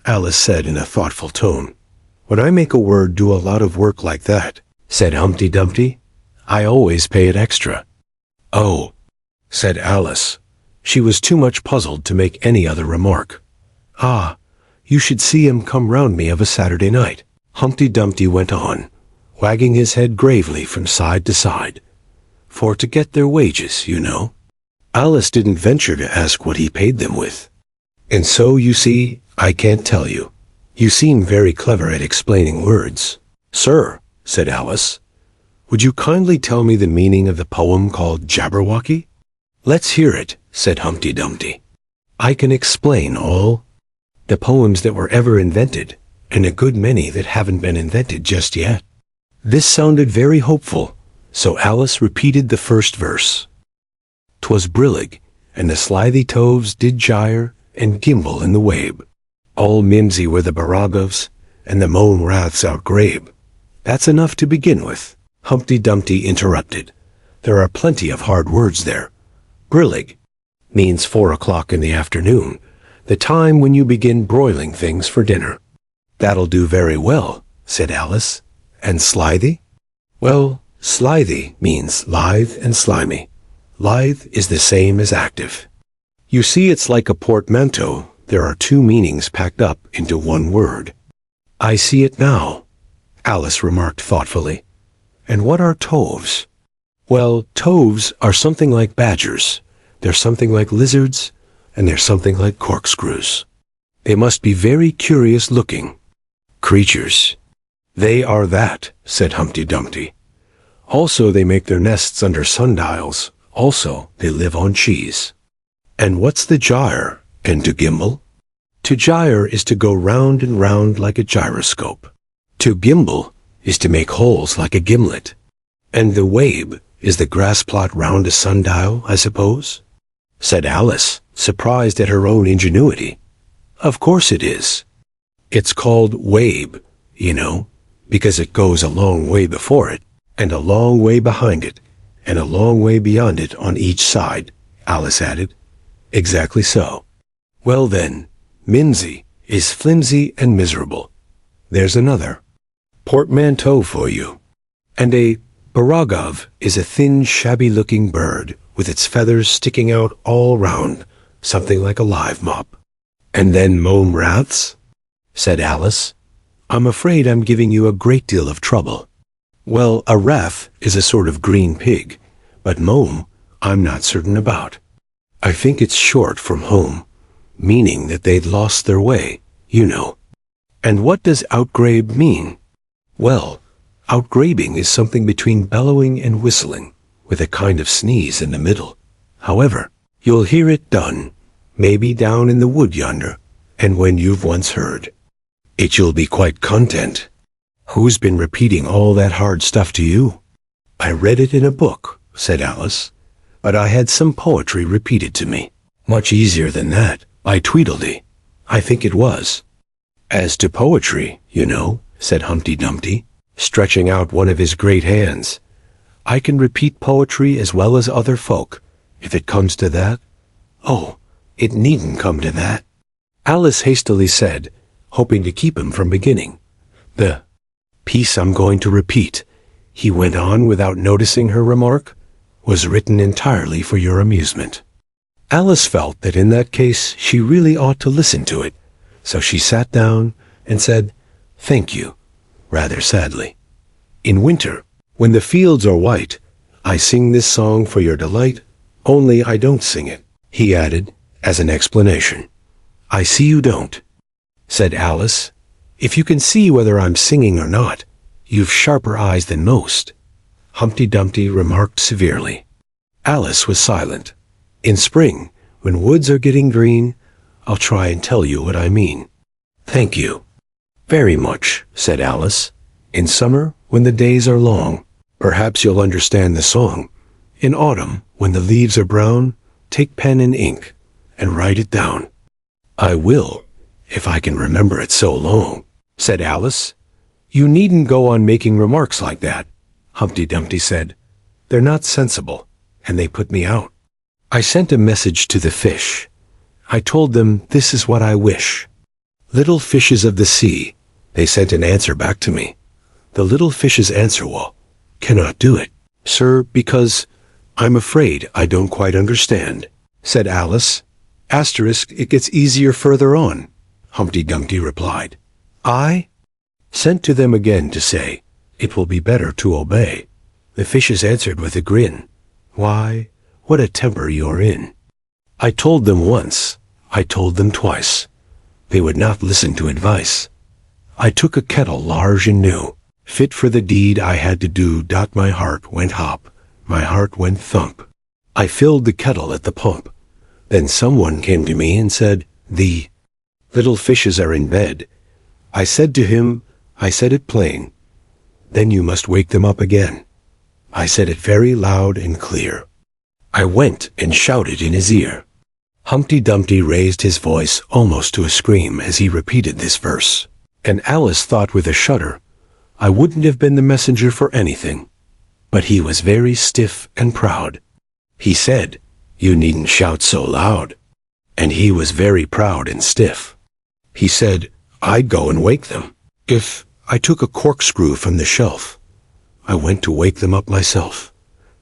Alice said in a thoughtful tone. When I make a word do a lot of work like that, said Humpty Dumpty, I always pay it extra. Oh, said Alice. She was too much puzzled to make any other remark. Ah, You should see 'em come round me of a Saturday night. Humpty Dumpty went on, wagging his head gravely from side to side. For to get their wages, you know. Alice didn't venture to ask what he paid them with. And so, you see, I can't tell you. You seem very clever at explaining words. Sir, said Alice, would you kindly tell me the meaning of the poem called Jabberwocky? Let's hear it, said Humpty Dumpty. I can explain all the poems that were ever invented, and a good many that haven't been invented just yet. This sounded very hopeful, so Alice repeated the first verse. 'Twas brillig, and the slithy toves did gyre and gimble in the wabe. All mimsy were the baragovs, and the moan raths outgrabe. That's enough to begin with, Humpty Dumpty interrupted. There are plenty of hard words there. Brillig means 4 o'clock in the afternoon, the time when you begin broiling things for dinner. That'll do very well, said Alice. And slithy? Well, slithy means lithe and slimy. Lithe is the same as active. You see, it's like a portmanteau. There are two meanings packed up into one word. I see it now, Alice remarked thoughtfully. And what are toves? Well, toves are something like badgers. They're something like lizards, and they're something like corkscrews. They must be very curious-looking creatures. They are that, said Humpty Dumpty. Also, they make their nests under sundials. Also, they live on cheese. And what's the gyre, and to gimble? To gyre is to go round and round like a gyroscope. To gimble is to make holes like a gimlet. And the wabe is the grass plot round a sundial, I suppose? Said Alice, surprised at her own ingenuity. Of course it is. It's called wabe, you know, because it goes a long way before it, and a long way behind it, and a long way beyond it on each side, Alice added. Exactly so. Well then, mimsy is flimsy and miserable. There's another portmanteau for you. And a baragov is a thin, shabby-looking bird with its feathers sticking out all round, something like a live mop. And then mome raths? Said Alice. I'm afraid I'm giving you a great deal of trouble. Well, a rath is a sort of green pig, but mome I'm not certain about. I think it's short from home, meaning that they'd lost their way, you know. And what does outgrabe mean? Well, outgrabing is something between bellowing and whistling, with a kind of sneeze in the middle. However, you'll hear it done, maybe down in the wood yonder, and when you've once heard it, you'll be quite content. Who's been repeating all that hard stuff to you? I read it in a book, said Alice, but I had some poetry repeated to me. Much easier than that, by Tweedledee. I think it was. As to poetry, you know, said Humpty Dumpty, stretching out one of his great hands, I can repeat poetry as well as other folk, if it comes to that. Oh, it needn't come to that, Alice hastily said, hoping to keep him from beginning. The piece I'm going to repeat, he went on without noticing her remark, was written entirely for your amusement. Alice felt that in that case she really ought to listen to it, so she sat down and said, Thank you, rather sadly. In winter, when the fields are white, I sing this song for your delight, only I don't sing it, he added, as an explanation. I see you don't, said Alice. If you can see whether I'm singing or not, you've sharper eyes than most, Humpty Dumpty remarked severely. Alice was silent. In spring, when woods are getting green, I'll try and tell you what I mean. Thank you. Very much, said Alice. In summer, when the days are long, perhaps you'll understand the song. In autumn, when the leaves are brown, take pen and ink, and write it down. I will, if I can remember it so long, said Alice. You needn't go on making remarks like that, Humpty Dumpty said. They're not sensible, and they put me out. I sent a message to the fish. I told them this is what I wish. Little fishes of the sea, they sent an answer back to me. The little fishes answer, well, cannot do it, sir, because I'm afraid I don't quite understand, said Alice. Asterisk, it gets easier further on. Humpty Dumpty replied. I sent to them again to say, it will be better to obey. The fishes answered with a grin, Why, what a temper you're in. I told them once, I told them twice. They would not listen to advice. I took a kettle large and new, fit for the deed I had to do. My heart went hop, my heart went thump. I filled the kettle at the pump. Then someone came to me and said, The little fishes are in bed. I said to him, I said it plain, Then you must wake them up again. I said it very loud and clear. I went and shouted in his ear. Humpty Dumpty raised his voice almost to a scream as he repeated this verse, and Alice thought with a shudder, I wouldn't have been the messenger for anything. But he was very stiff and proud. He said, You needn't shout so loud. And he was very proud and stiff. He said, I'd go and wake them. If I took a corkscrew from the shelf, I went to wake them up myself.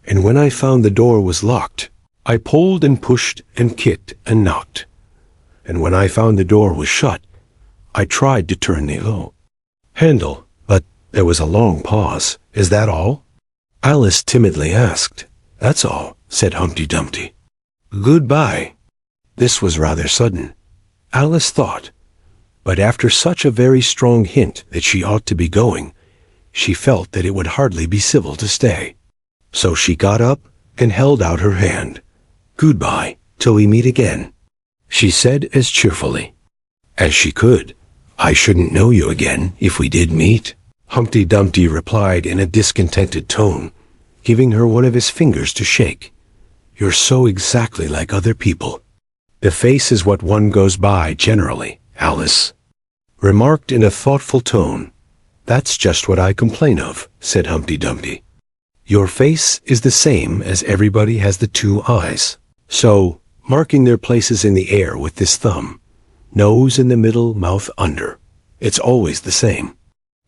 And when I found the door was locked, I pulled and pushed and kicked and knocked. And when I found the door was shut, I tried to turn the handle, but there was a long pause. Is that all? Alice timidly asked. That's all, said Humpty Dumpty. Goodbye. This was rather sudden, Alice thought, but after such a very strong hint that she ought to be going, she felt that it would hardly be civil to stay. So she got up and held out her hand. Goodbye, till we meet again, she said as cheerfully as she could. I shouldn't know you again if we did meet, Humpty Dumpty replied in a discontented tone, giving her one of his fingers to shake. You're so exactly like other people. The face is what one goes by generally, Alice remarked in a thoughtful tone. That's just what I complain of, said Humpty Dumpty. Your face is the same as everybody has the two eyes. So, marking their places in the air with this thumb, nose in the middle, mouth under, it's always the same.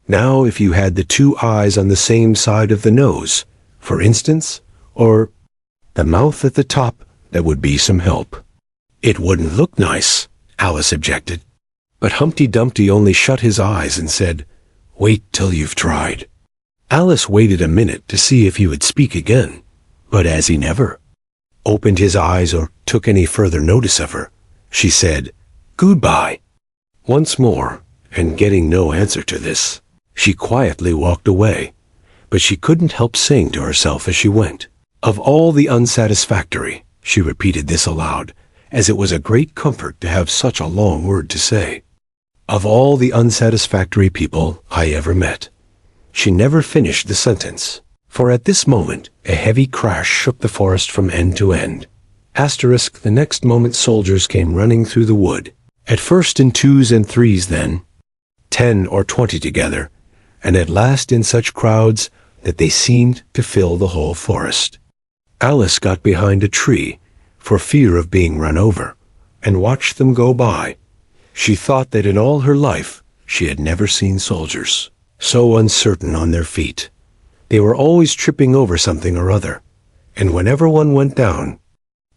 Now if you had the two eyes on the same side of the nose, for instance, or the mouth at the top, that would be some help. It wouldn't look nice, Alice objected. But Humpty Dumpty only shut his eyes and said, Wait till you've tried. Alice waited a minute to see if he would speak again, but as he never opened his eyes or took any further notice of her, she said, Goodbye. Once more, and getting no answer to this, she quietly walked away, but she couldn't help saying to herself as she went, Of all the unsatisfactory, she repeated this aloud, as it was a great comfort to have such a long word to say. Of all the unsatisfactory people I ever met. She never finished the sentence, for at this moment a heavy crash shook the forest from end to end. Asterisk, the next moment soldiers came running through the wood, at first in 2s and 3s, then 10 or 20 together, and at last in such crowds that they seemed to fill the whole forest. Alice got behind a tree, for fear of being run over, and watched them go by. She thought that in all her life she had never seen soldiers so uncertain on their feet. They were always tripping over something or other, and whenever one went down,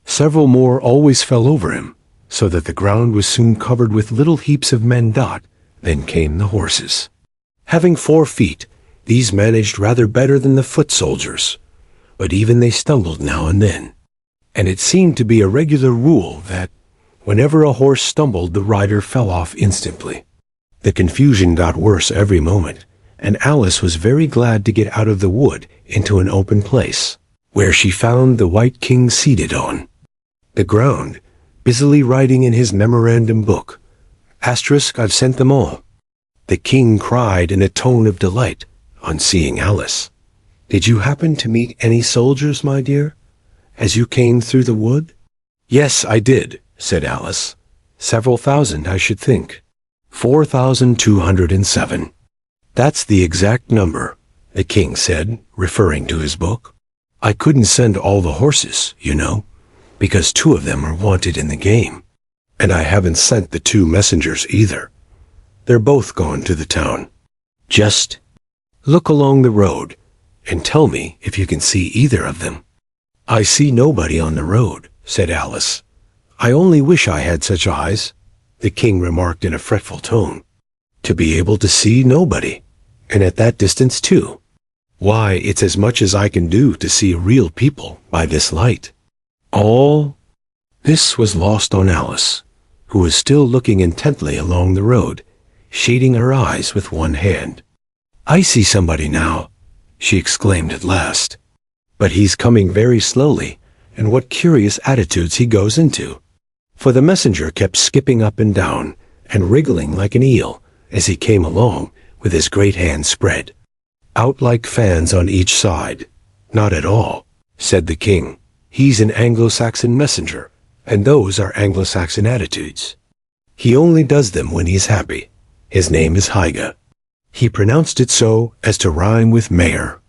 several more always fell over him, so that the ground was soon covered with little heaps of men. Then came the horses. Having 4 feet, these managed rather better than the foot soldiers, but even they stumbled now and then, and it seemed to be a regular rule that whenever a horse stumbled, the rider fell off instantly. The confusion got worse every moment, and Alice was very glad to get out of the wood into an open place, where she found the White King seated on the ground, busily writing in his memorandum book. Asterisk, I've sent them all. The king cried in a tone of delight on seeing Alice. Did you happen to meet any soldiers, my dear, as you came through the wood? Yes, I did, said Alice. Several thousand, I should think. 4,207. That's the exact number, the king said, referring to his book. I couldn't send all the horses, you know, because 2 of them are wanted in the game. And I haven't sent the 2 messengers either. They're both gone to the town. Just look along the road and tell me if you can see either of them. I see nobody on the road, said Alice. I only wish I had such eyes. the king remarked in a fretful tone. To be able to see nobody, and at that distance too. Why, it's as much as I can do to see real people by this light. All this was lost on Alice, who was still looking intently along the road, shading her eyes with one hand. I see somebody now, she exclaimed at last. But he's coming very slowly, and what curious attitudes he goes into. For the messenger kept skipping up and down, and wriggling like an eel, as he came along, with his great hands spread out like fans on each side. Not at all, said the king. He's an Anglo-Saxon messenger, and those are Anglo-Saxon attitudes. He only does them when he's happy. His name is Hyga. He pronounced it so as to rhyme with mayor.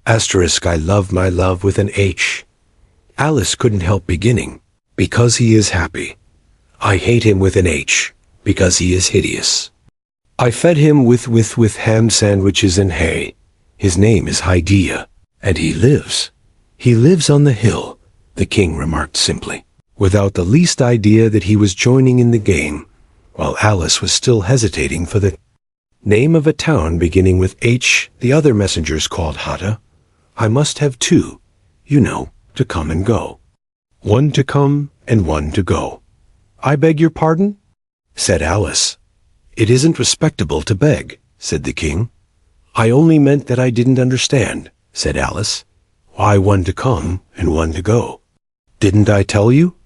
Asterisk I love my love with an H. Alice couldn't help beginning, because he is happy. I hate him with an H, because he is hideous. I fed him with ham sandwiches and hay. His name is Hydia, and he lives. He lives on the hill, the king remarked simply, without the least idea that he was joining in the game, while Alice was still hesitating for the name of a town beginning with H the other messengers called Hatta. I must have two, you know, to come and go. One to come and one to go. I beg your pardon? Said Alice. It isn't respectable to beg, said the king. I only meant that I didn't understand, said Alice. Why one to come and one to go? Didn't I tell you?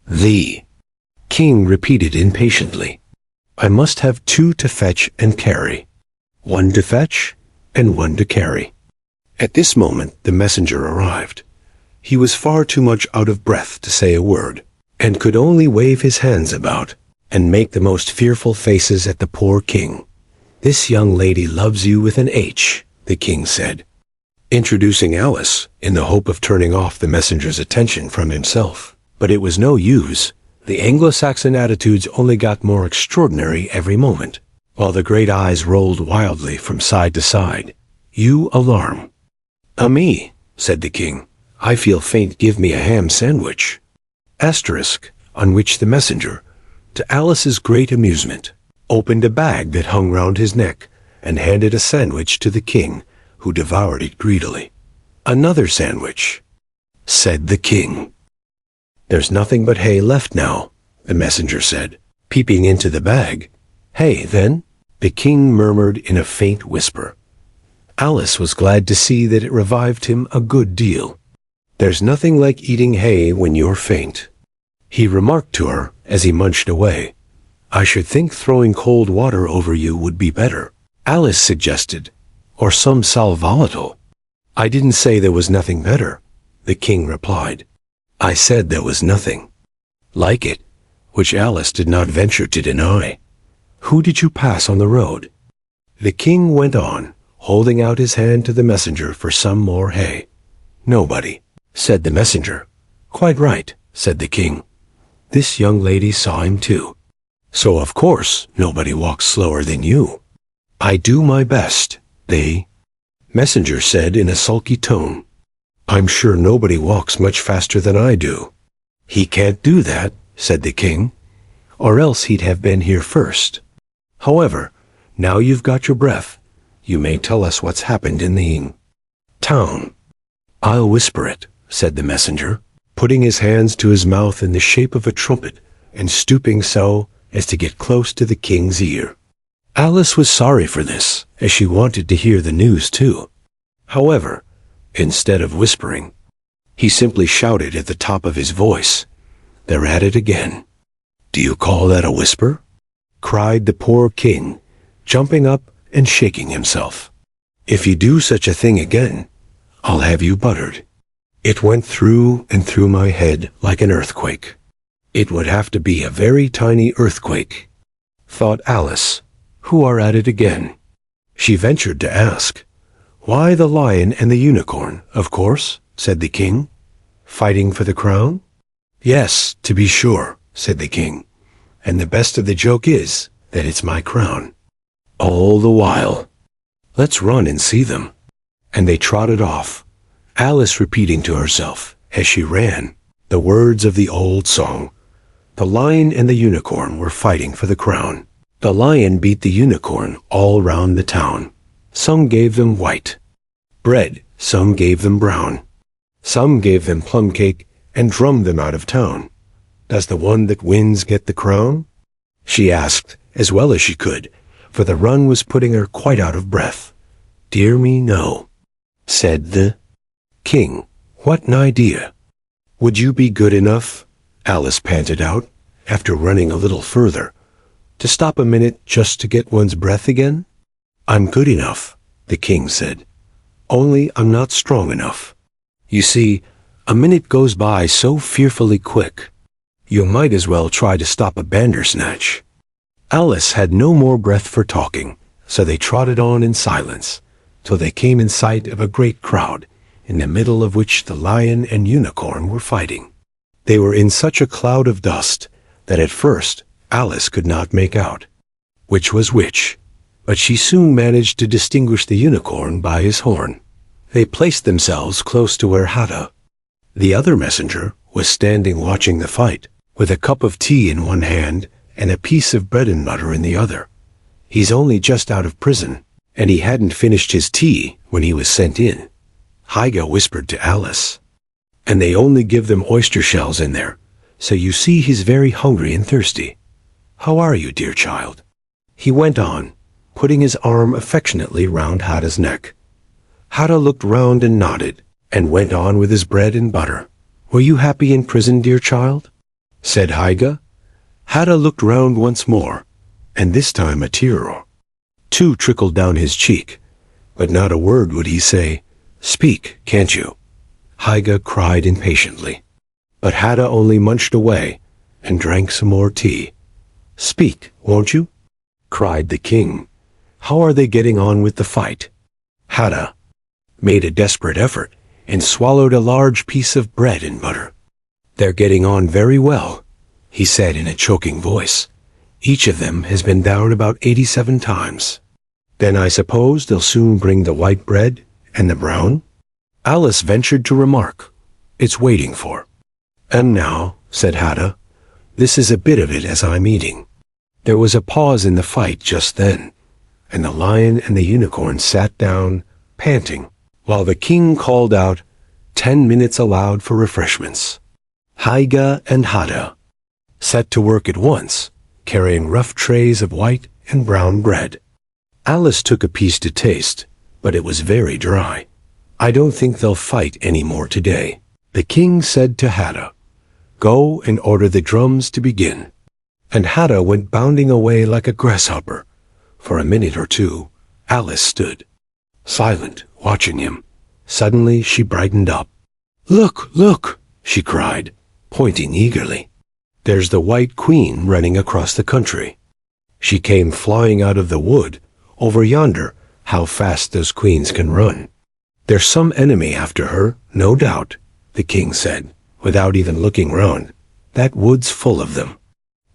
The king repeated impatiently. I must have two to fetch and carry. One to fetch and one to carry. At this moment the messenger arrived. He was far too much out of breath to say a word, and could only wave his hands about, and make the most fearful faces at the poor king. This young lady loves you with an H, the king said, introducing Alice in the hope of turning off the messenger's attention from himself. But it was no use. The Anglo-Saxon attitudes only got more extraordinary every moment, while the great eyes rolled wildly from side to side. You alarm. Me, said the king. I feel faint, give me a ham sandwich. Asterisk, on which the messenger, to Alice's great amusement, opened a bag that hung round his neck, and handed a sandwich to the king, who devoured it greedily. Another sandwich, said the king. There's nothing but hay left now, the messenger said, peeping into the bag. Hay, then? The king murmured in a faint whisper. Alice was glad to see that it revived him a good deal. There's nothing like eating hay when you're faint, he remarked to her as he munched away. I should think throwing cold water over you would be better, Alice suggested, or some sal volatile. I didn't say there was nothing better, the king replied. I said there was nothing like it, which Alice did not venture to deny. Who did you pass on the road? The king went on, holding out his hand to the messenger for some more hay. Nobody, said the messenger. Quite right, said the king. This young lady saw him too. So of course nobody walks slower than you. I do my best, the messenger said in a sulky tone. I'm sure nobody walks much faster than I do. He can't do that, said the king, or else he'd have been here first. However, now you've got your breath, you may tell us what's happened in the town. I'll whisper it, said the messenger, putting his hands to his mouth in the shape of a trumpet, and stooping so as to get close to the king's ear. Alice was sorry for this, as she wanted to hear the news too. However, instead of whispering, he simply shouted at the top of his voice. They're at it again. Do you call that a whisper? Cried the poor king, jumping up and shaking himself. If you do such a thing again, I'll have you buttered. It went through and through my head like an earthquake. It would have to be a very tiny earthquake, thought Alice, who are at it again. She ventured to ask, why the lion and the unicorn, of course, said the king. Fighting for the crown? Yes, to be sure, said the king. And the best of the joke is that it's my crown. All the while. Let's run and see them. And they trotted off, Alice repeating to herself, as she ran, the words of the old song. The lion and the unicorn were fighting for the crown. The lion beat the unicorn all round the town. Some gave them white bread, some gave them brown. Some gave them plum cake and drummed them out of town. Does the one that wins get the crown? She asked, as well as she could, for the run was putting her quite out of breath. Dear me, no, said the king. What an idea. Would you be good enough, Alice panted out, after running a little further, to stop a minute just to get one's breath again? I'm good enough, the king said. Only I'm not strong enough. You see, a minute goes by so fearfully quick. You might as well try to stop a bandersnatch. Alice had no more breath for talking, so they trotted on in silence, till they came in sight of a great crowd, in the middle of which the lion and unicorn were fighting. They were in such a cloud of dust that at first Alice could not make out which was which, but she soon managed to distinguish the unicorn by his horn. They placed themselves close to where Hatta, the other messenger, was standing watching the fight, with a cup of tea in one hand and a piece of bread and butter in the other. He's only just out of prison, and he hadn't finished his tea when he was sent in, Higa whispered to Alice. And they only give them oyster shells in there, so you see he's very hungry and thirsty. How are you, dear child? He went on, putting his arm affectionately round Hatta's neck. Hatta looked round and nodded, and went on with his bread and butter. Were you happy in prison, dear child? Said Higa. Hatta looked round once more, and this time a tear or two trickled down his cheek, but not a word would he say. Speak, can't you? Higa cried impatiently. But Hatta only munched away, and drank some more tea. Speak, won't you? Cried the king. How are they getting on with the fight? Hatta made a desperate effort, and swallowed a large piece of bread and butter. They're getting on very well, he said in a choking voice. Each of them has been down about 87 times. Then I suppose they'll soon bring the white bread and the brown? Alice ventured to remark. It's waiting for. And now, said Hatta, this is a bit of it as I'm eating. There was a pause in the fight just then, and the lion and the unicorn sat down, panting, while the king called out, 10 minutes allowed for refreshments. Higa and Hatta set to work at once, carrying rough trays of white and brown bread. Alice took a piece to taste, but it was very dry. I don't think they'll fight any more today, the king said to Hatta. Go and order the drums to begin. And Hatta went bounding away like a grasshopper. For a minute or two, Alice stood, silent, watching him. Suddenly she brightened up. Look, look, she cried, pointing eagerly. There's the White Queen running across the country. She came flying out of the wood, over yonder. How fast those queens can run. There's some enemy after her, no doubt, the king said, without even looking round. That wood's full of them.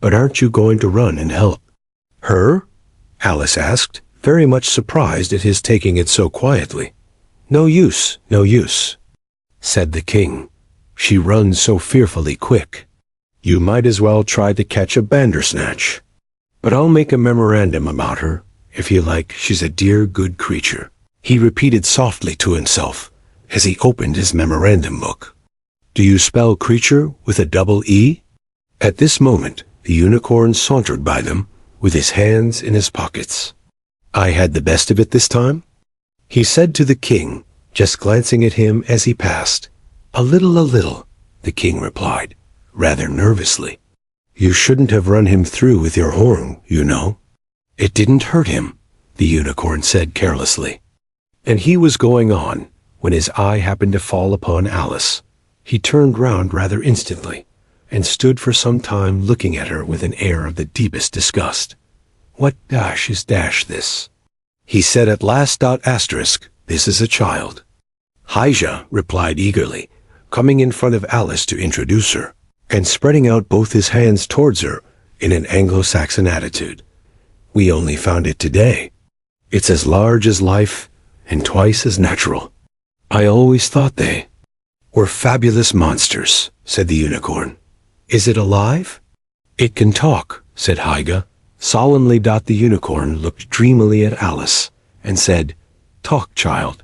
But aren't you going to run and help her? Alice asked, very much surprised at his taking it so quietly. No use, said the king. She runs so fearfully quick. You might as well try to catch a bandersnatch. But I'll make a memorandum about her. If you like, she's a dear good creature, he repeated softly to himself as he opened his memorandum book. Do you spell creature with a double E? At this moment, the unicorn sauntered by them with his hands in his pockets. I had the best of it this time? He said to the king, just glancing at him as he passed. A little, the king replied, rather nervously. You shouldn't have run him through with your horn, you know. It didn't hurt him, the unicorn said carelessly. And he was going on, when his eye happened to fall upon Alice. He turned round rather instantly, and stood for some time looking at her with an air of the deepest disgust. What dash is dash this? He said at last asterisk, this is a child. Hija replied eagerly, coming in front of Alice to introduce her, and spreading out both his hands towards her in an Anglo-Saxon attitude. We only found it today. It's as large as life and twice as natural. I always thought they were fabulous monsters, said the unicorn. Is it alive? It can talk, said Hyga. Solemnly. The unicorn looked dreamily at Alice and said, "Talk, child."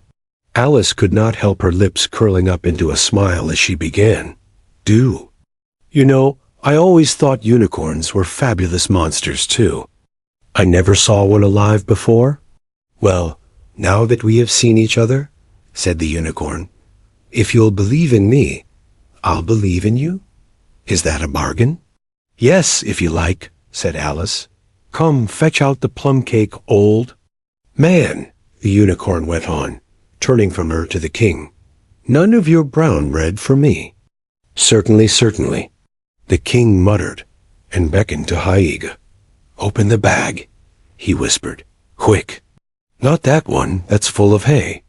Alice could not help her lips curling up into a smile as she began. "Do. You know, I always thought unicorns were fabulous monsters too. I never saw one alive before." "Well, now that we have seen each other," said the unicorn, "if you'll believe in me, I'll believe in you. Is that a bargain?" "Yes, if you like," said Alice. "Come, fetch out the plum cake, old man," the unicorn went on, turning from her to the king. "None of your brown bread for me." "Certainly, certainly," the king muttered, and beckoned to Hyga. "Open the bag," he whispered. "Quick." "Not that one, that's full of hay."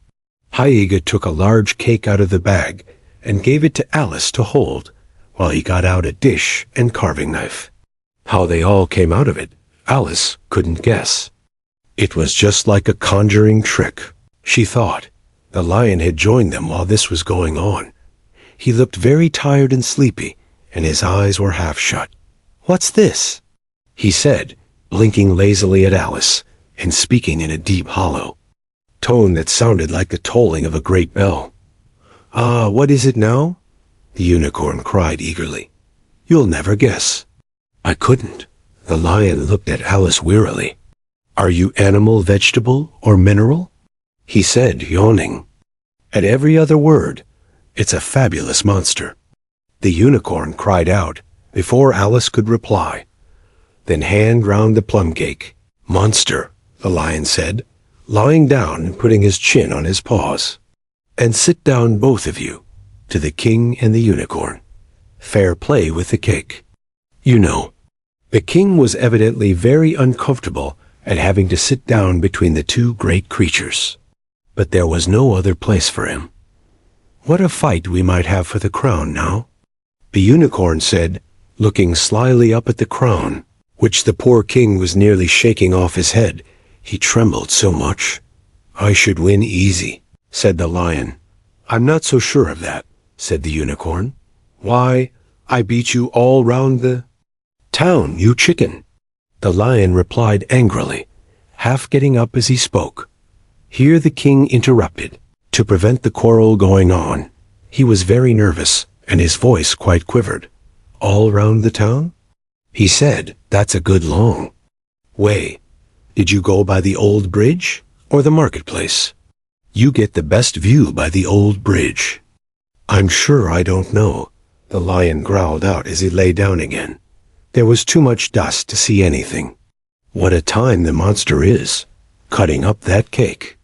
Hyga took a large cake out of the bag and gave it to Alice to hold, while he got out a dish and carving knife. How they all came out of it, Alice couldn't guess. It was just like a conjuring trick, she thought. The lion had joined them while this was going on. He looked very tired and sleepy, and his eyes were half shut. "What's this?" he said, blinking lazily at Alice, and speaking in a deep hollow tone that sounded like the tolling of a great bell. "Ah, what is it now?" the unicorn cried eagerly. "You'll never guess." "I couldn't." The lion looked at Alice wearily. "Are you animal, vegetable, or mineral?" he said, yawning. At every other word, "It's a fabulous monster," the unicorn cried out before Alice could reply. Then hand round the plum cake. "Monster," the lion said, lying down and putting his chin on his paws. "And sit down, both of you," to the king and the unicorn. "Fair play with the cake." You know, the king was evidently very uncomfortable at having to sit down between the two great creatures. But there was no other place for him. "What a fight we might have for the crown now," the unicorn said, looking slyly up at the crown, which the poor king was nearly shaking off his head. He trembled so much. "I should win easy," said the lion. "I'm not so sure of that," said the unicorn. "Why, I beat you all round the town, you chicken," the lion replied angrily, half getting up as he spoke. Here the king interrupted, to prevent the quarrel going on. He was very nervous, and his voice quite quivered. "All round the town?" he said. "That's a good long way. Did you go by the old bridge or the marketplace? You get the best view by the old bridge." "I'm sure I don't know," the lion growled out as he lay down again. There was too much dust to see anything. What a time the monster is, cutting up that cake.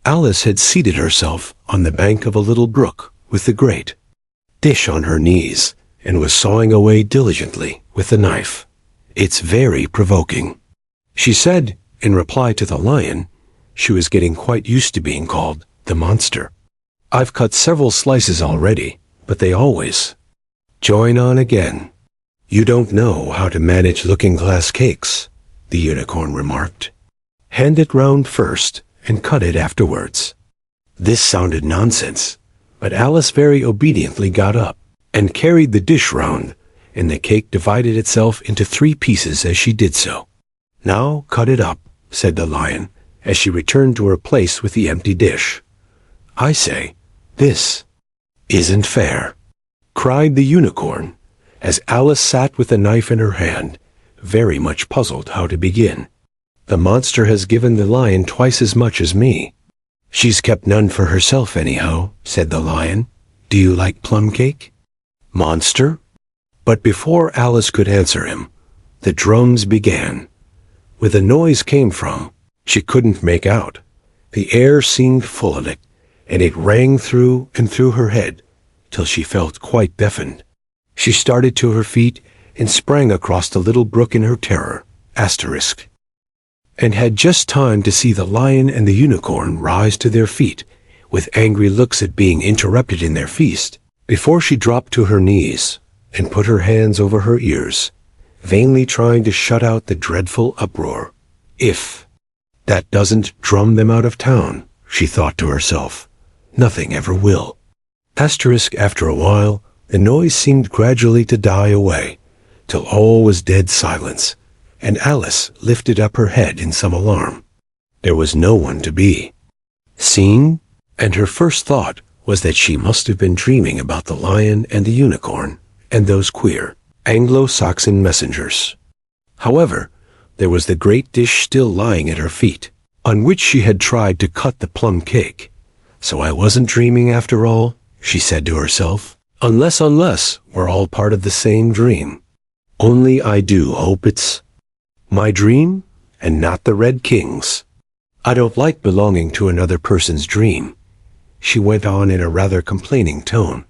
Alice had seated herself on the bank of a little brook with the great dish on her knees and was sawing away diligently with the knife. "It's very provoking," she said in reply to the lion. She was getting quite used to being called the monster. "I've cut several slices already, but they always join on again." "You don't know how to manage looking-glass cakes," the unicorn remarked. "Hand it round first and cut it afterwards." This sounded nonsense, but Alice very obediently got up and carried the dish round, and the cake divided itself into 3 pieces as she did so. "Now cut it up," said the lion, as she returned to her place with the empty dish. "I say, this isn't fair," cried the unicorn, as Alice sat with the knife in her hand, very much puzzled how to begin. "The monster has given the lion twice as much as me." "She's kept none for herself anyhow," said the lion. "Do you like plum cake, monster?" But before Alice could answer him, the drums began. Where the noise came from, she couldn't make out. The air seemed full of it, and it rang through and through her head, till she felt quite deafened. She started to her feet and sprang across the little brook in her terror, and had just time to see the lion and the unicorn rise to their feet, with angry looks at being interrupted in their feast, before she dropped to her knees and put her hands over her ears, vainly trying to shut out the dreadful uproar. "If that doesn't drum them out of town," she thought to herself, "nothing ever will." After a while, the noise seemed gradually to die away, till all was dead silence, and Alice lifted up her head in some alarm. There was no one to be seen, and her first thought was that she must have been dreaming about the lion and the unicorn and those queer Anglo-Saxon messengers. However, there was the great dish still lying at her feet, on which she had tried to cut the plum cake. So I wasn't dreaming after all, she said to herself, unless we're all part of the same dream. Only I do hope it's my dream and not the Red King's. I don't like belonging to another person's dream, she went on in a rather complaining tone.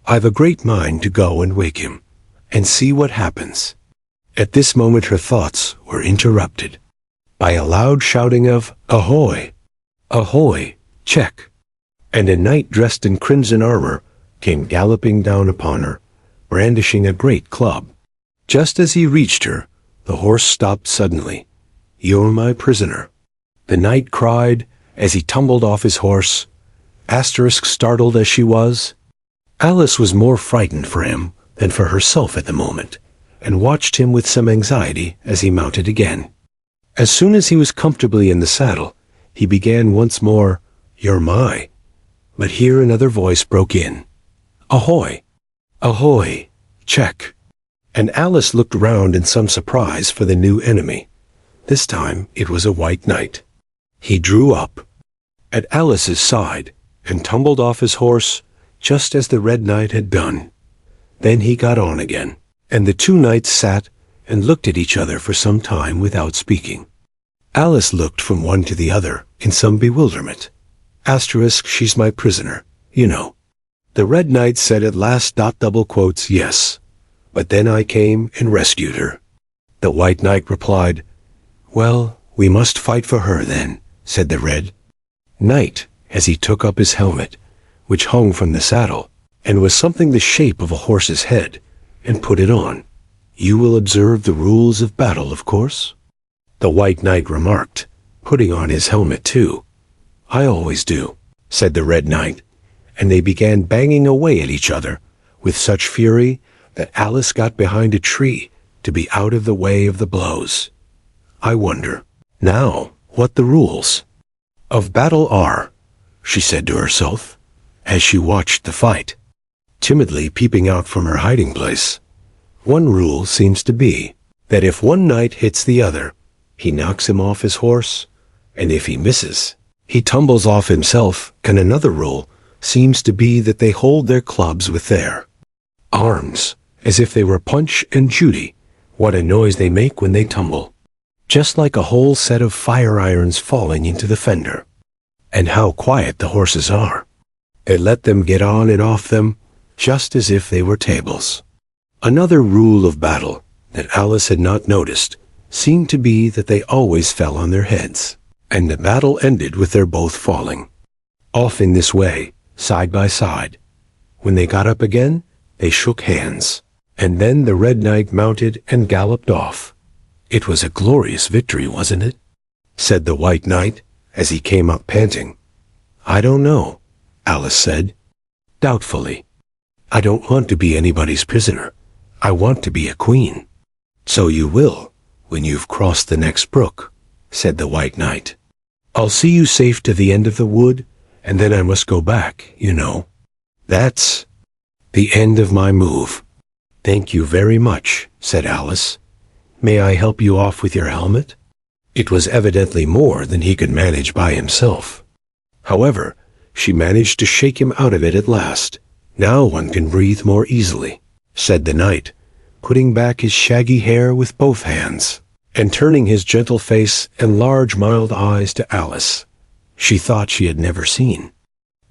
I've a great mind to go and wake him, and see what happens. At this moment her thoughts were interrupted by a loud shouting of, "Ahoy! Ahoy! Check!" And a knight dressed in crimson armor came galloping down upon her, brandishing a great club. Just as he reached her, the horse stopped suddenly. "You're my prisoner," the knight cried as he tumbled off his horse, startled as she was. Alice was more frightened for him than for herself at the moment, and watched him with some anxiety as he mounted again. As soon as he was comfortably in the saddle, he began once more, "You're my," but here another voice broke in, "Ahoy! Ahoy! Check!" And Alice looked round in some surprise for the new enemy. This time it was a white knight. He drew up at Alice's side and tumbled off his horse just as the Red Knight had done. Then he got on again, and the two knights sat and looked at each other for some time without speaking. Alice looked from one to the other in some bewilderment. She's my prisoner, you know. The Red Knight said at last, "Yes, but then I came and rescued her." The White Knight replied, "Well, we must fight for her then," said the Red Knight, as he took up his helmet, which hung from the saddle, and was something the shape of a horse's head, and put it on. "You will observe the rules of battle, of course?" The White Knight remarked, putting on his helmet too. "I always do," said the Red Knight, and they began banging away at each other with such fury that Alice got behind a tree to be out of the way of the blows. "I wonder now what the rules of battle are," she said to herself, as she watched the fight, timidly peeping out from her hiding place. "One rule seems to be that if one knight hits the other, he knocks him off his horse, and if he misses, he tumbles off himself, and another rule seems to be that they hold their clubs with their arms, as if they were Punch and Judy. What a noise they make when they tumble, just like a whole set of fire irons falling into the fender. And how quiet the horses are. They let them get on and off them, just as if they were tables." Another rule of battle that Alice had not noticed seemed to be that they always fell on their heads, and the battle ended with their both falling off in this way, side by side. When they got up again, they shook hands, and then the Red Knight mounted and galloped off. "It was a glorious victory, wasn't it?" said the White Knight, as he came up panting. "I don't know," Alice said, doubtfully. "I don't want to be anybody's prisoner. I want to be a queen." "So you will, when you've crossed the next brook," said the White Knight. "I'll see you safe to the end of the wood, and then I must go back, you know. That's the end of my move." "Thank you very much," said Alice. "May I help you off with your helmet?" It was evidently more than he could manage by himself. However, she managed to shake him out of it at last. "Now one can breathe more easily," said the knight, putting back his shaggy hair with both hands, and turning his gentle face and large mild eyes to Alice. She thought she had never seen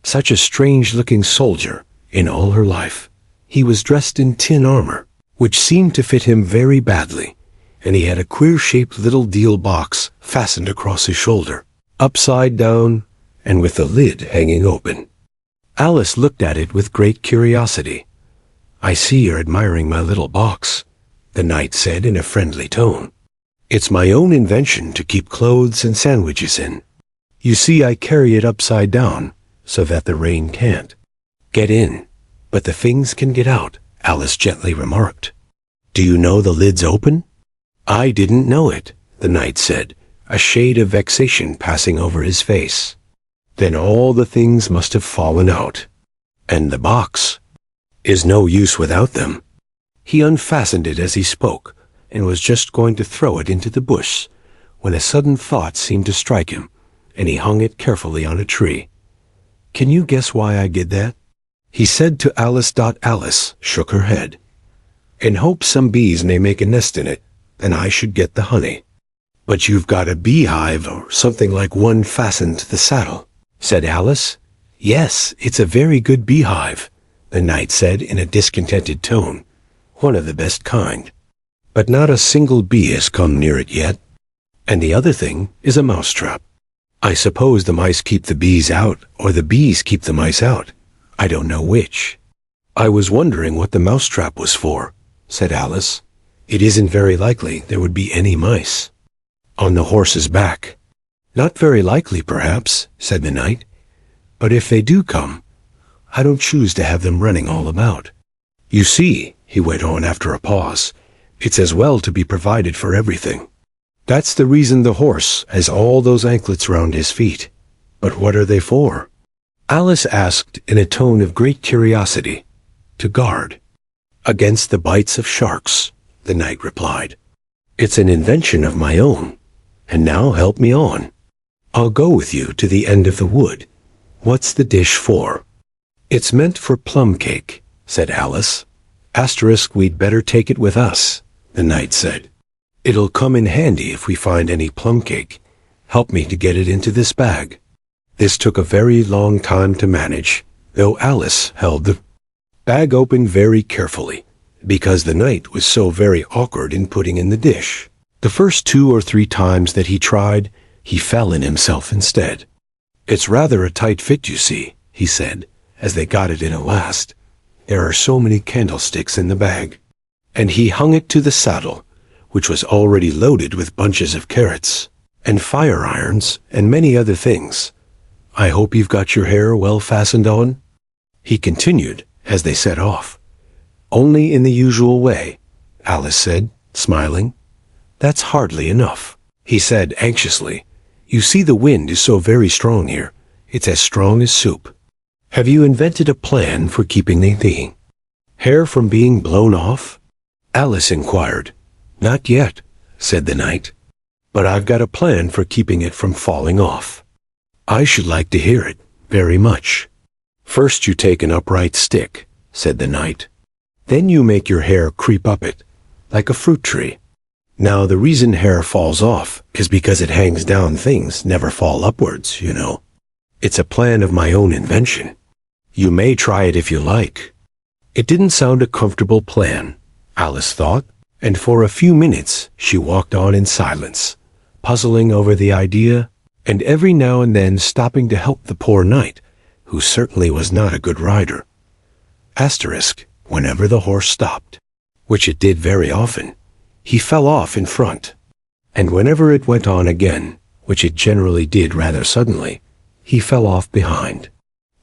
such a strange-looking soldier in all her life. He was dressed in tin armor, which seemed to fit him very badly, and he had a queer-shaped little deal box fastened across his shoulder, upside down, and with the lid hanging open. Alice looked at it with great curiosity. "I see you're admiring my little box," the knight said in a friendly tone. "It's my own invention to keep clothes and sandwiches in. You see, I carry it upside down, so that the rain can't get in, but the things can get out," Alice gently remarked. Do you know the lid's open?" "I didn't know it," the knight said, a shade of vexation passing over his face. "Then all the things must have fallen out. And the box is no use without them." He unfastened it as he spoke, and was just going to throw it into the bush, when a sudden thought seemed to strike him, and he hung it carefully on a tree. "Can you guess why I did that?" he said to Alice. Alice shook her head. "In hopes some bees may make a nest in it, and I should get the honey." "But you've got a beehive or something like one fastened to the saddle," said Alice. "Yes, it's a very good beehive," the knight said in a discontented tone. "One of the best kind. But not a single bee has come near it yet. And the other thing is a mousetrap. I suppose the mice keep the bees out, or the bees keep the mice out. I don't know which." "I was wondering what the mousetrap was for," said Alice. "It isn't very likely there would be any mice on the horse's back." "Not very likely, perhaps," said the knight. "But if they do come, I don't choose to have them running all about. You see," he went on after a pause, "it's as well to be provided for everything. That's the reason the horse has all those anklets round his feet." "But what are they for?" Alice asked in a tone of great curiosity. "To guard against the bites of sharks," the knight replied. "It's an invention of my own. And now help me on. I'll go with you to the end of the wood. What's the dish for?" "It's meant for plum cake," said Alice. *, we'd better take it with us," the knight said. "It'll come in handy if we find any plum cake. Help me to get it into this bag." This took a very long time to manage, though Alice held the bag open very carefully, because the knight was so very awkward in putting in the dish. The first 2 or 3 times that he tried, he fell in himself instead. "It's rather a tight fit, you see," he said, as they got it in at last. "There are so many candlesticks in the bag." And he hung it to the saddle, which was already loaded with bunches of carrots, and fire irons, and many other things. "I hope you've got your hair well fastened on?" he continued, as they set off. "Only in the usual way," Alice said, smiling. "That's hardly enough," he said anxiously. "You see the wind is so very strong here. It's as strong as soup. Have you invented a plan for keeping the hair from being blown off?" Alice inquired. "Not yet," said the knight. "But I've got a plan for keeping it from falling off." "I should like to hear it, very much." "First you take an upright stick," said the knight. "Then you make your hair creep up it, like a fruit tree. Now the reason hair falls off is because it hangs down. Things never fall upwards, you know. It's a plan of my own invention. You may try it if you like." It didn't sound a comfortable plan, Alice thought, and for a few minutes she walked on in silence, puzzling over the idea, and every now and then stopping to help the poor knight, who certainly was not a good rider. Whenever the horse stopped, which it did very often, he fell off in front, and whenever it went on again, which it generally did rather suddenly, he fell off behind.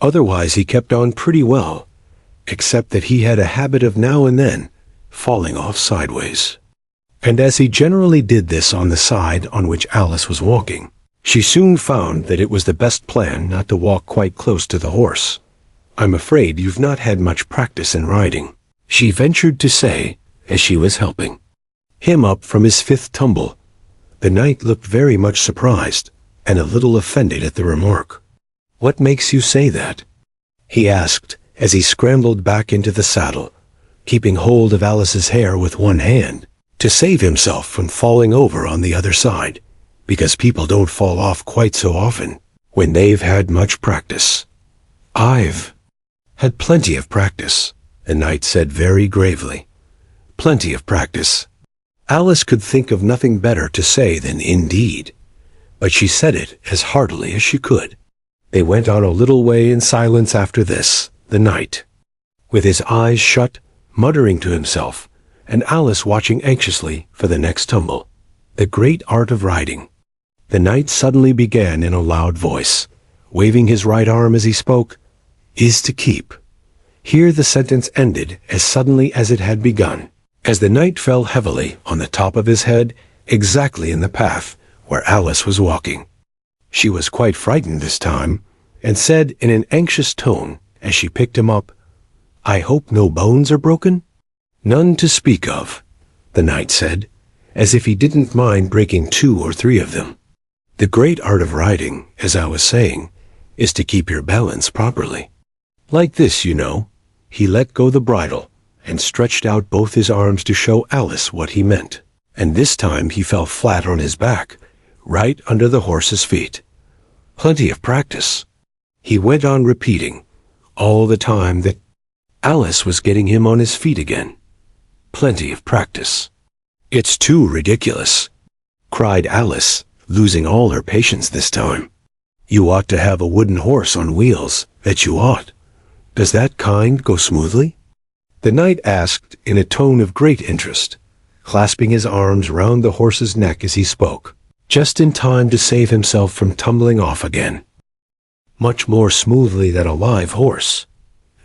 Otherwise he kept on pretty well, except that he had a habit of now and then falling off sideways. And as he generally did this on the side on which Alice was walking, she soon found that it was the best plan not to walk quite close to the horse. "I'm afraid you've not had much practice in riding," she ventured to say as she was helping him up from his 5th tumble. The knight looked very much surprised and a little offended at the remark. "What makes you say that?" he asked as he scrambled back into the saddle, keeping hold of Alice's hair with one hand to save himself from falling over on the other side, because people don't fall off quite so often when they've had much practice. "I've had plenty of practice," the knight said very gravely. "Plenty of practice." Alice could think of nothing better to say than "indeed," but she said it as heartily as she could. They went on a little way in silence after this, the knight, with his eyes shut, muttering to himself, and Alice watching anxiously for the next tumble. The great art of riding. The knight suddenly began in a loud voice, waving his right arm as he spoke, "is to keep." Here the sentence ended as suddenly as it had begun, as the knight fell heavily on the top of his head, exactly in the path where Alice was walking. She was quite frightened this time, and said in an anxious tone as she picked him up, "I hope no bones are broken?" "None to speak of," the knight said, as if he didn't mind breaking 2 or 3 of them. "The great art of riding, as I was saying, is to keep your balance properly. Like this, you know." He let go the bridle and stretched out both his arms to show Alice what he meant. And this time he fell flat on his back, right under the horse's feet. "Plenty of practice," he went on repeating, all the time that Alice was getting him on his feet again. "Plenty of practice." "It's too ridiculous," cried Alice, losing all her patience this time. "You ought to have a wooden horse on wheels, that you ought. Does that kind go smoothly?" The knight asked in a tone of great interest, clasping his arms round the horse's neck as he spoke, just in time to save himself from tumbling off again. "Much more smoothly than a live horse,"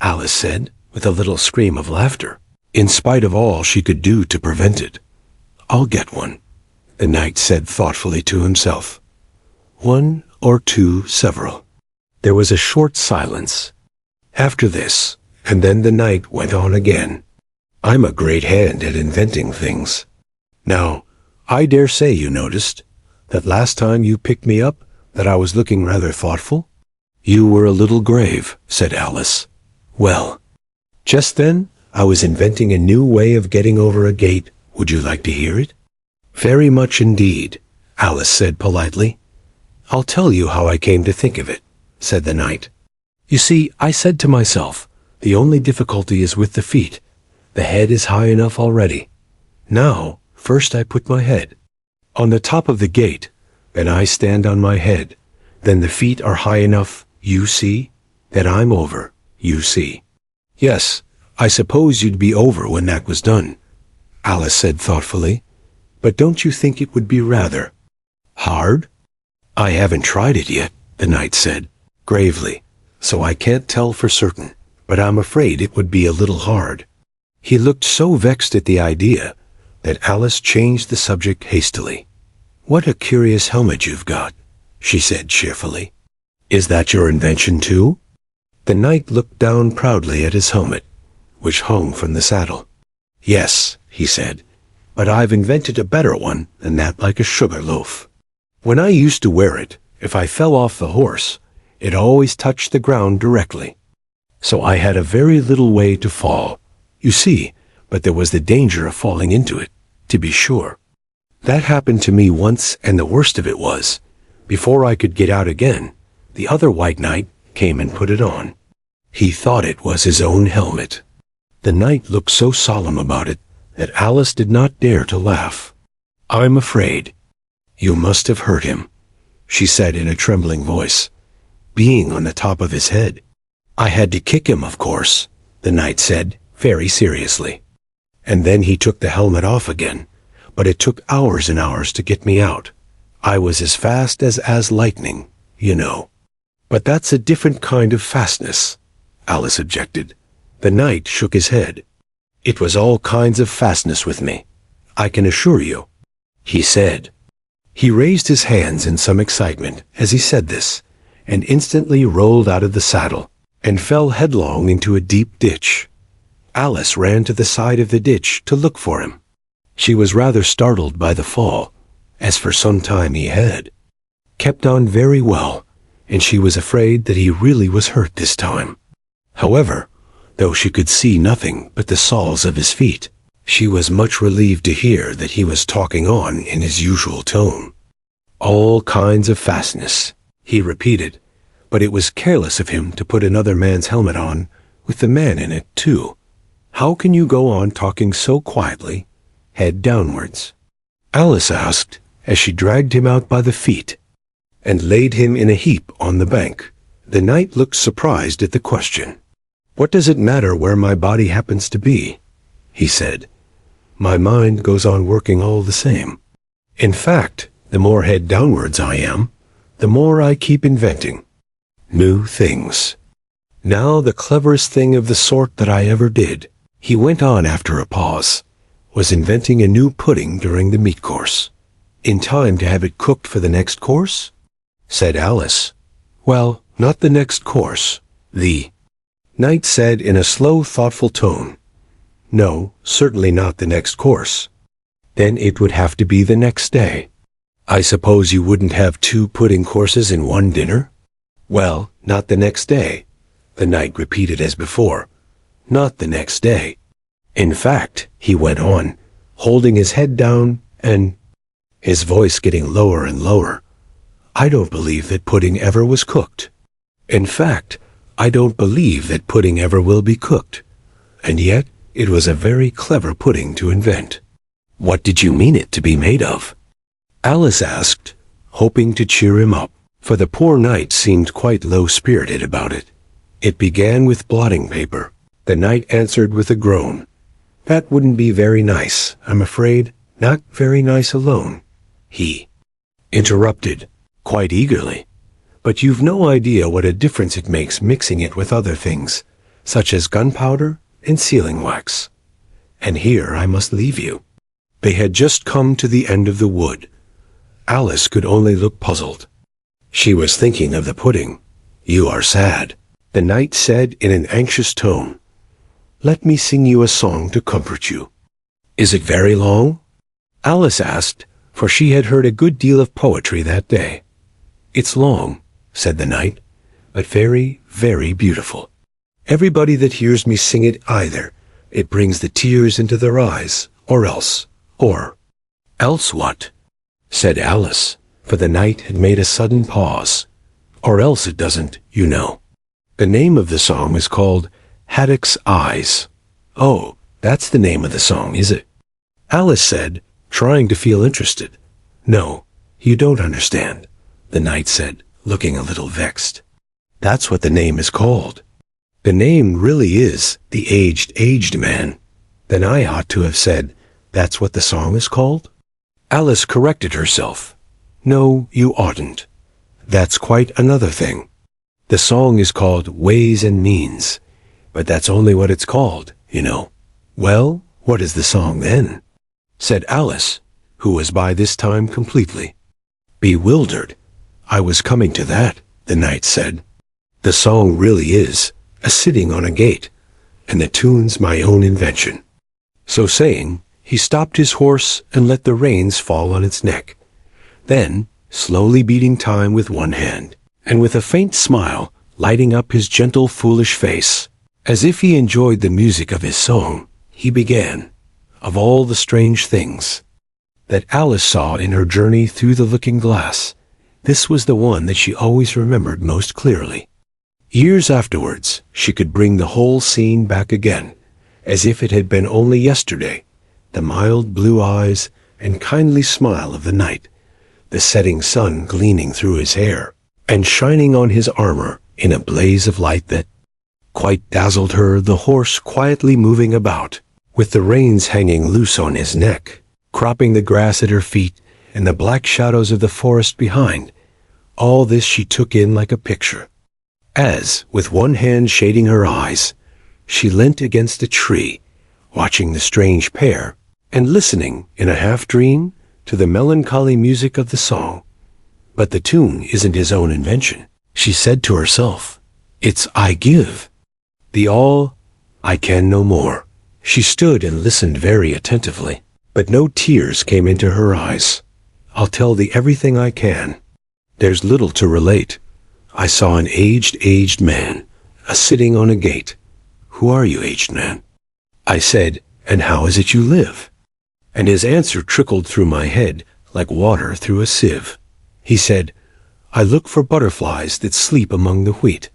Alice said, with a little scream of laughter, in spite of all she could do to prevent it. "I'll get one," the knight said thoughtfully to himself. "1 or 2 several." There was a short silence after this, and then the knight went on again. "I'm a great hand at inventing things. Now, I dare say you noticed that last time you picked me up that I was looking rather thoughtful?" "You were a little grave," said Alice. "Well, just then I was inventing a new way of getting over a gate. Would you like to hear it?" "Very much indeed," Alice said politely. "I'll tell you how I came to think of it," said the knight. "You see, I said to myself, the only difficulty is with the feet. The head is high enough already. Now, first I put my head on the top of the gate, then I stand on my head. Then the feet are high enough, you see, that I'm over, you see." "Yes, I suppose you'd be over when that was done," Alice said thoughtfully. "But don't you think it would be rather hard?" "I haven't tried it yet," the knight said, gravely, "so I can't tell for certain, but I'm afraid it would be a little hard." He looked so vexed at the idea that Alice changed the subject hastily. "What a curious helmet you've got," she said cheerfully. "Is that your invention too?" The knight looked down proudly at his helmet, which hung from the saddle. "Yes," he said, "but I've invented a better one than that, like a sugar loaf. When I used to wear it, if I fell off the horse, it always touched the ground directly. So I had a very little way to fall, you see, but there was the danger of falling into it, to be sure. That happened to me once, and the worst of it was, before I could get out again, the other white knight came and put it on. He thought it was his own helmet." The knight looked so solemn about it that Alice did not dare to laugh. "I'm afraid you must have hurt him," she said in a trembling voice, "being on the top of his head." "I had to kick him, of course," the knight said, very seriously. "And then he took the helmet off again, but it took hours and hours to get me out. I was as fast as lightning, you know." "But that's a different kind of fastness," Alice objected. The knight shook his head. "It was all kinds of fastness with me, I can assure you," he said. He raised his hands in some excitement as he said this, and instantly rolled out of the saddle, and fell headlong into a deep ditch. Alice ran to the side of the ditch to look for him. She was rather startled by the fall, as for some time he had kept on very well, and she was afraid that he really was hurt this time. However, though she could see nothing but the soles of his feet, she was much relieved to hear that he was talking on in his usual tone. "All kinds of fastness," he repeated, "but it was careless of him to put another man's helmet on, with the man in it, too. How can you go on talking so quietly, head downwards?" Alice asked, as she dragged him out by the feet and laid him in a heap on the bank. The knight looked surprised at the question. "What does it matter where my body happens to be?" he said. "My mind goes on working all the same. In fact, the more head downwards I am, the more I keep inventing new things. Now the cleverest thing of the sort that I ever did," he went on after a pause, was inventing a new pudding during the meat course. In time to have it cooked for the next course? Said Alice. Well, not the next course. The knight said in a slow, thoughtful tone. No, certainly not the next course. Then it would have to be the next day. I suppose you wouldn't have 2 pudding courses in one dinner? Well, not the next day. The knight repeated as before. Not the next day. In fact, he went on, holding his head down and his voice getting lower and lower. I don't believe that pudding ever was cooked. In fact, I don't believe that pudding ever will be cooked. And yet, it was a very clever pudding to invent. What did you mean it to be made of? Alice asked, hoping to cheer him up, for the poor knight seemed quite low-spirited about it. It began with blotting paper. The knight answered with a groan. That wouldn't be very nice, I'm afraid. Not very nice alone. He interrupted, quite eagerly. But you've no idea what a difference it makes mixing it with other things, such as gunpowder and sealing wax. And here I must leave you. They had just come to the end of the wood. Alice could only look puzzled. She was thinking of the pudding. You are sad, the knight said in an anxious tone. Let me sing you a song to comfort you. Is it very long? Alice asked, for she had heard a good deal of poetry that day. It's long, said the knight, but very, very beautiful. Everybody that hears me sing it either, it brings the tears into their eyes, or else what? Said Alice, for the knight had made a sudden pause. Or else it doesn't, you know. The name of the song is called Haddock's Eyes. Oh, that's the name of the song, is it? Alice said, trying to feel interested. No, you don't understand, the knight said, looking a little vexed. That's what the name is called. The name really is The Aged Man. Then I ought to have said, that's what the song is called? Alice corrected herself. No, you oughtn't. That's quite another thing. The song is called Ways and Means, but that's only what it's called, you know. Well, what is the song then? Said Alice, who was by this time completely bewildered. I was coming to that, the knight said. The song really is A Sitting on a Gate, and the tune's my own invention. So saying, he stopped his horse and let the reins fall on its neck. Then, slowly beating time with one hand, and with a faint smile lighting up his gentle, foolish face, as if he enjoyed the music of his song, he began, of all the strange things that Alice saw in her journey through the looking-glass, this was the one that she always remembered most clearly. Years afterwards, she could bring the whole scene back again, as if it had been only yesterday, the mild blue eyes and kindly smile of the knight, the setting sun gleaming through his hair and shining on his armor in a blaze of light that quite dazzled her, the horse quietly moving about, with the reins hanging loose on his neck, cropping the grass at her feet and the black shadows of the forest behind. All this she took in like a picture, as, with one hand shading her eyes, she leant against a tree, watching the strange pair, and listening, in a half-dream, to the melancholy music of the song. But the tune isn't his own invention, she said to herself. It's I give. The all, I can no more. She stood and listened very attentively, but no tears came into her eyes. I'll tell thee everything I can. There's little to relate. I saw an aged man, a-sitting on a gate. Who are you, aged man? I said, and how is it you live? And his answer trickled through my head like water through a sieve. He said, I look for butterflies that sleep among the wheat.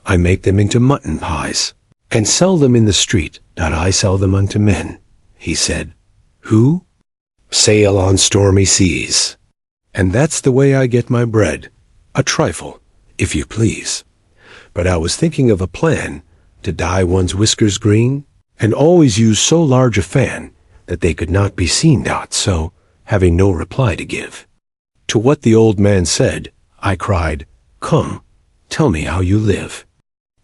I make them into mutton pies, and sell them in the street, not I sell them unto men. He said, who? Sail on stormy seas. And that's the way I get my bread. A trifle, if you please. But I was thinking of a plan to dye one's whiskers green, and always use so large a fan that they could not be seen. So, having no reply to give to what the old man said, I cried, Come, tell me how you live,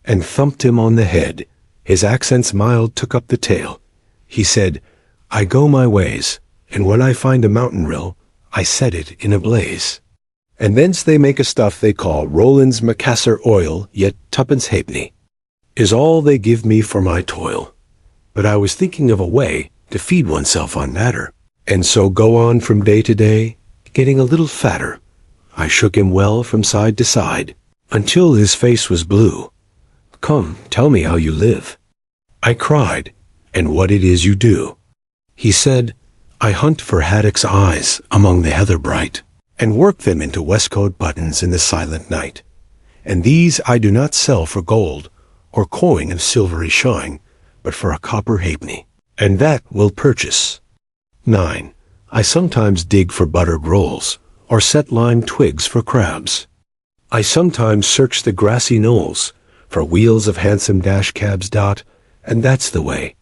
and thumped him on the head. His accents mild took up the tale. He said, I go my ways, and when I find a mountain rill, I set it in a blaze. And thence they make a stuff they call Roland's Macassar oil, yet tuppence halfpenny is all they give me for my toil. But I was thinking of a way to feed oneself on matter, and so go on from day to day, getting a little fatter. I shook him well from side to side, until his face was blue. Come, tell me how you live. I cried, and what it is you do. He said, I hunt for haddock's eyes among the heather bright, and work them into waistcoat buttons in the silent night. And these I do not sell for gold, or coin of silvery shine, but for a copper halfpenny, and that will purchase. 9. I sometimes dig for buttered rolls, or set lime twigs for crabs. I sometimes search the grassy knolls for wheels of handsome dash cabs. And that's the way,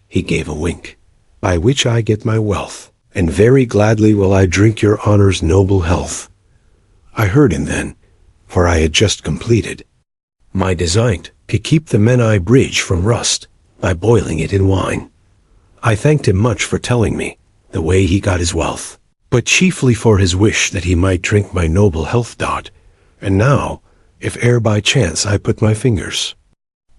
he gave a wink, by which I get my wealth, and very gladly will I drink your honor's noble health. I heard him then, for I had just completed my design to keep the Menai Bridge from rust by boiling it in wine. I thanked him much for telling me the way he got his wealth, but chiefly for his wish that he might drink my noble health. And now, if e'er by chance I put my fingers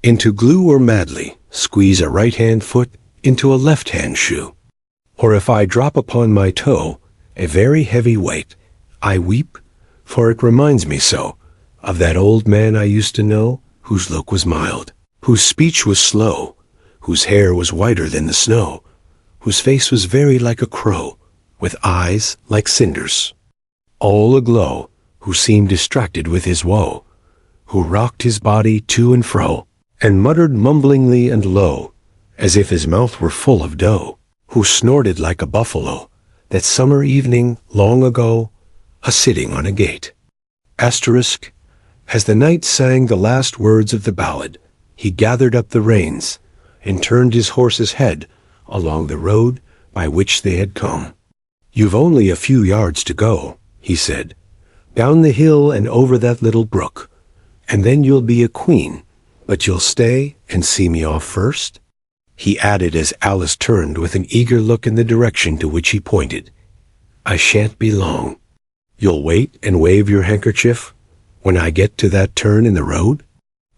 into glue or madly squeeze a right-hand foot into a left-hand shoe, or if I drop upon my toe a very heavy weight, I weep, for it reminds me so of that old man I used to know, whose look was mild, whose speech was slow, whose hair was whiter than the snow, whose face was very like a crow, with eyes like cinders, all aglow, who seemed distracted with his woe, who rocked his body to and fro, and muttered mumblingly and low, as if his mouth were full of dough, who snorted like a buffalo, that summer evening long ago, a-sitting on a gate. Asterisk, as the knight sang the last words of the ballad, he gathered up the reins, and turned his horse's head along the road by which they had come. You've only a few yards to go, he said, down the hill and over that little brook, and then you'll be a queen, but you'll stay and see me off first? He added as Alice turned with an eager look in the direction to which he pointed. I shan't be long. You'll wait and wave your handkerchief when I get to that turn in the road?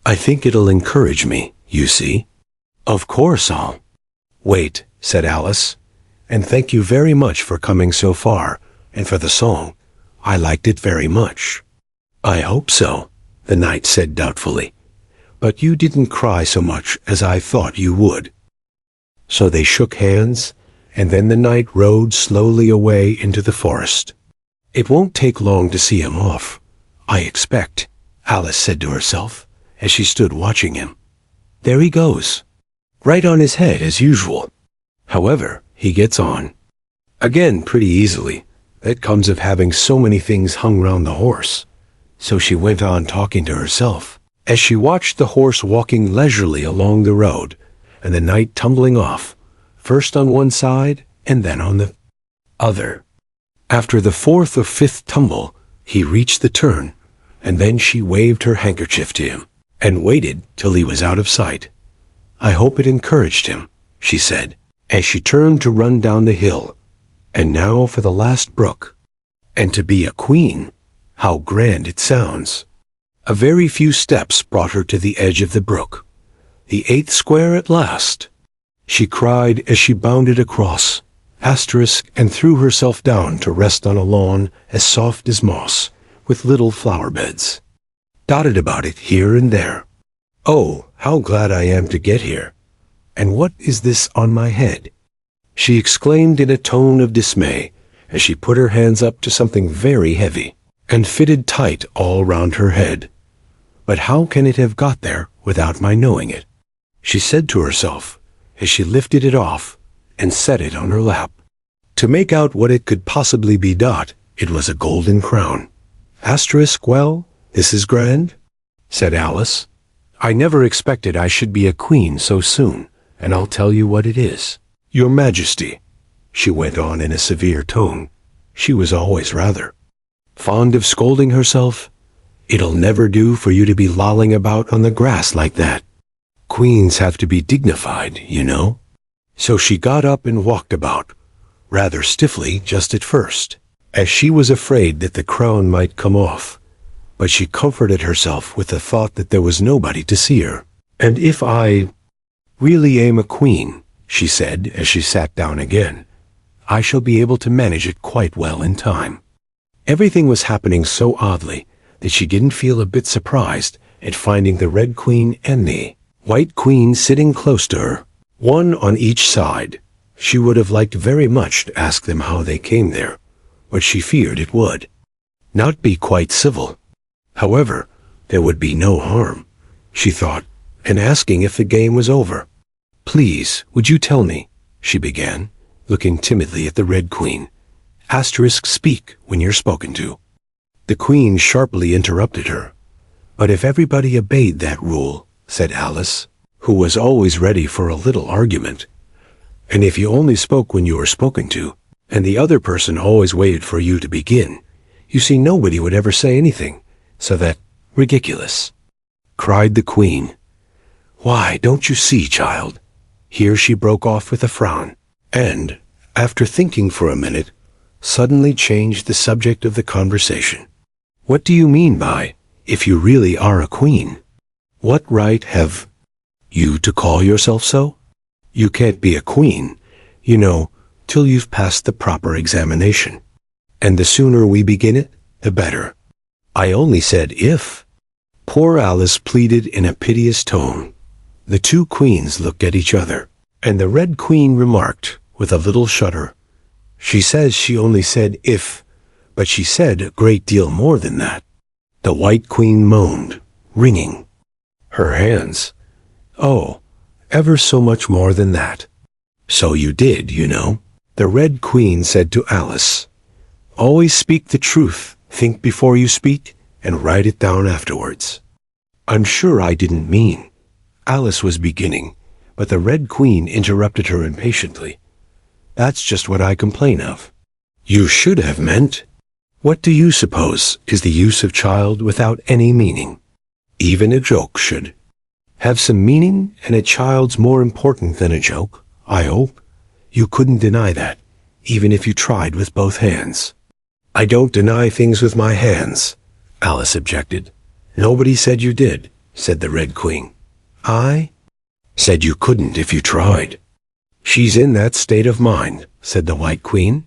I think it'll encourage me, you see. Of course I'll wait, said Alice, and thank you very much for coming so far, and for the song. I liked it very much. I hope so, the knight said doubtfully, but you didn't cry so much as I thought you would. So they shook hands, and then the knight rode slowly away into the forest. It won't take long to see him off, I expect, Alice said to herself, as she stood watching him. There he goes, right on his head as usual. However, he gets on. Again pretty easily. That comes of having so many things hung round the horse. So she went on talking to herself, as she watched the horse walking leisurely along the road, and the knight tumbling off, first on one side and then on the other. After the fourth or fifth tumble, he reached the turn, and then she waved her handkerchief to him, and waited till he was out of sight. I hope it encouraged him, she said, as she turned to run down the hill. And now for the last brook. And to be a queen, how grand it sounds. A very few steps brought her to the edge of the brook. The 8th square at last, she cried as she bounded across, asterisk, and threw herself down to rest on a lawn as soft as moss, with little flower beds dotted about it here and there. Oh, how glad I am to get here. And what is this on my head? She exclaimed in a tone of dismay, as she put her hands up to something very heavy, and fitted tight all round her head. But how can it have got there without my knowing it? She said to herself, as she lifted it off, and set it on her lap. To make out what it could possibly be, it was a golden crown. Asterisk, well, this is grand, said Alice. I never expected I should be a queen so soon, and I'll tell you what it is. Your Majesty, she went on in a severe tone. She was always rather fond of scolding herself. It'll never do for you to be lolling about on the grass like that. Queens have to be dignified, you know. So she got up and walked about, rather stiffly just at first, as she was afraid that the crown might come off. But she comforted herself with the thought that there was nobody to see her. "And if I really am a queen," she said as she sat down again, "I shall be able to manage it quite well in time." Everything was happening so oddly that she didn't feel a bit surprised at finding the Red Queen and the White Queen sitting close to her, one on each side. She would have liked very much to ask them how they came there, but she feared it would not be quite civil. However, there would be no harm, she thought, in asking if the game was over. "Please, would you tell me," she began, looking timidly at the Red Queen. "Speak when you're spoken to." The Queen sharply interrupted her. "But if everybody obeyed that rule," said Alice, who was always ready for a little argument, "and if you only spoke when you were spoken to, and the other person always waited for you to begin, you see nobody would ever say anything, so that—" "Ridiculous," cried the Queen. "Why, don't you see, child?" Here she broke off with a frown, and, after thinking for a minute, suddenly changed the subject of the conversation. "What do you mean by, if you really are a queen? What right have you to call yourself so? You can't be a queen, you know, till you've passed the proper examination. And the sooner we begin it, the better." "I only said if," poor Alice pleaded in a piteous tone. The two queens looked at each other, and the Red Queen remarked, with a little shudder, "She says she only said if, but she said a great deal more than that." The White Queen moaned, wringing her hands. "Oh, ever so much more than that." "So you did, you know," the Red Queen said to Alice. "Always speak the truth, think before you speak, and write it down afterwards." "I'm sure I didn't mean—" Alice was beginning, but the Red Queen interrupted her impatiently. "That's just what I complain of. You should have meant. What do you suppose is the use of child without any meaning? Even a joke should have some meaning, and a child's more important than a joke, I hope. You couldn't deny that, even if you tried with both hands." "I don't deny things with my hands," Alice objected. "Nobody said you did," said the Red Queen. "I said you couldn't if you tried." "She's in that state of mind," said the White Queen,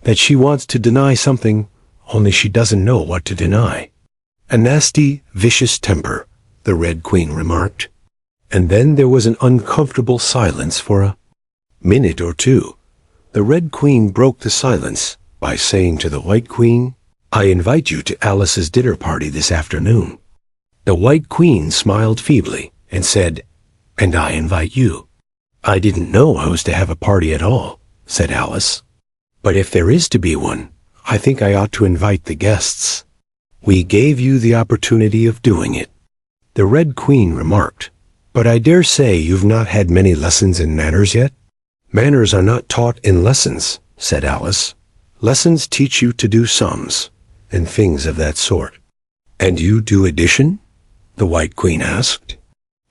"that she wants to deny something, only she doesn't know what to deny." "A nasty, vicious temper," the Red Queen remarked. And then there was an uncomfortable silence for a minute or two. The Red Queen broke the silence by saying to the White Queen, "I invite you to Alice's dinner party this afternoon." The White Queen smiled feebly and said, "And I invite you." "I didn't know I was to have a party at all," said Alice. "But if there is to be one, I think I ought to invite the guests." "We gave you the opportunity of doing it," the Red Queen remarked. "But I dare say you've not had many lessons in manners yet?" "Manners are not taught in lessons," said Alice. "Lessons teach you to do sums, and things of that sort." "And you do addition?" the White Queen asked.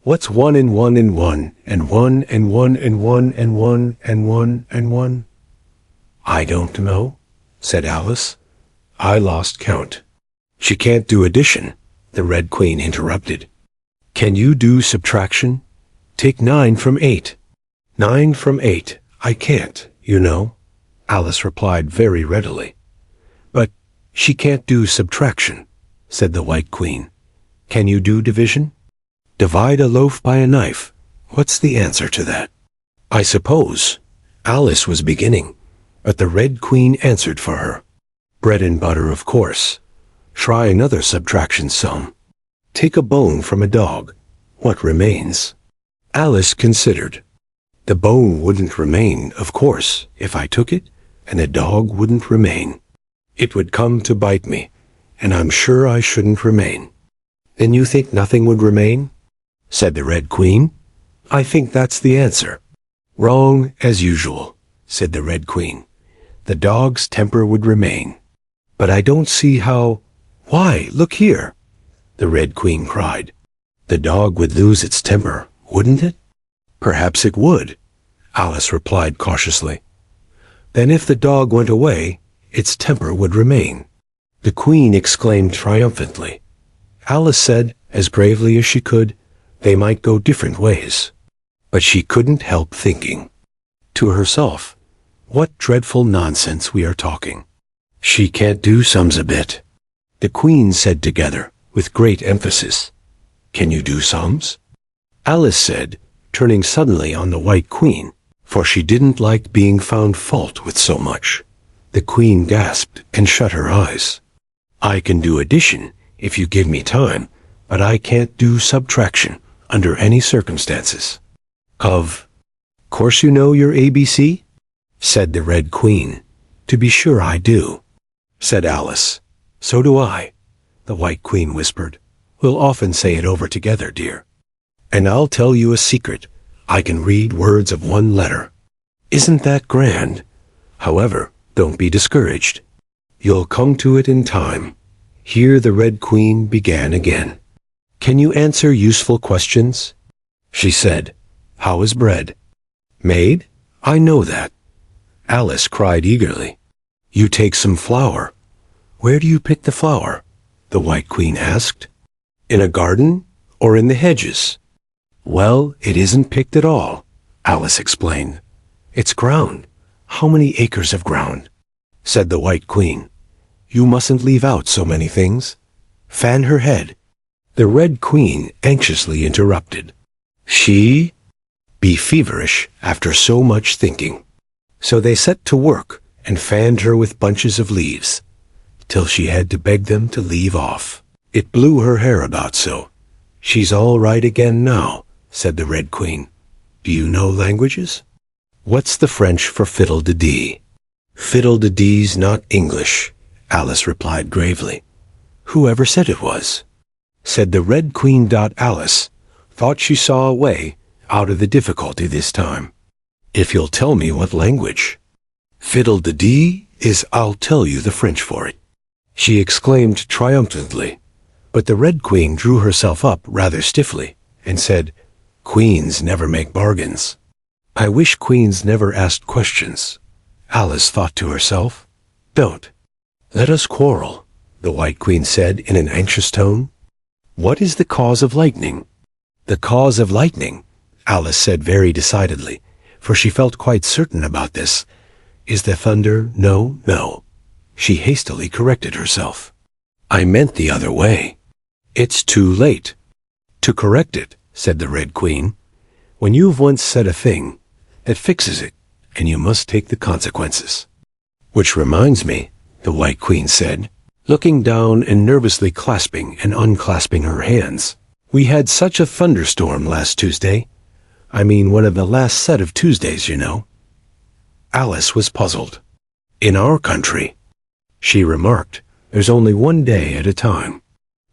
"What's 1 and 1 and 1, and 1 and 1 and 1 and 1 and 1 and 1? "I don't know," said Alice. "I lost count." "She can't do addition," the Red Queen interrupted. "Can you do subtraction? Take 9 from 8. 9 from 8. I can't, you know," Alice replied very readily. "But she can't do subtraction," said the White Queen. "Can you do division? Divide a loaf by a knife. What's the answer to that?" "I suppose," Alice was beginning, but the Red Queen answered for her. "Bread and butter, of course. Try another subtraction sum. Take a bone from a dog. What remains?" Alice considered. "The bone wouldn't remain, of course, if I took it, and the dog wouldn't remain. It would come to bite me, and I'm sure I shouldn't remain." "Then you think nothing would remain?" said the Red Queen. "I think that's the answer." "Wrong, as usual," said the Red Queen. "The dog's temper would remain." "But I don't see how—" "Why, look here!" the Red Queen cried. "The dog would lose its temper, wouldn't it?" "Perhaps it would," Alice replied cautiously. Then if the dog went away, its temper would remain. The Queen exclaimed triumphantly. Alice said, as gravely as she could, they might go different ways. But she couldn't help thinking to herself, what dreadful nonsense we are talking. She can't do sums a bit. The Queen said together, with great emphasis, Can you do sums? Alice said, turning suddenly on the White Queen, for she didn't like being found fault with so much. The Queen gasped and shut her eyes. I can do addition if you give me time, but I can't do subtraction under any circumstances. Of course you know your ABC? Said the Red Queen. To be sure I do, said Alice. So do I, the White Queen whispered. We'll often say it over together, dear. And I'll tell you a secret. I can read words of one letter. Isn't that grand? However, don't be discouraged. You'll come to it in time. Here the Red Queen began again. Can you answer useful questions? She said. How is bread? Made? I know that. Alice cried eagerly. You take some flour. Where do you pick the flour? The White Queen asked. In a garden or in the hedges? Well, it isn't picked at all, Alice explained. It's ground. How many acres of ground? Said the White Queen. You mustn't leave out so many things. Fan her head. The Red Queen anxiously interrupted. She? Be feverish after so much thinking. So they set to work and fanned her with bunches of leaves, till she had to beg them to leave off. It blew her hair about so. She's all right again now, said the Red Queen. Do you know languages? What's the French for fiddle-de-dee? Fiddle-de-dee's not English, Alice replied gravely. Whoever said it was? Said the Red Queen. Alice thought she saw a way out of the difficulty this time. If you'll tell me what language. Fiddle-de-dee is I'll tell you the French for it, she exclaimed triumphantly. But the Red Queen drew herself up rather stiffly and said, Queens never make bargains. I wish queens never asked questions. Alice thought to herself. Don't. Let us quarrel, the White Queen said in an anxious tone. What is the cause of lightning? The cause of lightning, Alice said very decidedly, for she felt quite certain about this, is the thunder. No. She hastily corrected herself. I meant the other way. It's too late to correct it, said the Red Queen. When you've once said a thing, it fixes it, and you must take the consequences. Which reminds me, the White Queen said, looking down and nervously clasping and unclasping her hands. We had such a thunderstorm last Tuesday. I mean one of the last set of Tuesdays, you know. Alice was puzzled. In our country, she remarked, there's only one day at a time.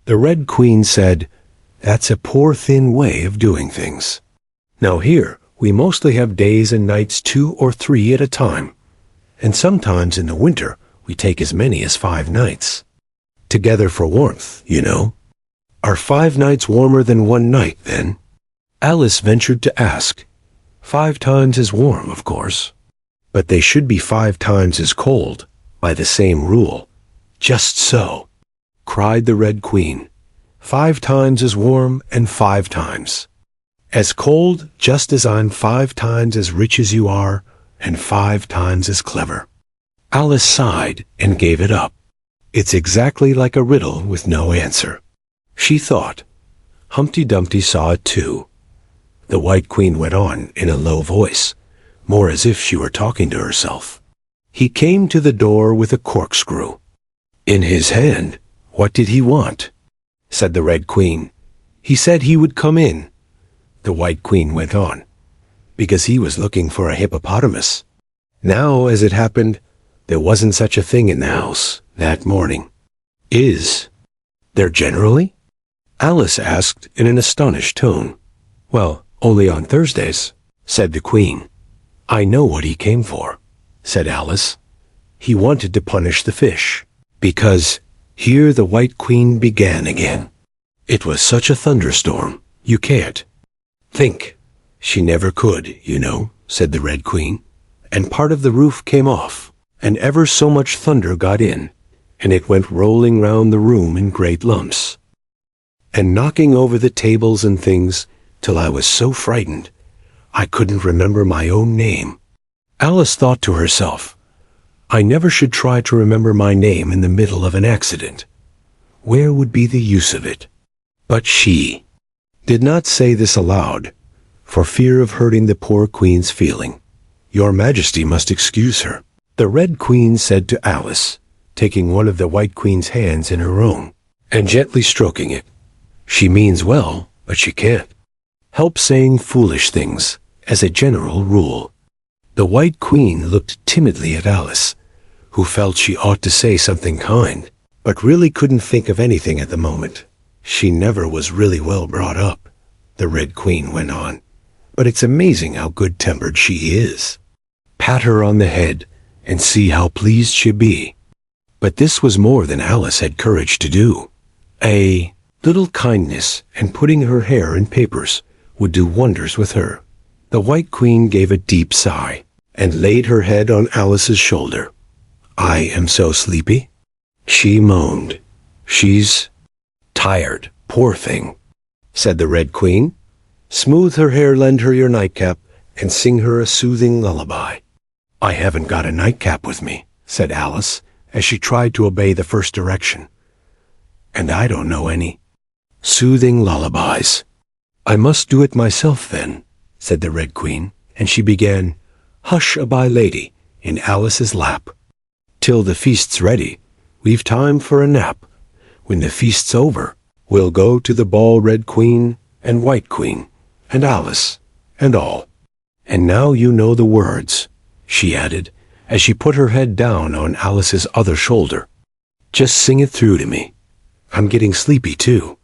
The Red Queen said, that's a poor thin way of doing things. Now here, we mostly have days and nights 2 or 3 at a time, and sometimes in the winter we take as many as 5 nights. Together for warmth, you know. Are 5 nights warmer than 1 night, then? Alice ventured to ask. 5 times as warm, of course. But they should be 5 times as cold, by the same rule. Just so, cried the Red Queen. 5 times as warm and 5 times as cold, just as I'm 5 times as rich as you are, and 5 times as clever. Alice sighed and gave it up. It's exactly like a riddle with no answer, she thought. Humpty Dumpty saw it too. The White Queen went on in a low voice, more as if she were talking to herself. He came to the door with a corkscrew in his hand. What did he want? Said the Red Queen. He said he would come in, the White Queen went on, because he was looking for a hippopotamus. Now, as it happened, there wasn't such a thing in the house that morning. Is there generally? Alice asked in an astonished tone. Well, only on Thursdays, said the Queen. I know what he came for, said Alice. He wanted to punish the fish, because here the White Queen began again. It was such a thunderstorm, you can't think. She never could, you know, said the Red Queen, and part of the roof came off, and ever so much thunder got in, and it went rolling round the room in great lumps, and knocking over the tables and things, till I was so frightened, I couldn't remember my own name. Alice thought to herself, I never should try to remember my name in the middle of an accident. Where would be the use of it? But she did not say this aloud, for fear of hurting the poor Queen's feeling. Your Majesty must excuse her, the Red Queen said to Alice, taking one of the White Queen's hands in her own, and gently stroking it. She means well, but she can't help saying foolish things, as a general rule. The White Queen looked timidly at Alice, who felt she ought to say something kind, but really couldn't think of anything at the moment. She never was really well brought up, the Red Queen went on, but it's amazing how good-tempered she is. Pat her on the head, and see how pleased she'll be. But this was more than Alice had courage to do. A little kindness and putting her hair in papers would do wonders with her. The White Queen gave a deep sigh, and laid her head on Alice's shoulder. I am so sleepy, she moaned. She's tired, poor thing, said the Red Queen. Smooth her hair, lend her your nightcap, and sing her a soothing lullaby. I haven't got a nightcap with me, said Alice, as she tried to obey the first direction. And I don't know any soothing lullabies. I must do it myself then, said the Red Queen, and she began, Hush-a-bye, lady, in Alice's lap. Till the feast's ready, we've time for a nap. When the feast's over, we'll go to the ball, Red Queen and White Queen, and Alice, and all. And now you know the words, she added, as she put her head down on Alice's other shoulder. Just sing it through to me. I'm getting sleepy, too.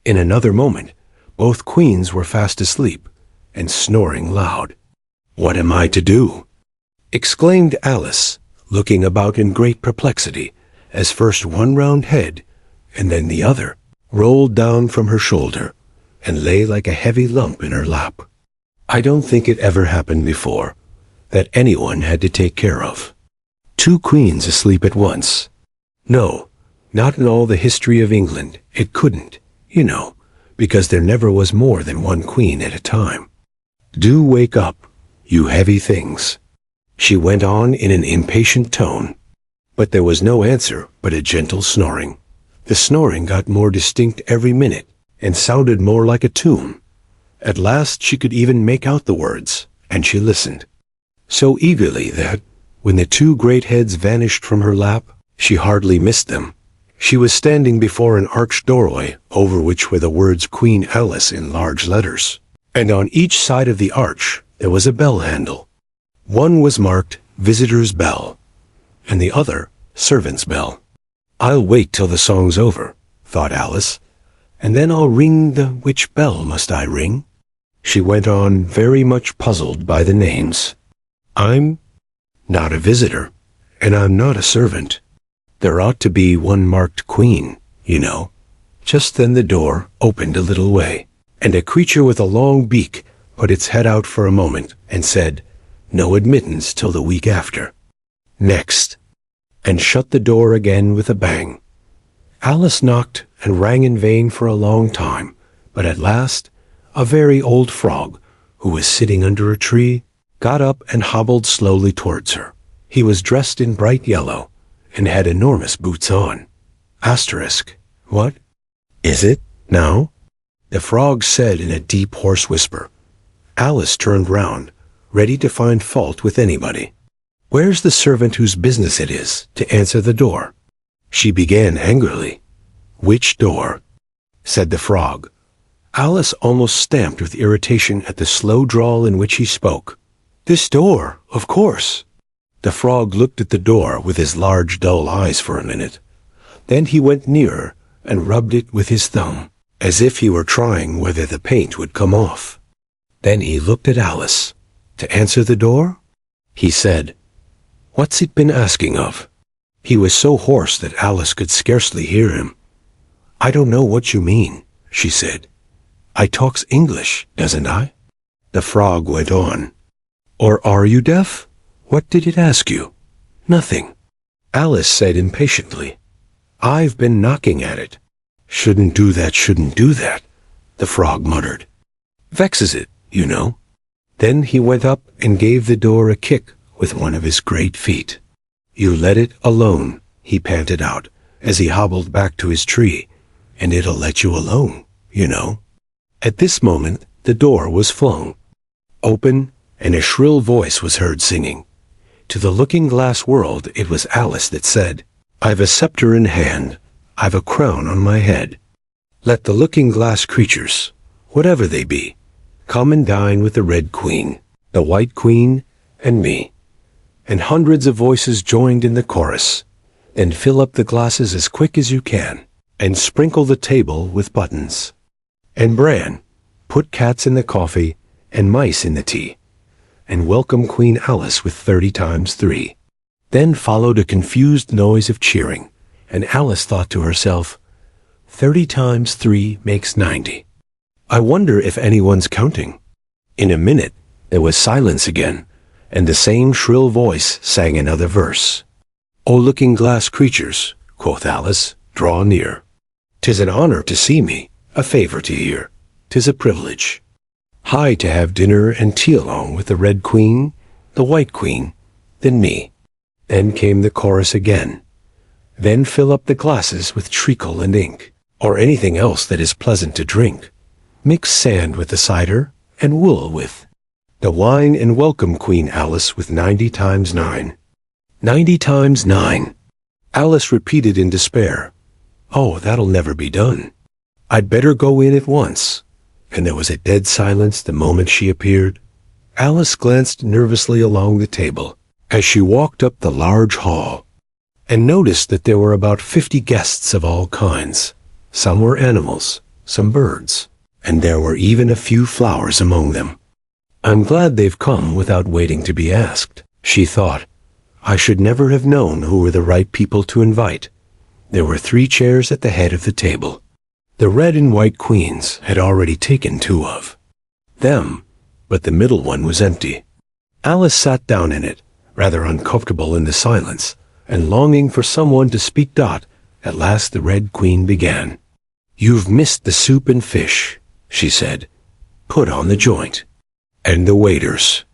In another moment, both queens were fast asleep, and snoring loud. What am I to do? Exclaimed Alice, looking about in great perplexity, as first one round head, and then the other, rolled down from her shoulder, and lay like a heavy lump in her lap. I don't think it ever happened before, that anyone had to take care of two queens asleep at once. No, not in all the history of England. It couldn't, you know, because there never was more than one queen at a time. Do wake up, you heavy things, she went on in an impatient tone. But there was no answer but a gentle snoring. The snoring got more distinct every minute, and sounded more like a tune. At last she could even make out the words, and she listened so eagerly that, when the two great heads vanished from her lap, she hardly missed them. She was standing before an arched doorway, over which were the words Queen Alice in large letters, and on each side of the arch there was a bell handle. One was marked Visitor's Bell, and the other Servant's Bell. I'll wait till the song's over, thought Alice, and then I'll ring the which bell must I ring? She went on, very much puzzled by the names. I'm not a visitor, and I'm not a servant. There ought to be one marked Queen, you know. Just then the door opened a little way, and a creature with a long beak put its head out for a moment and said, No admittance till the week after. Next, and shut the door again with a bang. Alice knocked and rang in vain for a long time, but at last a very old frog, who was sitting under a tree, got up and hobbled slowly towards her. He was dressed in bright yellow, and had enormous boots on. Asterisk. What is it now? The frog said in a deep, hoarse whisper. Alice turned round, ready to find fault with anybody. Where's the servant whose business it is to answer the door? She began angrily. Which door? Said the frog. Alice almost stamped with irritation at the slow drawl in which he spoke. This door, of course. The frog looked at the door with his large, dull eyes for a minute. Then he went nearer and rubbed it with his thumb, as if he were trying whether the paint would come off. Then he looked at Alice. To answer the door? He said, What's it been asking of? He was so hoarse that Alice could scarcely hear him. I don't know what you mean, she said. I talks English, doesn't I? The frog went on. Or are you deaf? What did it ask you? Nothing, Alice said impatiently. I've been knocking at it. Shouldn't do that, the frog muttered. Vexes it, you know. Then he went up and gave the door a kick with one of his great feet. You let it alone, he panted out as he hobbled back to his tree, and it'll let you alone, you know. At this moment, the door was flung open, and a shrill voice was heard singing. To the looking-glass world, it was Alice that said, I've a scepter in hand, I've a crown on my head. Let the looking-glass creatures, whatever they be, come and dine with the Red Queen, the White Queen, and me. And hundreds of voices joined in the chorus. And fill up the glasses as quick as you can, and sprinkle the table with buttons. And bran, put cats in the coffee, and mice in the tea. And welcome Queen Alice with 30 times 3. Then followed a confused noise of cheering, and Alice thought to herself, 30 times 3 makes 90. I wonder if anyone's counting. In a minute, there was silence again, and the same shrill voice sang another verse. O looking-glass creatures, quoth Alice, draw near. 'Tis an honor to see me, a favor to hear. 'Tis a privilege. High to have dinner and tea along with the Red Queen, the White Queen, then me. Then came the chorus again. Then fill up the glasses with treacle and ink, or anything else that is pleasant to drink. Mix sand with the cider, and wool with the wine, and welcome Queen Alice with 90 times 9. 90 times 9. Alice repeated in despair. Oh, that'll never be done. I'd better go in at once. And there was a dead silence the moment she appeared. Alice glanced nervously along the table as she walked up the large hall, and noticed that there were about 50 guests of all kinds. Some were animals, some birds, and there were even a few flowers among them. I'm glad they've come without waiting to be asked, she thought. I should never have known who were the right people to invite. There were 3 chairs at the head of the table. The Red and White Queens had already taken 2 of them, but the middle one was empty. Alice sat down in it, rather uncomfortable in the silence, and longing for someone to speak. At last the Red Queen began. You've missed the soup and fish, she said. Put on the joint. And the waiters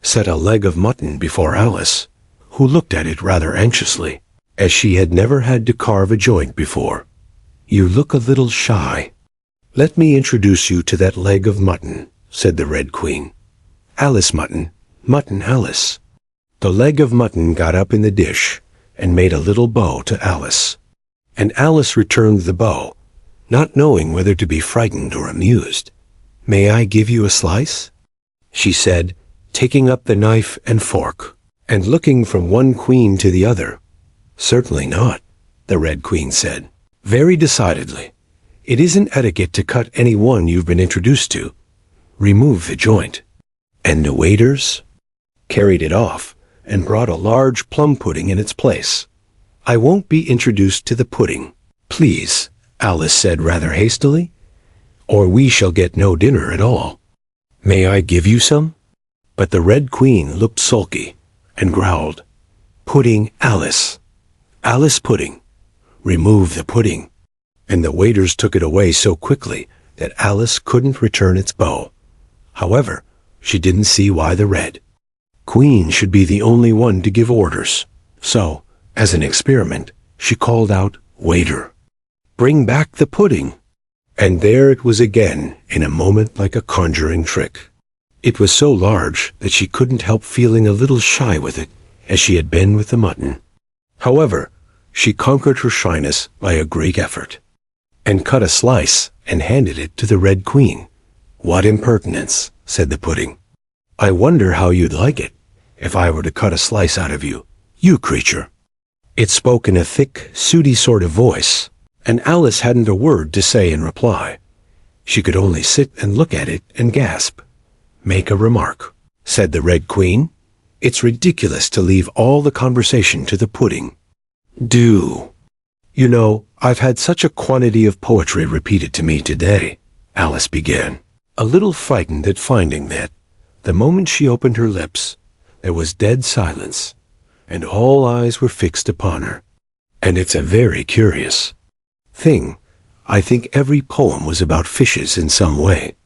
set a leg of mutton before Alice, who looked at it rather anxiously, as she had never had to carve a joint before. You look a little shy. Let me introduce you to that leg of mutton, said the Red Queen. Alice Mutton, Mutton Alice. The leg of mutton got up in the dish, and made a little bow to Alice. And Alice returned the bow, not knowing whether to be frightened or amused. May I give you a slice? She said, taking up the knife and fork, and looking from one queen to the other. Certainly not, the Red Queen said, very decidedly. It isn't etiquette to cut any one you've been introduced to. Remove the joint. And the waiters carried it off, and brought a large plum pudding in its place. I won't be introduced to the pudding, please, Alice said rather hastily, or we shall get no dinner at all. May I give you some? But the Red Queen looked sulky, and growled, Pudding, Alice. Alice pudding. Remove the pudding. And the waiters took it away so quickly that Alice couldn't return its bow. However, she didn't see why the Red Queen should be the only one to give orders. So, as an experiment, she called out, Waiter, bring back the pudding. And there it was again, in a moment like a conjuring trick. It was so large that she couldn't help feeling a little shy with it, as she had been with the mutton. However, she conquered her shyness by a great effort, and cut a slice and handed it to the Red Queen. What impertinence, said the pudding. I wonder how you'd like it, if I were to cut a slice out of you, you creature. It spoke in a thick, sooty sort of voice, and Alice hadn't a word to say in reply. She could only sit and look at it and gasp. Make a remark, said the Red Queen. It's ridiculous to leave all the conversation to the pudding. Do. You know, I've had such a quantity of poetry repeated to me today, Alice began, a little frightened at finding that, The moment she opened her lips, there was dead silence, and all eyes were fixed upon her. And it's a very curious thing. I think every poem was about fishes in some way.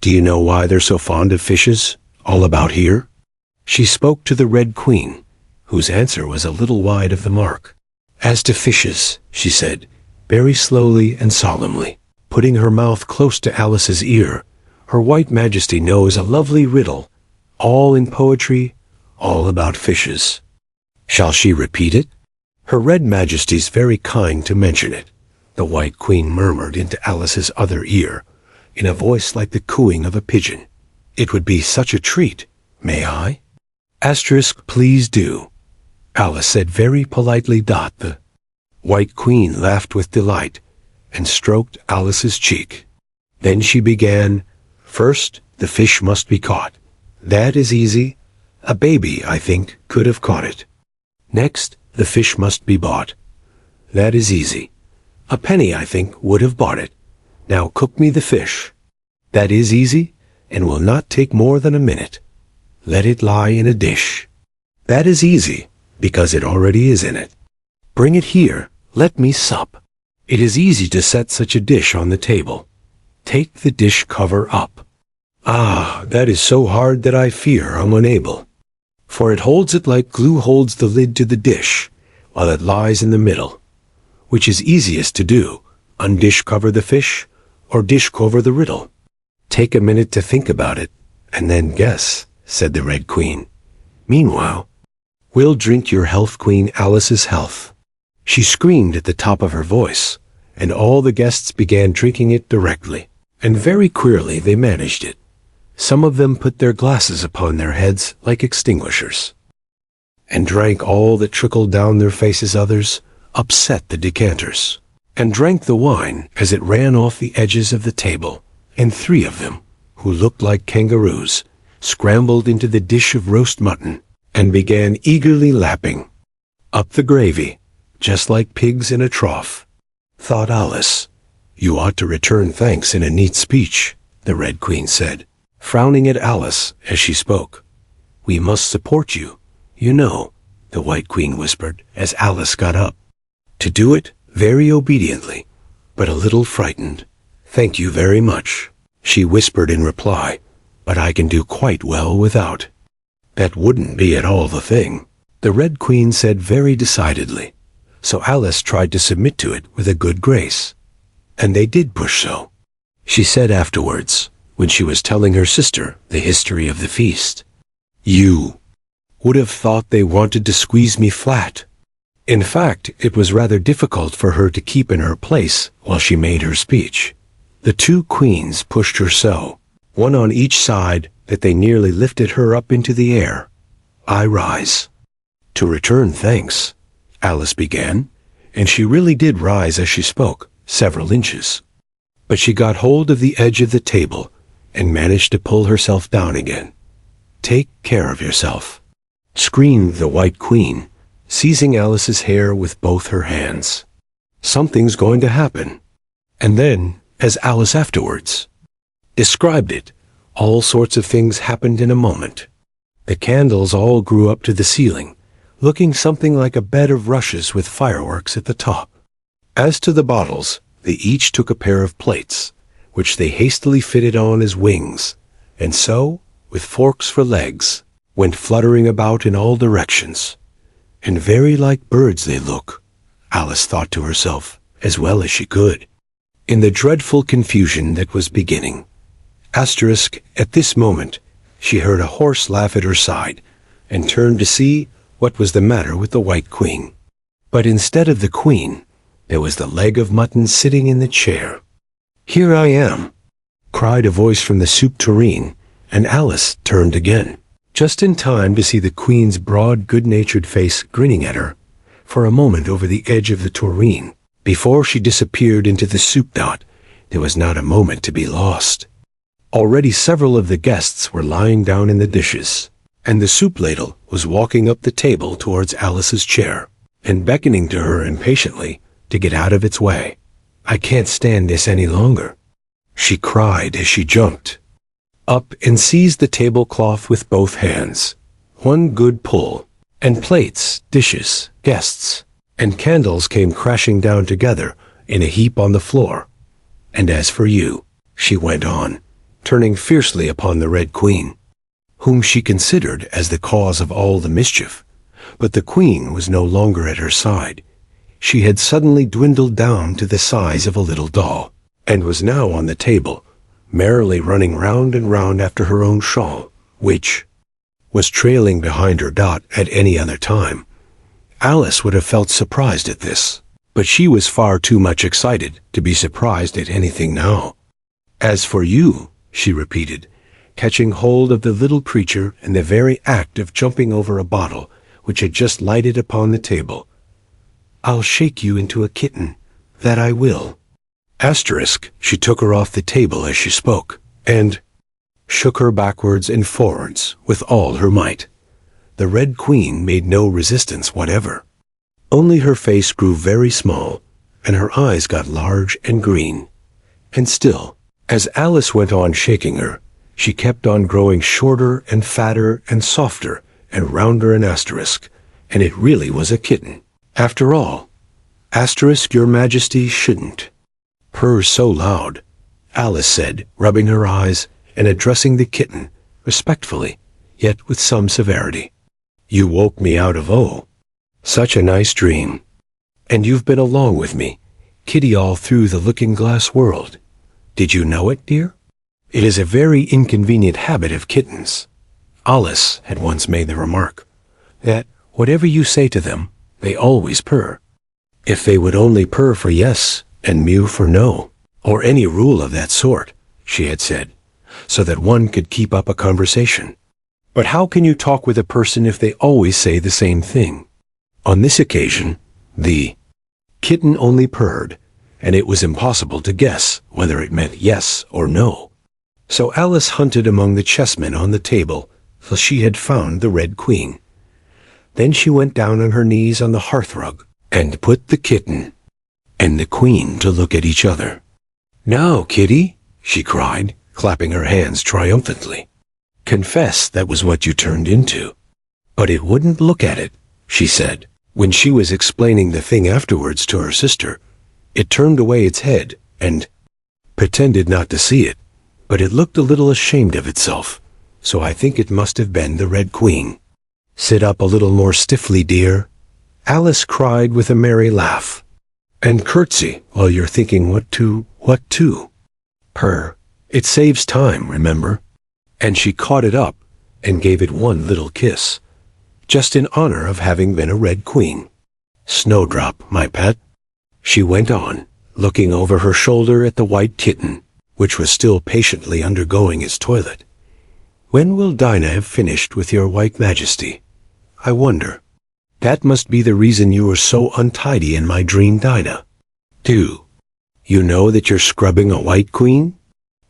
Do you know why they're so fond of fishes, all about here? She spoke to the Red Queen, whose answer was a little wide of the mark. As to fishes, she said, very slowly and solemnly, putting her mouth close to Alice's ear, Her White Majesty knows a lovely riddle, all in poetry, all about fishes. Shall she repeat it? Her Red Majesty's very kind to mention it, the White Queen murmured into Alice's other ear, in a voice like the cooing of a pigeon. It would be such a treat. May I? Asterisk, please do. Alice said very politely. The White Queen laughed with delight and stroked Alice's cheek. Then she began, First, the fish must be caught. That is easy. A baby, I think, could have caught it. Next, the fish must be bought. That is easy. A penny, I think, would have bought it. Now cook me the fish. That is easy, and will not take more than a minute. Let it lie in a dish. That is easy, because it already is in it. Bring it here, let me sup. It is easy to set such a dish on the table. Take the dish cover up. Ah, that is so hard that I fear I'm unable. For it holds it like glue holds the lid to the dish, while it lies in the middle. Which is easiest to do, undish cover the fish, or dish cover the riddle? Take a minute to think about it, and then guess, said the Red Queen. Meanwhile, we'll drink your health, Queen Alice's health. She screamed at the top of her voice, and all the guests began drinking it directly, and very queerly they managed it. Some of them put their glasses upon their heads like extinguishers, and drank all that trickled down their faces. Others upset the decanters, and drank the wine as it ran off the edges of the table, and 3 of them, who looked like kangaroos, scrambled into the dish of roast mutton, and began eagerly lapping up the gravy, just like pigs in a trough. Thought Alice, you ought to return thanks in a neat speech, the Red Queen said, frowning at Alice as she spoke. We must support you, you know, the White Queen whispered as Alice got up. To do it very obediently, but a little frightened. Thank you very much, she whispered in reply, but I can do quite well without. That wouldn't be at all the thing, the Red Queen said very decidedly. So Alice tried to submit to it with a good grace. And they did push so. She said afterwards, when she was telling her sister the history of the feast, You would have thought they wanted to squeeze me flat. In fact, it was rather difficult for her to keep in her place while she made her speech. The 2 queens pushed her so, one on each side, that they nearly lifted her up into the air. I rise. To return thanks, Alice began, and she really did rise as she spoke, several inches. But she got hold of the edge of the table and managed to pull herself down again. Take care of yourself, screamed the White Queen, seizing Alice's hair with both her hands. Something's going to happen. And then, as Alice afterwards described it, all sorts of things happened in a moment. The candles all grew up to the ceiling, looking something like a bed of rushes with fireworks at the top. As to the bottles, they each took a pair of plates, which they hastily fitted on as wings, and so, with forks for legs, went fluttering about in all directions. And very like birds they look, Alice thought to herself, as well as she could, in the dreadful confusion that was beginning. Asterisk, at this moment, she heard a horse laugh at her side, and turned to see what was the matter with the White Queen. But instead of the Queen, there was the leg of mutton sitting in the chair. Here I am, cried a voice from the soup tureen, and Alice turned again, just in time to see the Queen's broad, good-natured face grinning at her, for a moment over the edge of the tureen. Before she disappeared into the soup knot, there was not a moment to be lost. Already several of the guests were lying down in the dishes, and the soup ladle was walking up the table towards Alice's chair, and beckoning to her impatiently to get out of its way. I can't stand this any longer, she cried as she jumped up and seized the tablecloth with both hands. One good pull, and plates, dishes, guests, and candles came crashing down together in a heap on the floor. And as for you, she went on, turning fiercely upon the Red Queen, whom she considered as the cause of all the mischief. But the Queen was no longer at her side. She had suddenly dwindled down to the size of a little doll, and was now on the table, merrily running round and round after her own shawl, which was trailing behind her Dot at any other time. Alice would have felt surprised at this, but she was far too much excited to be surprised at anything now. As for you, she repeated, catching hold of the little creature in the very act of jumping over a bottle which had just lighted upon the table, I'll shake you into a kitten, that I will. Asterisk, she took her off the table as she spoke, and shook her backwards and forwards with all her might. The Red Queen made no resistance whatever. Only her face grew very small, and her eyes got large and green. And still, as Alice went on shaking her, she kept on growing shorter and fatter and softer and rounder and asterisk, and it really was a kitten. After all, asterisk, your Majesty shouldn't purr so loud, Alice said, rubbing her eyes and addressing the kitten, respectfully, yet with some severity. You woke me out of such a nice dream. And you've been along with me, Kitty, all through the looking-glass world. Did you know it, dear? It is a very inconvenient habit of kittens. Alice had once made the remark that whatever you say to them, they always purr. If they would only purr for yes and mew for no, or any rule of that sort, she had said, so that one could keep up a conversation. But how can you talk with a person if they always say the same thing? On this occasion, the kitten only purred, and it was impossible to guess whether it meant yes or no. So Alice hunted among the chessmen on the table till she had found the Red Queen. Then she went down on her knees on the hearthrug and put the kitten and the Queen to look at each other. Now, Kitty, she cried, clapping her hands triumphantly. Confess that was what you turned into. But it wouldn't look at it, she said. When she was explaining the thing afterwards to her sister, it turned away its head and pretended not to see it, but it looked a little ashamed of itself, so I think it must have been the Red Queen. Sit up a little more stiffly, dear, Alice cried with a merry laugh, and curtsy while you're thinking what to. Purr. It saves time, remember? And she caught it up and gave it one little kiss, just in honor of having been a Red Queen. Snowdrop, my pet, she went on, looking over her shoulder at the white kitten, which was still patiently undergoing its toilet. When will Dinah have finished with your White Majesty? I wonder. That must be the reason you were so untidy in my dream, Dinah. Do you know that you're scrubbing a White Queen?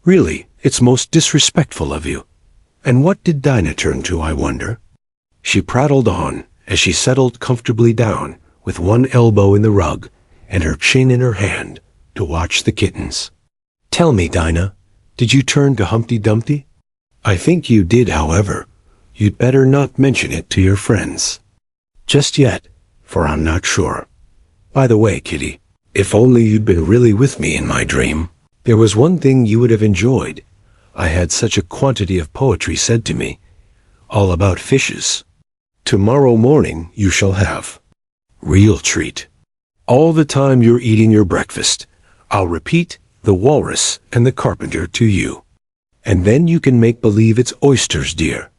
Really, it's most disrespectful of you. And what did Dinah turn to, I wonder? She prattled on as she settled comfortably down with one elbow in the rug and her chin in her hand to watch the kittens. Tell me, Dinah, did you turn to Humpty Dumpty? I think you did, however. You'd better not mention it to your friends. Just yet, for I'm not sure. By the way, Kitty, if only you'd been really with me in my dream, there was one thing you would have enjoyed. I had such a quantity of poetry said to me, all about fishes. Tomorrow morning you shall have real treat. All the time you're eating your breakfast, I'll repeat the walrus and the carpenter to you. And then you can make believe it's oysters, dear.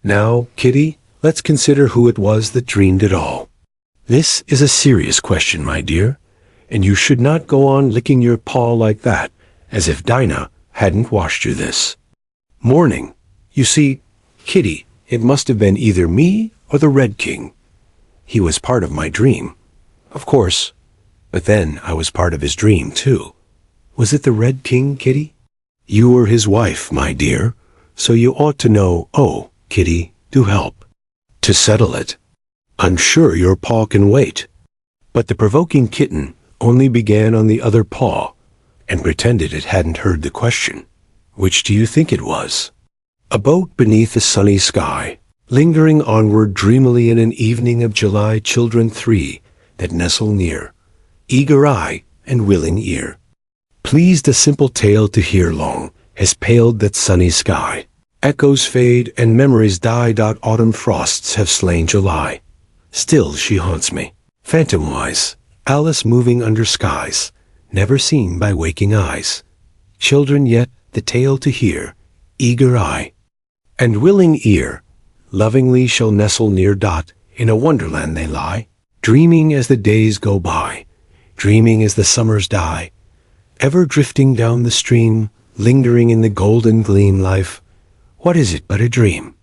Now, Kitty, let's consider who it was that dreamed it all. This is a serious question, my dear, and you should not go on licking your paw like that, as if Dinah hadn't washed you this morning. You see, Kitty, it must have been either me or the Red King. He was part of my dream, of course, but then I was part of his dream, too. Was it the Red King, Kitty? You were his wife, my dear, so you ought to know. Oh, Kitty, do help to settle it. I'm sure your paw can wait. But the provoking kitten only began on the other paw and pretended it hadn't heard the question. Which do you think it was? A boat beneath a sunny sky, lingering onward dreamily in an evening of July, children three that nestle near, eager eye and willing ear. Pleased a simple tale to hear long has paled that sunny sky. Echoes fade and memories die. Autumn frosts have slain July. Still she haunts me, phantom-wise, Alice moving under skies, never seen by waking eyes. Children yet the tale to hear, eager eye and willing ear, lovingly shall nestle near. In a wonderland they lie, dreaming as the days go by, dreaming as the summers die, ever drifting down the stream, lingering in the golden gleam. Life, what is it but a dream?